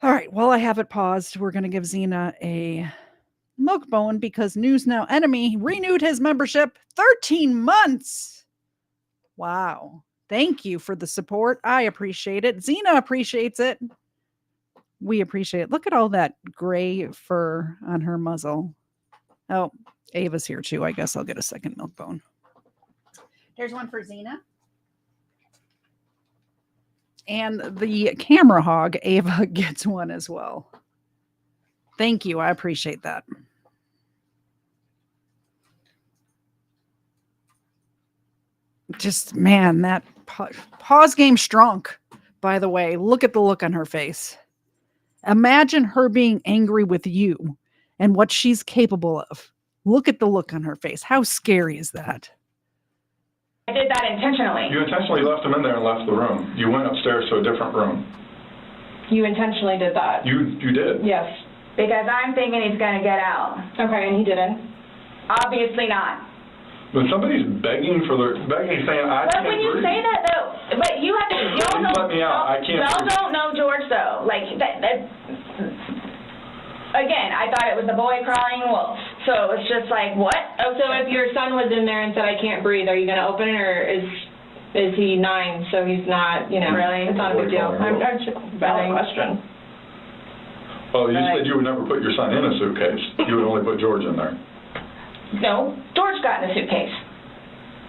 All right, while I have it paused, we're going to give Xena a milk bone because News Now Enemy renewed his membership 13 months. Wow. Thank you for the support. I appreciate it. Xena appreciates it. We appreciate it. Look at all that gray fur on her muzzle. Oh, Ava's here too. I guess I'll get a second milk bone. Here's one for Xena. And the camera hog, Ava, gets one as well. Thank you. I appreciate that. Just, man, that pause game strong. by the way. Look at the look on her face. Imagine her being angry with you and what she's capable of. Look at the look on her face. How scary is that? I did that intentionally. You intentionally left him in there and left the room. You went upstairs to a different room. You intentionally did that? You did. Yes. Because I'm thinking he's going to get out. Okay, and he didn't? Obviously not. When somebody's begging, saying, I can't when you breathe. say that, though, but you have to, y'all Please let me out. I can't y'all breathe. don't know George, though. Like, again, I thought it was the boy crying wolf. So it's just like, what? Oh, so if your son was in there and said, I can't breathe, are you going to open it, or is he 9, so he's not, Really? It's not a big deal. I'm just valid question. Well, you said you would never put your son in a suitcase. You would only put George in there. No, George got in the suitcase.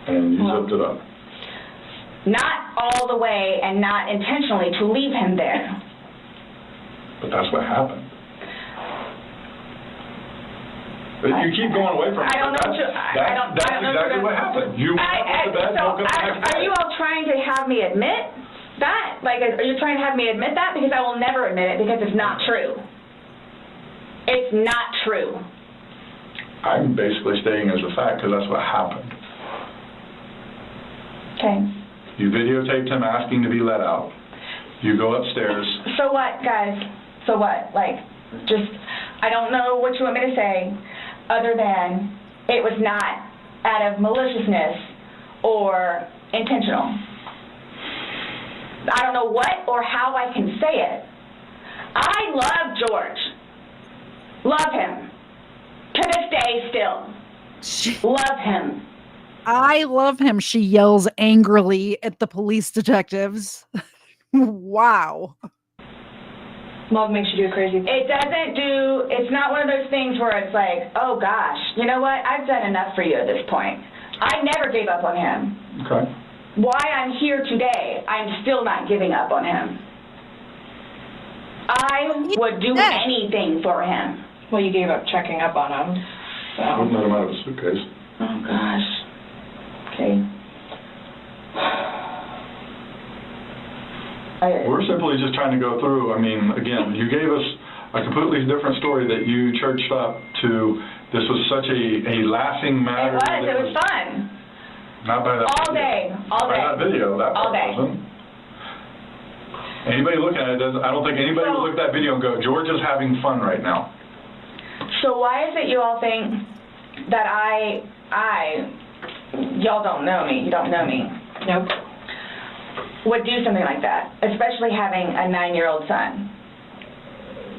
And you zipped it up. Not all the way and not intentionally to leave him there. But that's what happened. But you keep going away from it. I don't know. That's exactly what happened. You went up to bed, woke up the next day. Are you all trying to have me admit that? Like, are you trying to have me admit that? Because I will never admit it because it's not true. It's not true. I'm basically stating as a fact because that's what happened. Okay. You videotaped him asking to be let out. You go upstairs. So what, guys? So what? Like, just, I don't know what you want me to say other than it was not out of maliciousness or intentional. I don't know what or how I can say it. I love George. Love him. To this day still. Love him. I love him, she yells angrily at the police detectives. Wow. Love makes you do crazy things. It's not one of those things where it's like, oh gosh, you know what? I've done enough for you at this point. I never gave up on him. Okay. Why I'm here today, I'm still not giving up on him. I would do anything for him. Well, you gave up checking up on him. So. I wouldn't let him out of a suitcase. Oh gosh. Okay. We're simply just trying to go through. I mean, again, you gave us a completely different story that you churched up to. This was such a laughing matter. It was fun. Not by that all video. Day. All not day. By that video. That all day. Wasn't. Anybody looking at it doesn't. I don't think anybody would look at that video and go, George is having fun right now. So why is it you all think that y'all don't know me. You don't know me. Nope. Would do something like that, especially having a 9-year-old son.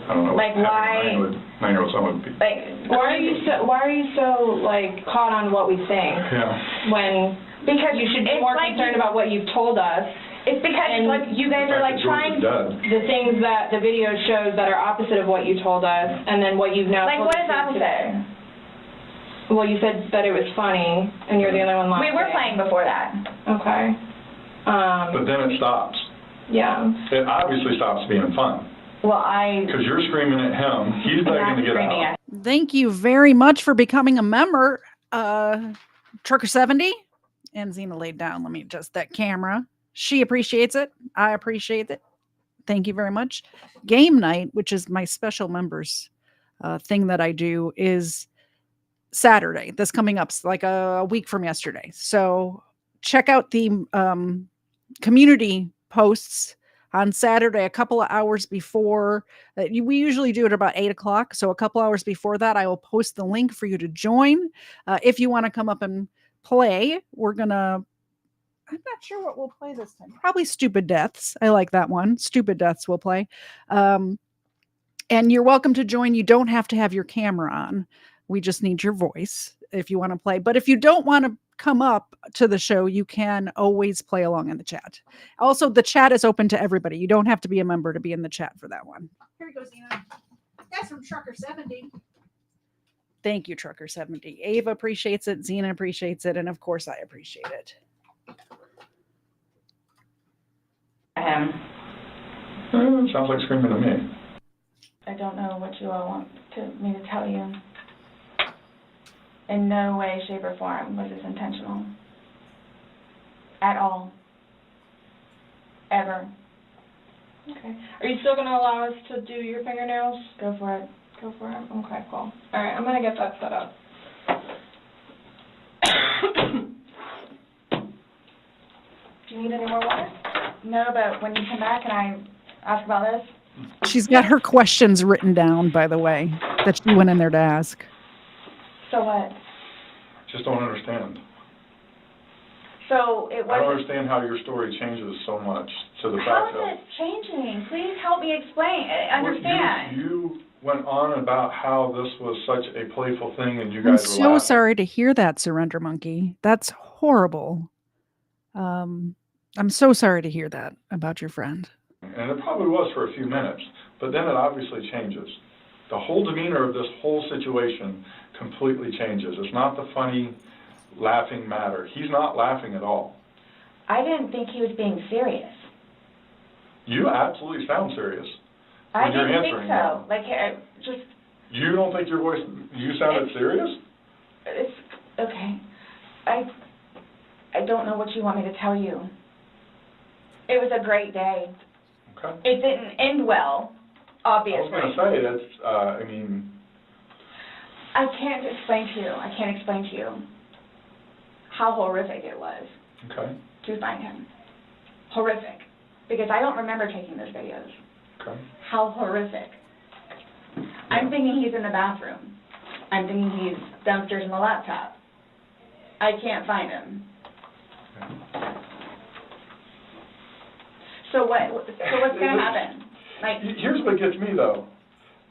I don't know. Like why? 9-year-old son would be. Like why are you so like caught on what we think? Yeah. When because you should be more concerned about what you've told us. It's because like you guys are like trying the things that the video shows that are opposite of what you told us, and then what you've now. Like told what us is opposite? Today. Well, you said that it was funny, and you're the only one laughing. We were playing before that. Okay. But then it stops. Yeah. It obviously stops being fun. Well, because you're screaming at him, he's begging to get out. Thank you very much for becoming a member, Trucker70. And Xena laid down. Let me adjust that camera. She appreciates it. I appreciate it. Thank you very much. Game night, which is my special members thing that I do, is Saturday. This coming up like a week from yesterday. So check out the community posts on Saturday, a couple of hours before. We usually do it about 8 o'clock. So a couple hours before that, I will post the link for you to join. If you want to come up and play, we're going to, I'm not sure what we'll play this time. Probably Stupid Deaths. I like that one. Stupid Deaths we'll play. And you're welcome to join. You don't have to have your camera on. We just need your voice if you want to play. But if you don't want to come up to the show, you can always play along in the chat. Also, the chat is open to everybody. You don't have to be a member to be in the chat for that one. Here goes, Xena. That's from Trucker70. Thank you, Trucker70. Ava appreciates it. Xena appreciates it. And of course, I appreciate it. Sounds like screaming to me. I don't know what you all want me to tell you. In no way, shape, or form was this intentional. At all. Ever. Okay. Are you still going to allow us to do your fingernails? Go for it. Go for it. Okay, cool. All right, I'm going to get that set up. Do you need any more water? No, but when you come back, can I ask about this? She's got her questions written down, by the way, that she went in there to ask. So what? Just don't understand. So it was. I don't understand how your story changes so much to the How fact is that. it changing? Please help me explain. Understand. You went on about how this was such a playful thing, and you I'm guys were so laughing. sorry to hear that, Surrender Monkey. That's horrible. I'm so sorry to hear that about your friend. And it probably was for a few minutes, but then it obviously changes. The whole demeanor of this whole situation completely changes. It's not the funny, laughing matter. He's not laughing at all. I didn't think he was being serious. You absolutely sound serious. I when you're didn't think answering so. them. Like, just. You don't think your voice, you sounded serious? It's okay. I don't know what you want me to tell you. It was a great day. Okay. It didn't end well, obviously. I was going to say, that's, I mean... I can't explain to you how horrific it was to find him. Horrific. Because I don't remember taking those videos. Okay. How horrific. I'm thinking he's in the bathroom. I'm thinking he's downstairs in the laptop. I can't find him. So what's going to happen? Like, here's what gets me, though,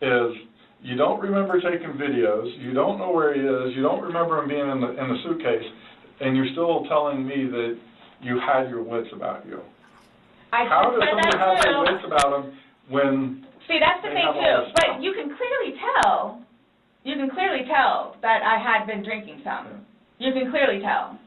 is you don't remember taking videos, you don't know where he is, you don't remember him being in the suitcase, and you're still telling me that you had your wits about you. How does someone have their wits about them when... See, that's the thing, too. But you can clearly tell that I had been drinking some. You can clearly tell.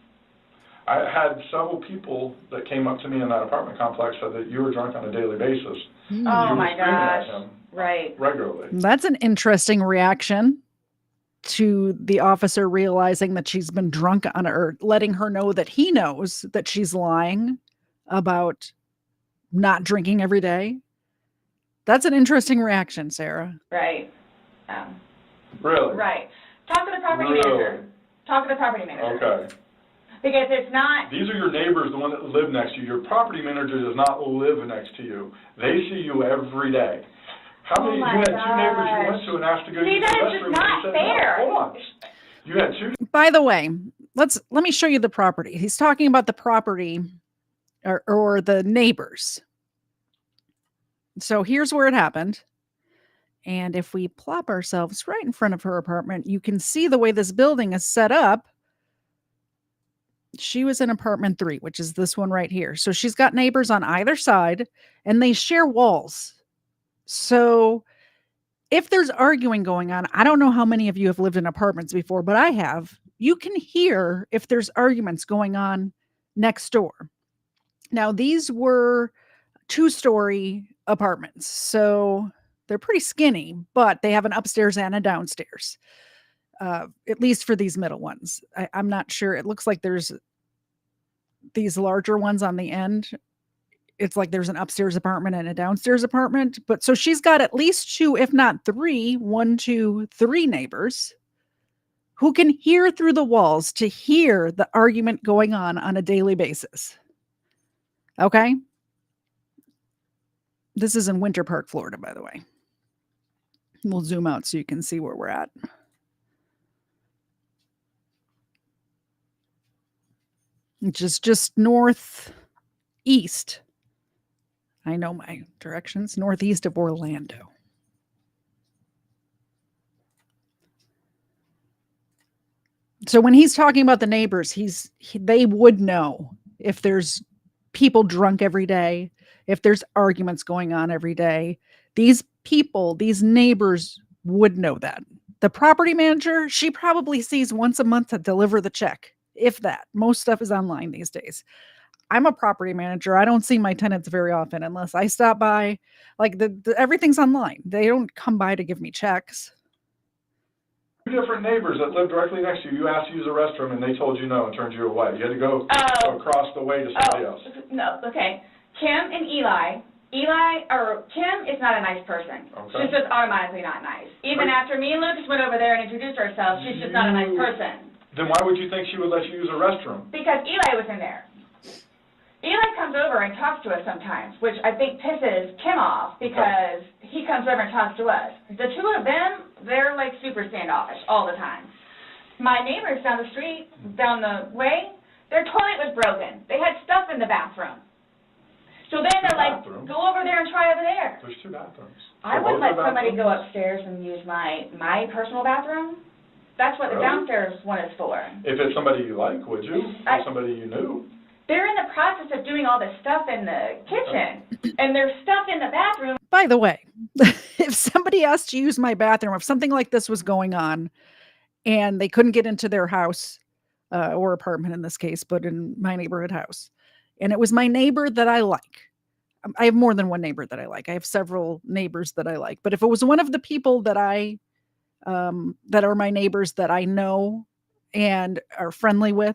I had several people that came up to me in that apartment complex said that you were drunk on a daily basis. Oh, my gosh. Right. Regularly. That's an interesting reaction to the officer realizing that she's been drunk on her, letting her know that he knows that she's lying about not drinking every day. That's an interesting reaction, Sarah. Right. Really? Right. Talk to the property manager. Talk to the property manager. Okay. Because it's not... These are your neighbors, the one that live next to you. Your property manager does not live next to you. They see you every day. How many? You had two neighbors you went to and asked to go use the restroom. See, that is just not fair. No, hold on. You had two. By the way, let me show you the property. He's talking about the property or the neighbors. So here's where it happened. And if we plop ourselves right in front of her apartment, you can see the way this building is set up. She was in apartment 3, which is this one right here. So she's got neighbors on either side and they share walls. So if there's arguing going on, I don't know how many of you have lived in apartments before, but I have. You can hear if there's arguments going on next door. Now, these were 2-story apartments. So they're pretty skinny, but they have an upstairs and a downstairs. At least for these middle ones. I'm not sure. It looks like there's these larger ones on the end. It's like there's an upstairs apartment and a downstairs apartment. But so she's got at least 2, if not 3, 1, 2, 3 neighbors who can hear through the walls to hear the argument going on a daily basis. Okay? This is in Winter Park, Florida, by the way. We'll zoom out so you can see where we're at. Just northeast. I know my directions. Northeast of Orlando. So when he's talking about the neighbors, they would know if there's people drunk every day, if there's arguments going on every day. These people, these neighbors would know that. The property manager, she probably sees once a month to deliver the check. If that. Most stuff is online these days. I'm a property manager. I don't see my tenants very often unless I stop by. Like everything's online. They don't come by to give me checks. 2 different neighbors that live directly next to you. You asked to use a restroom and they told you no and turned you away. You had to go across the way to somebody else. No, okay. Kim and Eli Kim is not a nice person. Okay. She's just automatically not nice. Even after me and Lucas went over there and introduced ourselves, she's just not a nice person. Then why would you think she would let you use a restroom? Because Eli was in there. Eli comes over and talks to us sometimes, which I think pisses Kim off because he comes over and talks to us. The two of them, they're like super standoffish all the time. My neighbors down the street, down the way, their toilet was broken. They had stuff in the bathroom. So then they're like, go over there and try over there. There's 2 bathrooms. I wouldn't let somebody go upstairs and use my personal bathroom. That's what the downstairs one is for. If it's somebody you like, would you? Or somebody you knew? They're in the process of doing all this stuff in the kitchen, and there's stuff in the bathroom. By the way, if somebody asked to use my bathroom, if something like this was going on and they couldn't get into their house or apartment in this case, but in my neighborhood house, and it was my neighbor that I like. I have more than one neighbor that I like. I have several neighbors that I like. But if it was one of the people that that are my neighbors that I know and are friendly with,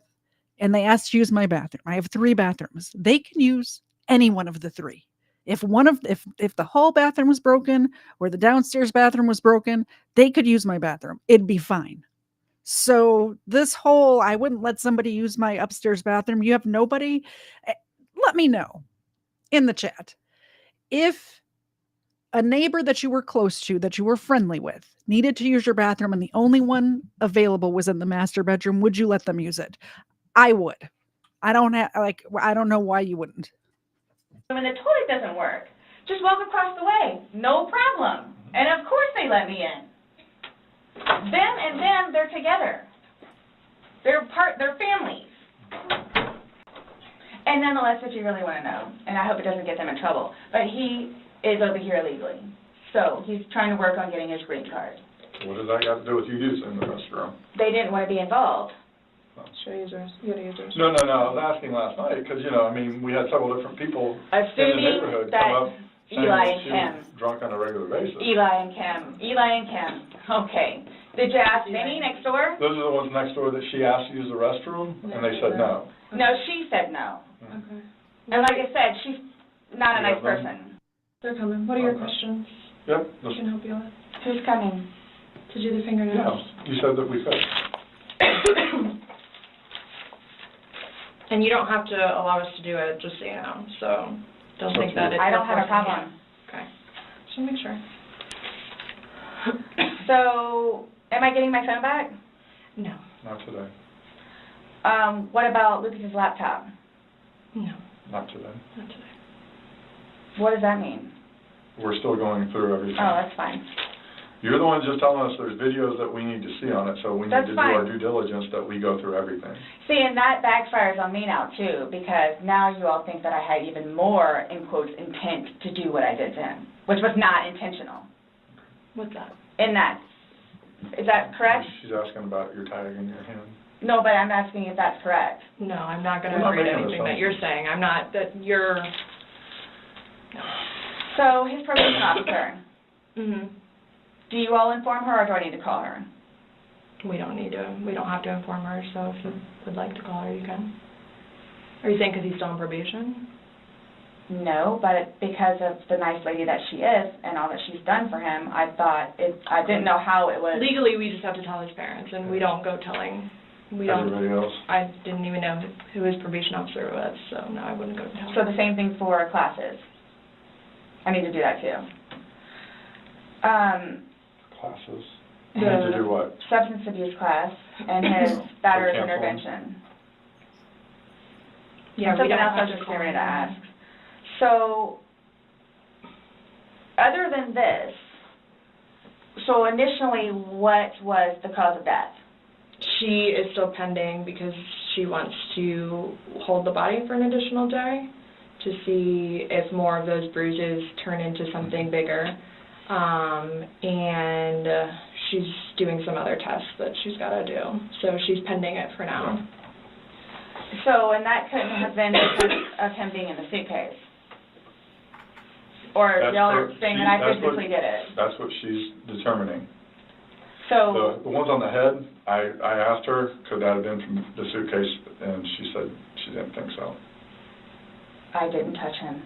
and they asked to use my bathroom, I have 3 bathrooms. They can use any one of the 3. If the whole bathroom was broken or the downstairs bathroom was broken, they could use my bathroom. It'd be fine. So this whole, I wouldn't let somebody use my upstairs bathroom. You have nobody. Let me know in the chat. If a neighbor that you were close to, that you were friendly with, needed to use your bathroom and the only one available was in the master bedroom, would you let them use it? I would. I don't know why you wouldn't. When the toilet doesn't work, just walk across the way. No problem. And of course they let me in. Them and them, they're together. They're families. And nonetheless, if you really want to know, and I hope it doesn't get them in trouble, but he is over here illegally. So he's trying to work on getting his green card. What does that got to do with you using the restroom? They didn't want to be involved. Should I use yours? You gotta use yours. No, I was asking last night because, we had several different people in the neighborhood come up saying Eli that and she Kim. was drunk on a regular basis. Eli and Kim. Okay. Did you ask Vinny next door? Those are the ones next door that she asked to use the restroom, and they said no. No, she said no. Okay. And like I said, she's not a nice person. They're coming. What are your questions? Yep. I can help you with. Who's coming? To do the fingernails. Yeah, you said that we could. And you don't have to allow us to do it, just so you know. So don't think that it's... I don't have a problem. Okay. Just want to make sure. So, am I getting my phone back? No. Not today. What about Lucas's laptop? No. Not today. Not today. What does that mean? We're still going through everything. Oh, that's fine. You're the one just telling us there's videos that we need to see on it, so we need to do our due diligence that we go through everything. See, and that backfires on me now, too, because now you all think that I had even more, in quotes, intent to do what I did to him, which was not intentional. What's that? Is that correct? She's asking about your tag in your hand. No, but I'm asking if that's correct. No, I'm not going to agree to anything that you're saying. I'm not, that you're... No. So, his probation officer. Mm-hmm. Do you all inform her, or do I need to call her? We don't have to inform her, so if you would like to call her, you can. Are you saying because he's still on probation? No, but because of the nice lady that she is and all that she's done for him, I didn't know how it was. Legally, we just have to tell his parents, and we don't go telling. Everybody else? I didn't even know who his probation officer was, so no, I wouldn't go tell. So the same thing for classes. I need to do that too. Classes? You need to do what? Substance abuse class and his batterer's intervention. Yeah, something else I was just getting ready to ask. So, other than this, so initially, what was the cause of death? She is still pending because she wants to hold the body for an additional day to see if more of those bruises turn into something bigger. And she's doing some other tests that she's got to do. So she's pending it for now. So, and that couldn't have been because of him being in the suitcase? Or y'all are saying that I physically did it? That's what she's determining. So the ones on the head, I asked her, could that have been from the suitcase, and she said she didn't think so. I didn't touch him.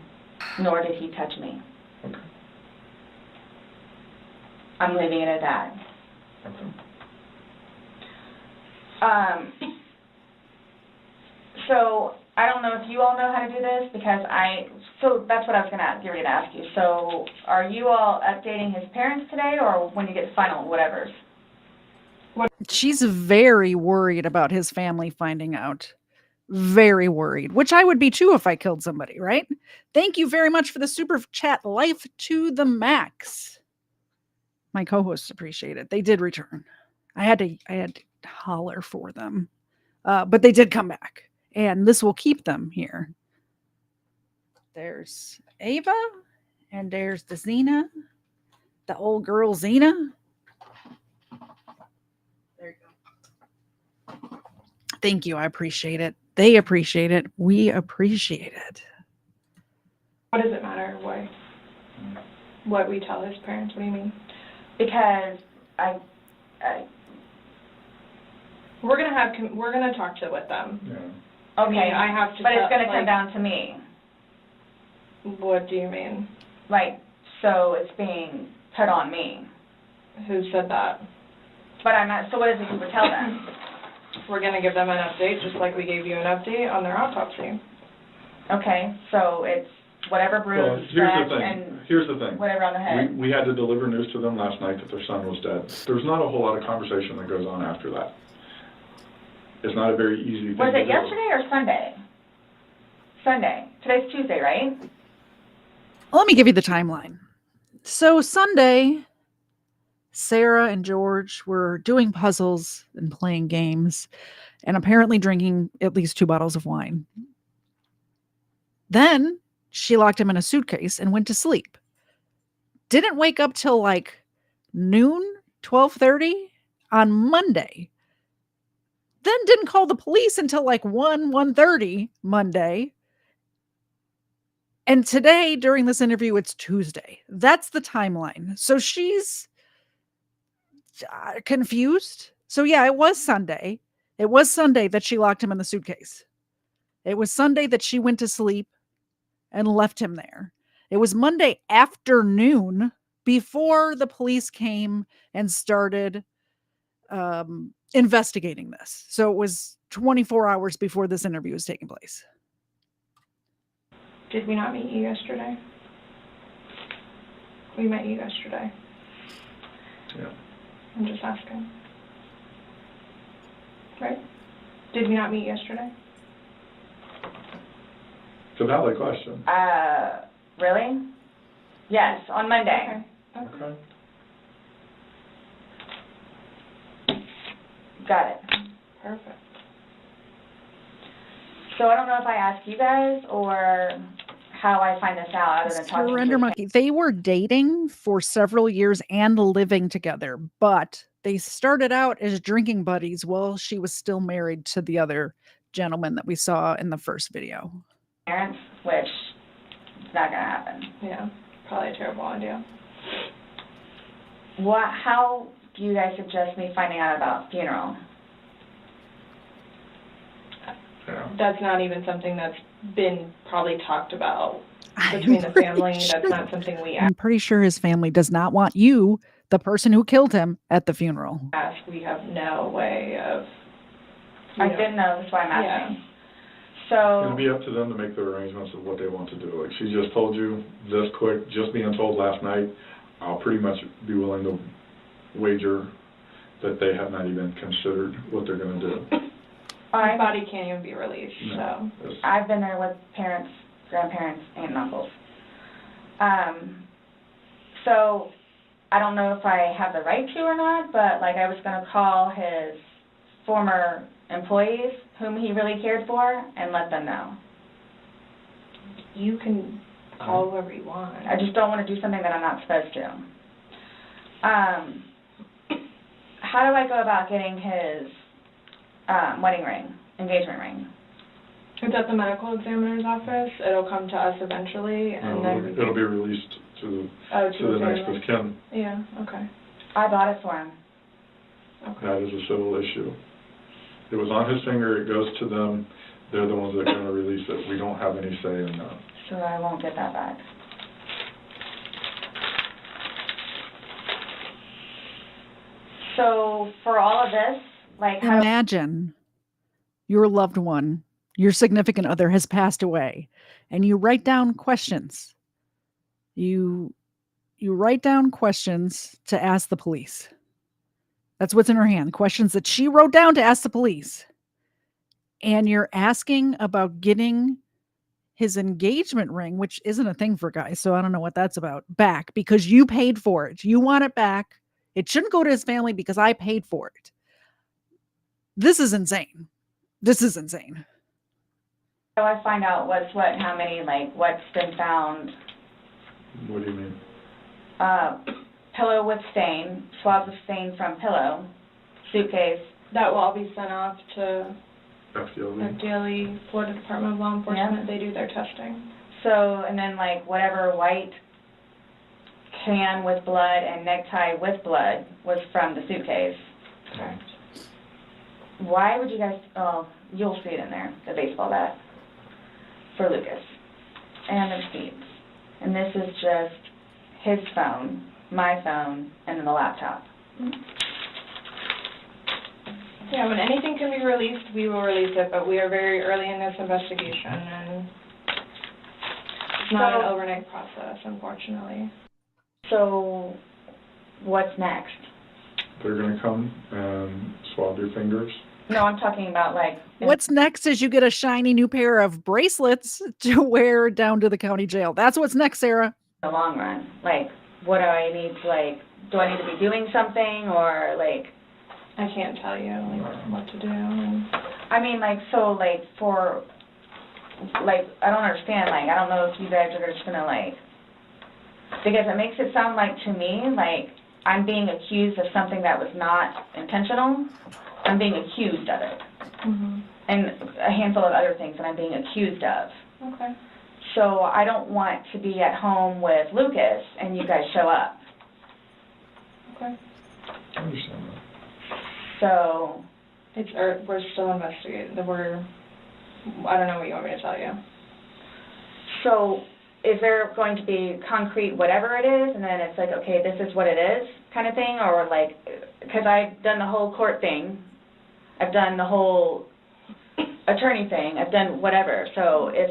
nor did he touch me. Okay. I'm leaving it at that. Okay. So I don't know if you all know how to do this because so that's what I was going to get ready to ask you. So are you all updating his parents today or when you get final whatevers? She's very worried about his family finding out. Very worried, which I would be too if I killed somebody, right? Thank you very much for the super chat. Life to the max. My co-hosts appreciate it. They did return. I had to holler for them. But they did come back. And this will keep them here. There's Ava. And there's the Xena. The old girl Xena. There you go. Thank you. I appreciate it. They appreciate it. We appreciate it. What does it matter what we tell his parents? What do you mean? Because we're gonna talk with them. Yeah. Okay, I have to. But it's gonna come down to me. What do you mean? Like, so it's being put on me. Who said that? But I'm not. So what is it you would tell them? We're gonna give them an update, just like we gave you an update on their autopsy. Okay, so it's whatever bruise, Here's the thing. Whatever on the head. We had to deliver news to them last night that their son was dead. There's not a whole lot of conversation that goes on after that. It's not a very easy thing to do. Was it yesterday or Sunday? Sunday. Today's Tuesday, right? Let me give you the timeline. So Sunday, Sarah and George were doing puzzles and playing games and apparently drinking at least 2 bottles of wine. Then she locked him in a suitcase and went to sleep. Didn't wake up till like noon, 12:30 on Monday. Then didn't call the police until like 1:30 Monday. And today, during this interview, it's Tuesday. That's the timeline. So she's confused. So yeah, it was Sunday. It was Sunday that she locked him in the suitcase. It was Sunday that she went to sleep and left him there. It was Monday afternoon before the police came and started investigating this. So it was 24 hours before this interview was taking place. Did we not meet you yesterday? We met you yesterday. Yeah. I'm just asking. Right? Did we not meet yesterday? It's a valid question. Really? Yes, on Monday. Okay. Got it. Perfect. So I don't know if I ask you guys or how I find this out other than talking to Surrender his Monkey. They were dating for several years and living together, but they started out as drinking buddies while she was still married to the other gentleman that we saw in the first video. parents, which is not going to happen. Yeah, probably a terrible idea. How do you guys suggest me finding out about funeral? That's not even something that's been probably talked about between the family. That's not something we I'm pretty sure his family does not want you, the person who killed him, at the funeral. ask. We have no way of... I didn't know, that's why I'm asking. Yeah. So... It'll be up to them to make their arrangements of what they want to do. Like she just told you this quick, just being told last night, I'll pretty much be willing to wager that they have not even considered what they're going to do. His body can't even be released, No, so... I've been there with parents, grandparents, and uncles. So I don't know if I have the right to or not, but like I was going to call his former employees whom he really cared for and let them know. You can call whoever you want. I just don't want to do something that I'm not supposed to. How do I go about getting his wedding ring, engagement ring? It's at the medical examiner's office. It'll come to us eventually, and then... It'll be released to the next of kin. Yeah, okay. I bought it for him. Okay. That is a civil issue. It was on his finger. It goes to them. They're the ones that are going to release it. We don't have any say in that. So I won't get that back. So for all of this, like, how Imagine your loved one, your significant other has passed away, and you write down questions. You write down questions to ask the police. That's what's in her hand. Questions that she wrote down to ask the police. And you're asking about getting his engagement ring, which isn't a thing for guys, so I don't know what that's about, back because you paid for it. You want it back. It shouldn't go to his family because I paid for it. This is insane. This is insane. do I find out what's what and how many, like, what's been found? What do you mean? Pillow with stain, swabs of stain from pillow, suitcase. That will all be sent off to FDLE. FDLE, Florida Department of Law Enforcement. Yeah. They do their testing. So, and then like whatever white can with blood and necktie with blood was from the suitcase. Correct. Why would you guys, oh, you'll see it in there, the baseball bat for Lucas. And the receipts. And this is just his phone, my phone, and then the laptop. Yeah, when anything can be released, we will release it, but we are very early in this investigation, and it's not an overnight process, unfortunately. So, what's next? They're going to come and swab your fingers. No, I'm talking about like... What's next is you get a shiny new pair of bracelets to wear down to the county jail. That's what's next, Sarah. The long run. Like, what do I need to, like, do I need to be doing something, or, like... I can't tell you, like, what to do. I mean, like, so, like, for, like, I don't understand, like, I don't know if you guys are just gonna, like, because it makes it sound like, to me, like, I'm being accused of something that was not intentional. I'm being accused of it. Mm-hmm. And a handful of other things that I'm being accused of. Okay. So I don't want to be at home with Lucas and you guys show up. Okay. I understand that. So... we're still investigating. I don't know what you want me to tell you. So, is there going to be concrete whatever it is, and then it's like, okay, this is what it is, kind of thing, or like, because I've done the whole court thing, I've done the whole attorney thing, I've done whatever, so if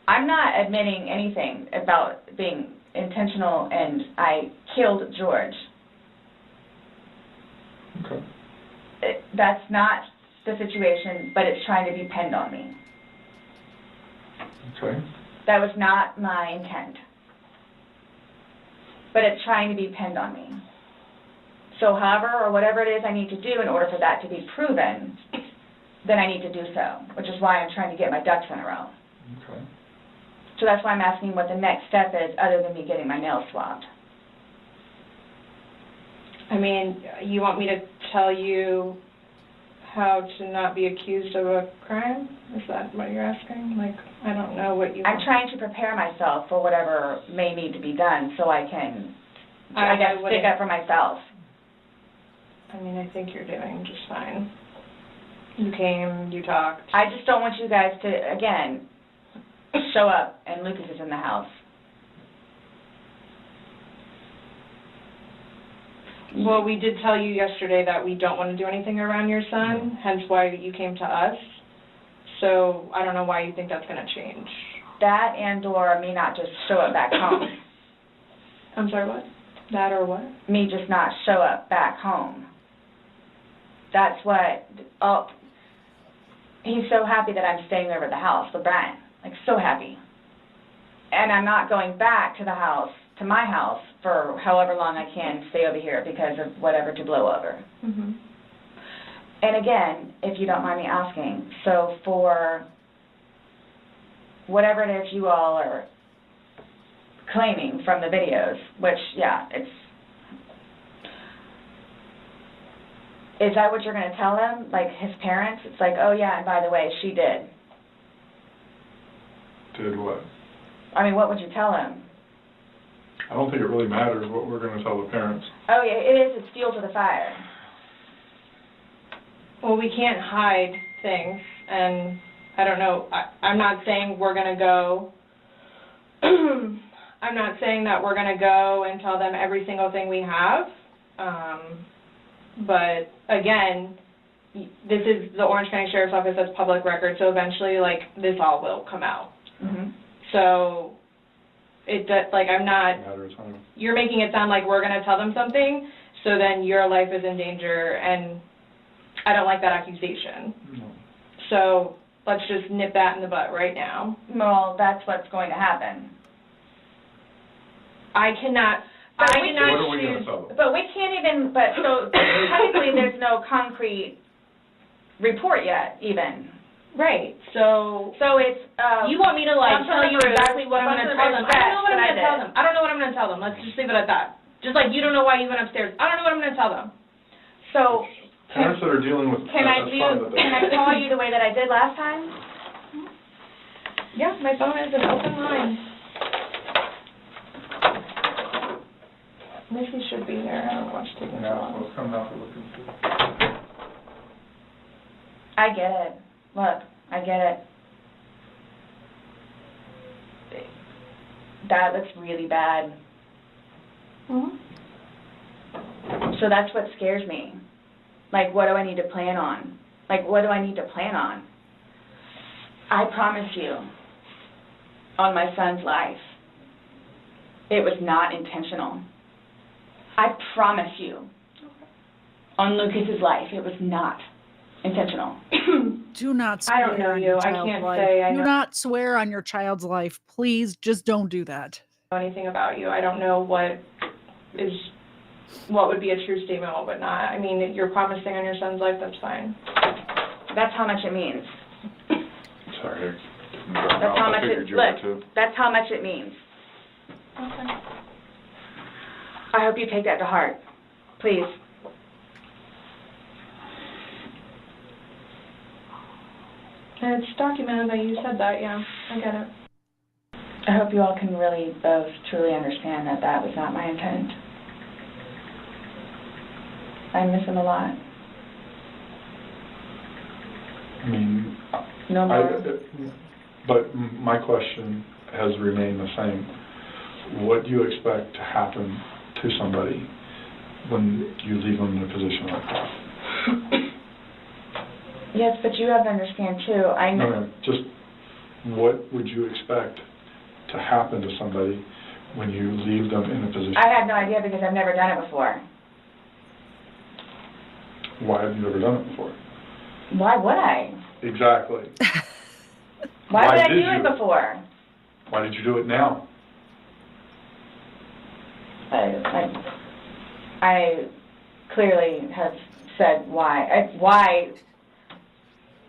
I'm not admitting anything about being intentional and I killed George. Okay. That's not the situation, but it's trying to be pinned on me. Okay. That was not my intent. But it's trying to be pinned on me. So however or whatever it is I need to do in order for that to be proven, then I need to do so, which is why I'm trying to get my ducks in a row. Okay. So that's why I'm asking what the next step is other than me getting my nails swabbed. I mean, you want me to tell you how to not be accused of a crime? Is that what you're asking? Like, I don't know what you want. I'm trying to prepare myself for whatever may need to be done so I can, I guess, stick up for myself. I mean, I think you're doing just fine. You came, you talked. I just don't want you guys to, again, show up and Lucas is in the house. Well, we did tell you yesterday that we don't want to do anything around your son, hence why you came to us. So I don't know why you think that's going to change. That and or me not just show up back home. I'm sorry, what? That or what? Me just not show up back home. That's what, oh, he's so happy that I'm staying over at the house with Brian. Like, so happy. And I'm not going back to the house, to my house, for however long I can stay over here because of whatever to blow over. Mm-hmm. And again, if you don't mind me asking, so for whatever it is you all are claiming from the videos, which, yeah, is that what you're going to tell them? Like his parents? It's like, oh yeah, and by the way, she did. Did what? I mean, what would you tell him? I don't think it really matters what we're going to tell the parents. Oh yeah, it is. It's fuel to the fire. Well, we can't hide things, and I don't know. I'm not saying we're going to go I'm not saying that we're going to go and tell them every single thing we have, but again, this is the Orange County Sheriff's Office, that's public record, so eventually, like, this all will come out. Mm-hmm. So, I'm not, you're making it sound like we're going to tell them something, so then your life is in danger, and I don't like that accusation. No. So, let's just nip that in the butt right now. Well, that's what's going to happen. I cannot What are we going to tell them? But we can't even, so technically there's no concrete report yet, even. Right, so it's, you want me to, like, tell you exactly what I'm going to tell them. I don't know what I'm going to tell them. I don't know what I'm going to tell them. Let's just leave it at that. Just like you don't know why you went upstairs. I don't know what I'm going to tell them. So, Parents that are dealing with can I call you the way that I did last time? Yeah, my phone is an open line. Missy should be there. I don't watch taking so long. What's coming out for looking through? I get it. Look, I get it. That looks really bad. Mm-hmm. So that's what scares me. Like, what do I need to plan on? Like, what do I need to plan on? I promise you, on my son's life, it was not intentional. I promise you, on Lucas's life, it was not intentional. Do not swear I don't know on you. your I child's can't life. say I Do know not swear on your child's life. Please, just don't do that. anything about you. I don't know what would be a true statement, what would not. I mean, you're promising on your son's life, that's fine. That's how much it means. Sorry. That's how much it, look, that's how much it means. Okay. I hope you take that to heart. Please. And it's documented that you said that, yeah. I get it. I hope you all can really both truly understand that that was not my intent. I miss him a lot. I mean, No more. but my question has remained the same. What do you expect to happen to somebody when you leave them in a position like that? Yes, but you have to understand too. I know. No, just what would you expect to happen to somebody when you leave them in a position? I have no idea because I've never done it before. Why have you never done it before? Why would I? Exactly. Why would I do it before? Why did you do it now? I clearly have said why. Why?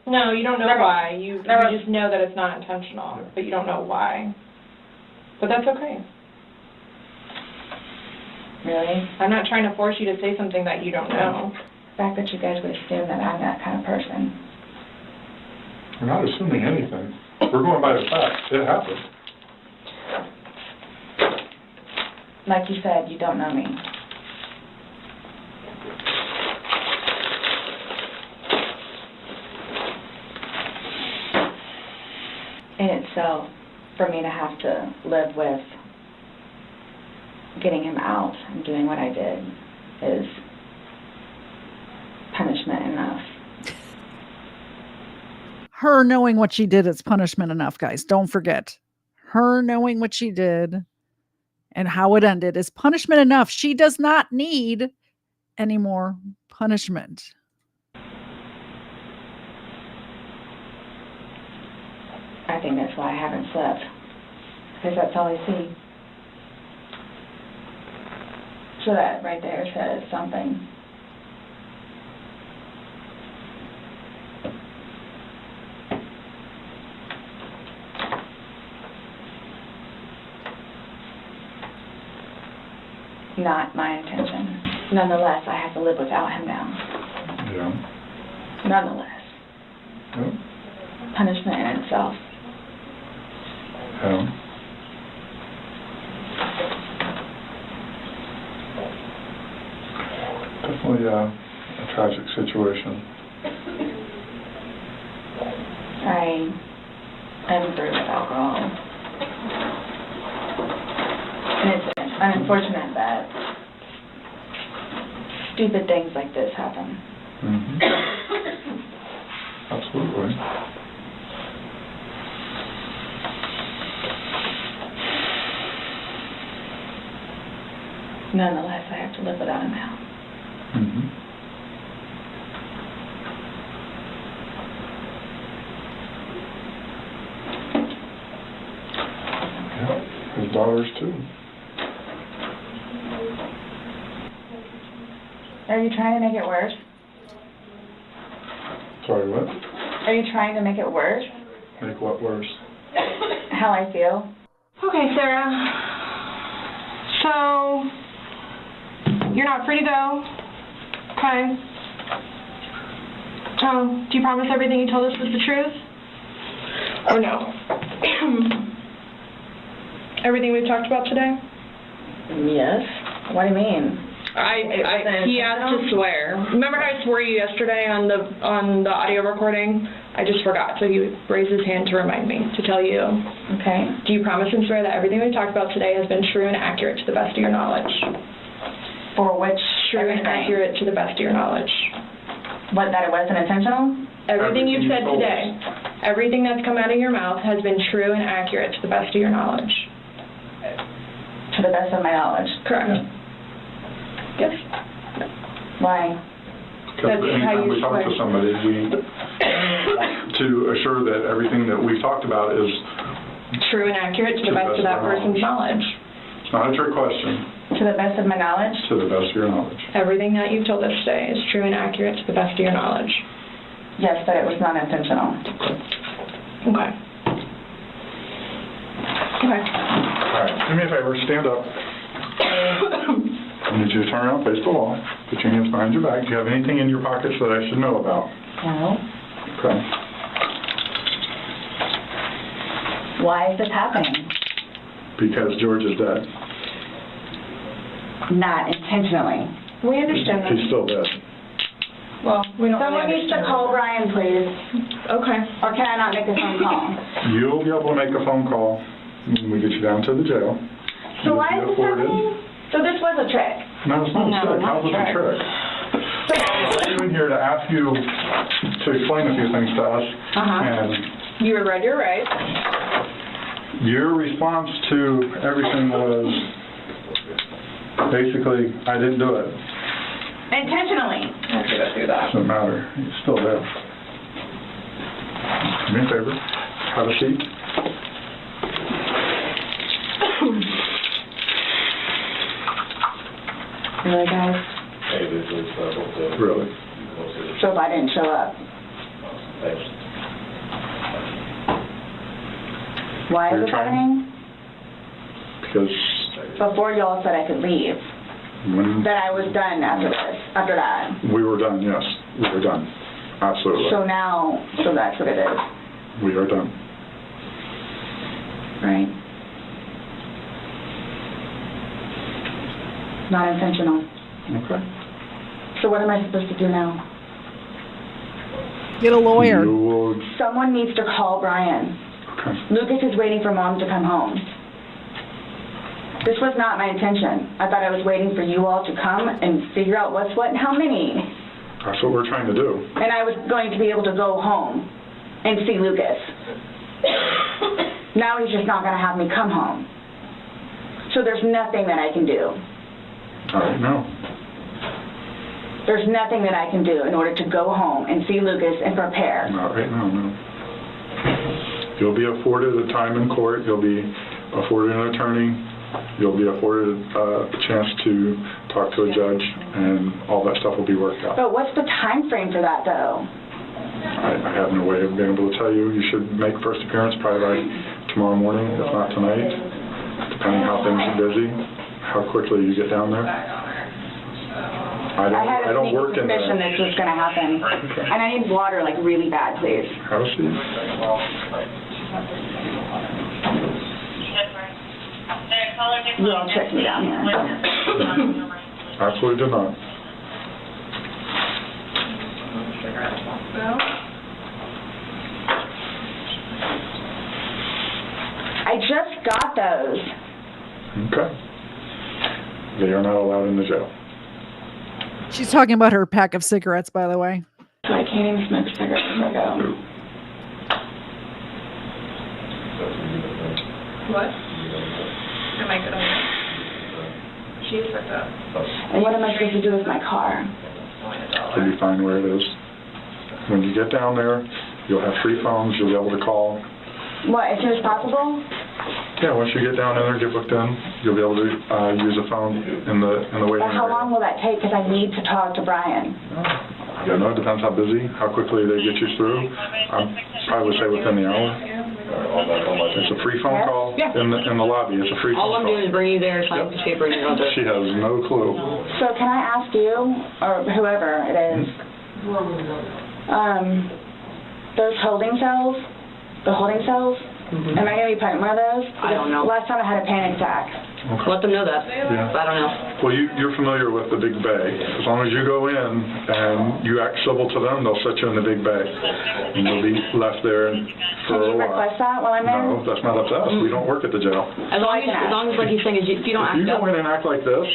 No, you don't know why. You just know that it's not intentional, but you don't know why. But that's okay. Really? I'm not trying to force you to say something that you don't know. The fact that you guys would assume that I'm that kind of person. We're not assuming anything. We're going by the facts. It happened. Like you said, you don't know me. In itself, for me to have to live with getting him out and doing what I did is punishment enough. Her knowing what she did is punishment enough, guys. Don't forget. Her knowing what she did and how it ended is punishment enough. She does not need any more punishment. I think that's why I haven't slept. Because that's all I see. So that right there says something. Not my intention. Nonetheless, I have to live without him now. Yeah. Nonetheless. Yeah. Punishment in itself. Yeah. Definitely a tragic situation. I am through with alcohol. And it's unfortunate that stupid things like this happen. Mm-hmm. Absolutely. Nonetheless, I have to live without him now. Mm-hmm. Yeah, his daughters too. Are you trying to make it worse? Sorry, what? Are you trying to make it worse? Make what worse? How I feel? Okay, Sarah. So, you're not free to go. Okay. So, do you promise everything you told us was the truth? Or no? Everything we've talked about today? Yes. What do you mean? He asked to swear. Remember how I swore you yesterday on the audio recording? I just forgot, so he raised his hand to remind me to tell you. Okay. Do you promise and swear that everything we've talked about today has been true and accurate to the best of your knowledge? For which True everything? and accurate to the best of your knowledge. What, that it wasn't intentional? Everything you've said today, everything that's come out of your mouth has been true and accurate to the best of your knowledge. To the best of my knowledge. Correct. Yes. Why? Because anytime we talk to somebody, we want to assure that everything that we've talked about is true and accurate to the best of that person's knowledge. It's not a trick question. To the best of my knowledge? To the best of your knowledge. Everything that you've told us today is true and accurate to the best of your knowledge. Yes, but it was not intentional. Okay. Okay. All right, do me a favor, stand up. I need you to turn around, face the wall, put your hands behind your back. Do you have anything in your pockets that I should know about? No. Okay. Why is this happening? Because George is dead. Not intentionally. We understand that. He's still dead. Well, we don't Someone really needs to understand call Brian, please. Okay. Or can I not make a phone call? You'll be able to make a phone call when we get you down to the jail. So why is this happening? So this was a trick? No, it's not a trick. How was it a trick? I'm in here to ask you to explain a few things to us. And you were read your rights. your response to everything was basically, I didn't do it. Intentionally. I have to go through that. Doesn't matter. He's still there. Do me a favor. Have a seat. Really, guys? Really? So if I didn't show up? Why is this happening? Because Before y'all said I could leave. That I was done after this, after that. We were done, yes. We were done. Absolutely. So now, so that's what it is. We are done. Right. Not intentional. Okay. So what am I supposed to do now? Get a lawyer. You will... Someone needs to call Brian. Okay. Lucas is waiting for Mom to come home. This was not my intention. I thought I was waiting for you all to come and figure out what's what and how many. That's what we're trying to do. And I was going to be able to go home and see Lucas. Now he's just not going to have me come home. So there's nothing that I can do. No. There's nothing that I can do in order to go home and see Lucas and prepare. Not right now, no. You'll be afforded a time in court. You'll be afforded an attorney. You'll be afforded a chance to talk to a judge, and all that stuff will be worked out. But what's the time frame for that, though? I have no way of being able to tell you. You should make first appearance probably by tomorrow morning, if not tonight, depending how things are busy, how quickly you get down there. I don't work in there. I had a suspicion this was going to happen. Okay. And I need water, like, really bad, please. Have a seat. You all checked me down here. Absolutely did not. I just got those. Okay. They are not allowed in the jail. She's talking about her pack of cigarettes, by the way. So I can't even smoke cigarettes if I go. What? Am I good on that? She is fucked up. And what am I supposed to do with my car? You'll be fine where it is. When you get down there, you'll have free phones. You'll be able to call. What, as soon as possible? Yeah, once you get down there, get booked in, you'll be able to use a phone in the waiting But how area. long will that take? Because I need to talk to Brian. Yeah, no, it depends how busy, how quickly they get you through. I probably would say within the hour. It's a free phone call in the lobby. It's a free phone call. All I'm doing is bringing you there, sign the paper, and you're all done. She has no clue. So can I ask you, or whoever it is, those holding cells, the holding cells, am I going to be put in one of those? I don't know. Last time I had a panic attack. Okay. Let them know that. Yeah. I don't know. Well, you're familiar with the big bay. As long as you go in and you act civil to them, they'll set you in the big bay. And you'll be left there for a Can you while. request that while I'm there? No, that's not up to us. We don't work at the jail. As long as like he's saying, is if you don't If you act go up. in and act like this,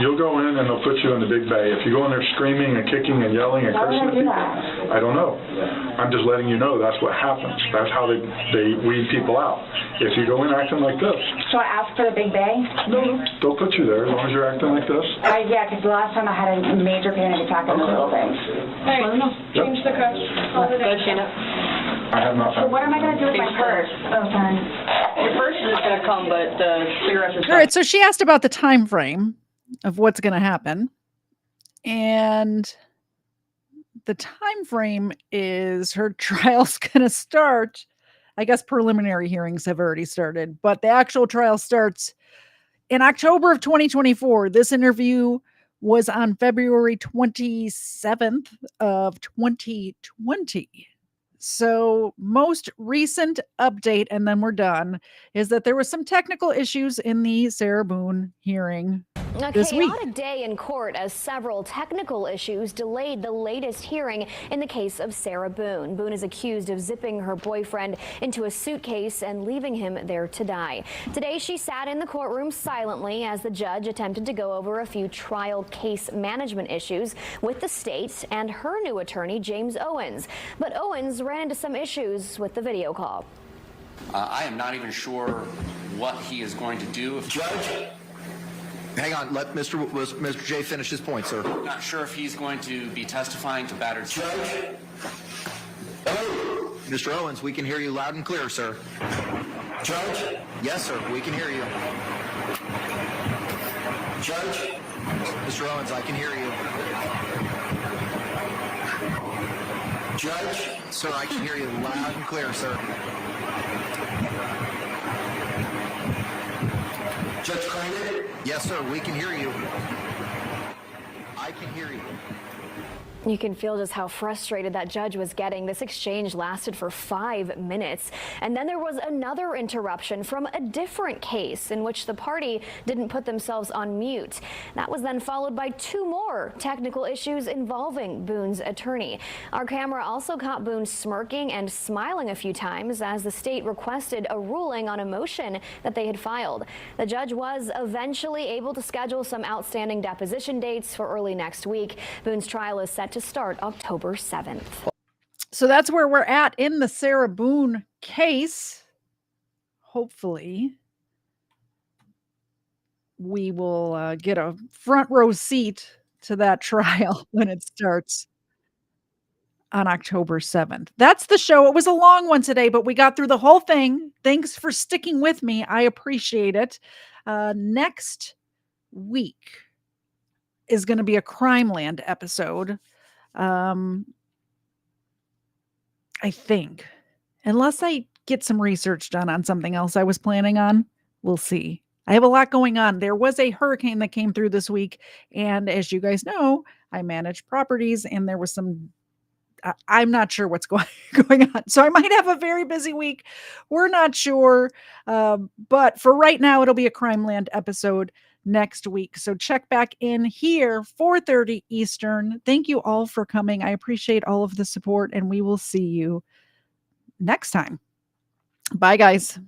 you'll go in and they'll put you in the big bay. If you go in there screaming and kicking and yelling and Why would cursing I at do people, that? I don't know. I'm just letting you know that's what happens. That's how they weed people out. If you go in acting like this, So I ask for the big bay? they'll put you there as long as you're acting like this. Yeah, because the last time I had a major panic attack on the little things. Hey, change the cuffs. Hold it in. Shana. I have not. So what am I going to do with my purse? Oh, sorry. Your purse is going to come, but the cigarettes are All right, so she asked about the time frame of what's going to happen. And the time frame is her trial's going to start. I guess preliminary hearings have already started, but the actual trial starts in October of 2024. This interview was on February 27th of 2020. So most recent update, and then we're done, is that there was some technical issues in the Sarah Boone hearing A this week. chaotic day in court as several technical issues delayed the latest hearing in the case of Sarah Boone. Boone is accused of zipping her boyfriend into a suitcase and leaving him there to die. Today, she sat in the courtroom silently as the judge attempted to go over a few trial case management issues with the state and her new attorney, James Owens. But Owens ran into some issues with the video call. I am not even sure what he is going to do. Judge? Hang on, let Mr. J finish his point, sir. I'm not sure if he's going to be testifying to battered. Judge? Hello? Mr. Owens, we can hear you loud and clear, sir. Judge? Yes, sir, we can hear you. Judge? Mr. Owens, I can hear you. Judge? Sir, I can hear you loud and clear, sir. Judge Crane? Yes, sir, we can hear you. I can hear you. You can feel just how frustrated that judge was getting. This exchange lasted for 5 minutes. And then there was another interruption from a different case in which the party didn't put themselves on mute. That was then followed by 2 more technical issues involving Boone's attorney. Our camera also caught Boone smirking and smiling a few times as the state requested a ruling on a motion that they had filed. The judge was eventually able to schedule some outstanding deposition dates for early next week. Boone's trial is set to start October 7th. So that's where we're at in the Sarah Boone case. Hopefully, we will get a front row seat to that trial when it starts on October 7th. That's the show. It was a long one today, but we got through the whole thing. Thanks for sticking with me. I appreciate it. Next week is going to be a Crime Land episode. I think, unless I get some research done on something else I was planning on, we'll see. I have a lot going on. There was a hurricane that came through this week, and as you guys know, I manage properties, and there was some, I'm not sure what's going on. So I might have a very busy week. We're not sure. But for right now, it'll be a Crime Land episode next week. So check back in here, 4:30 Eastern. Thank you all for coming. I appreciate all of the support, and we will see you next time. Bye, guys.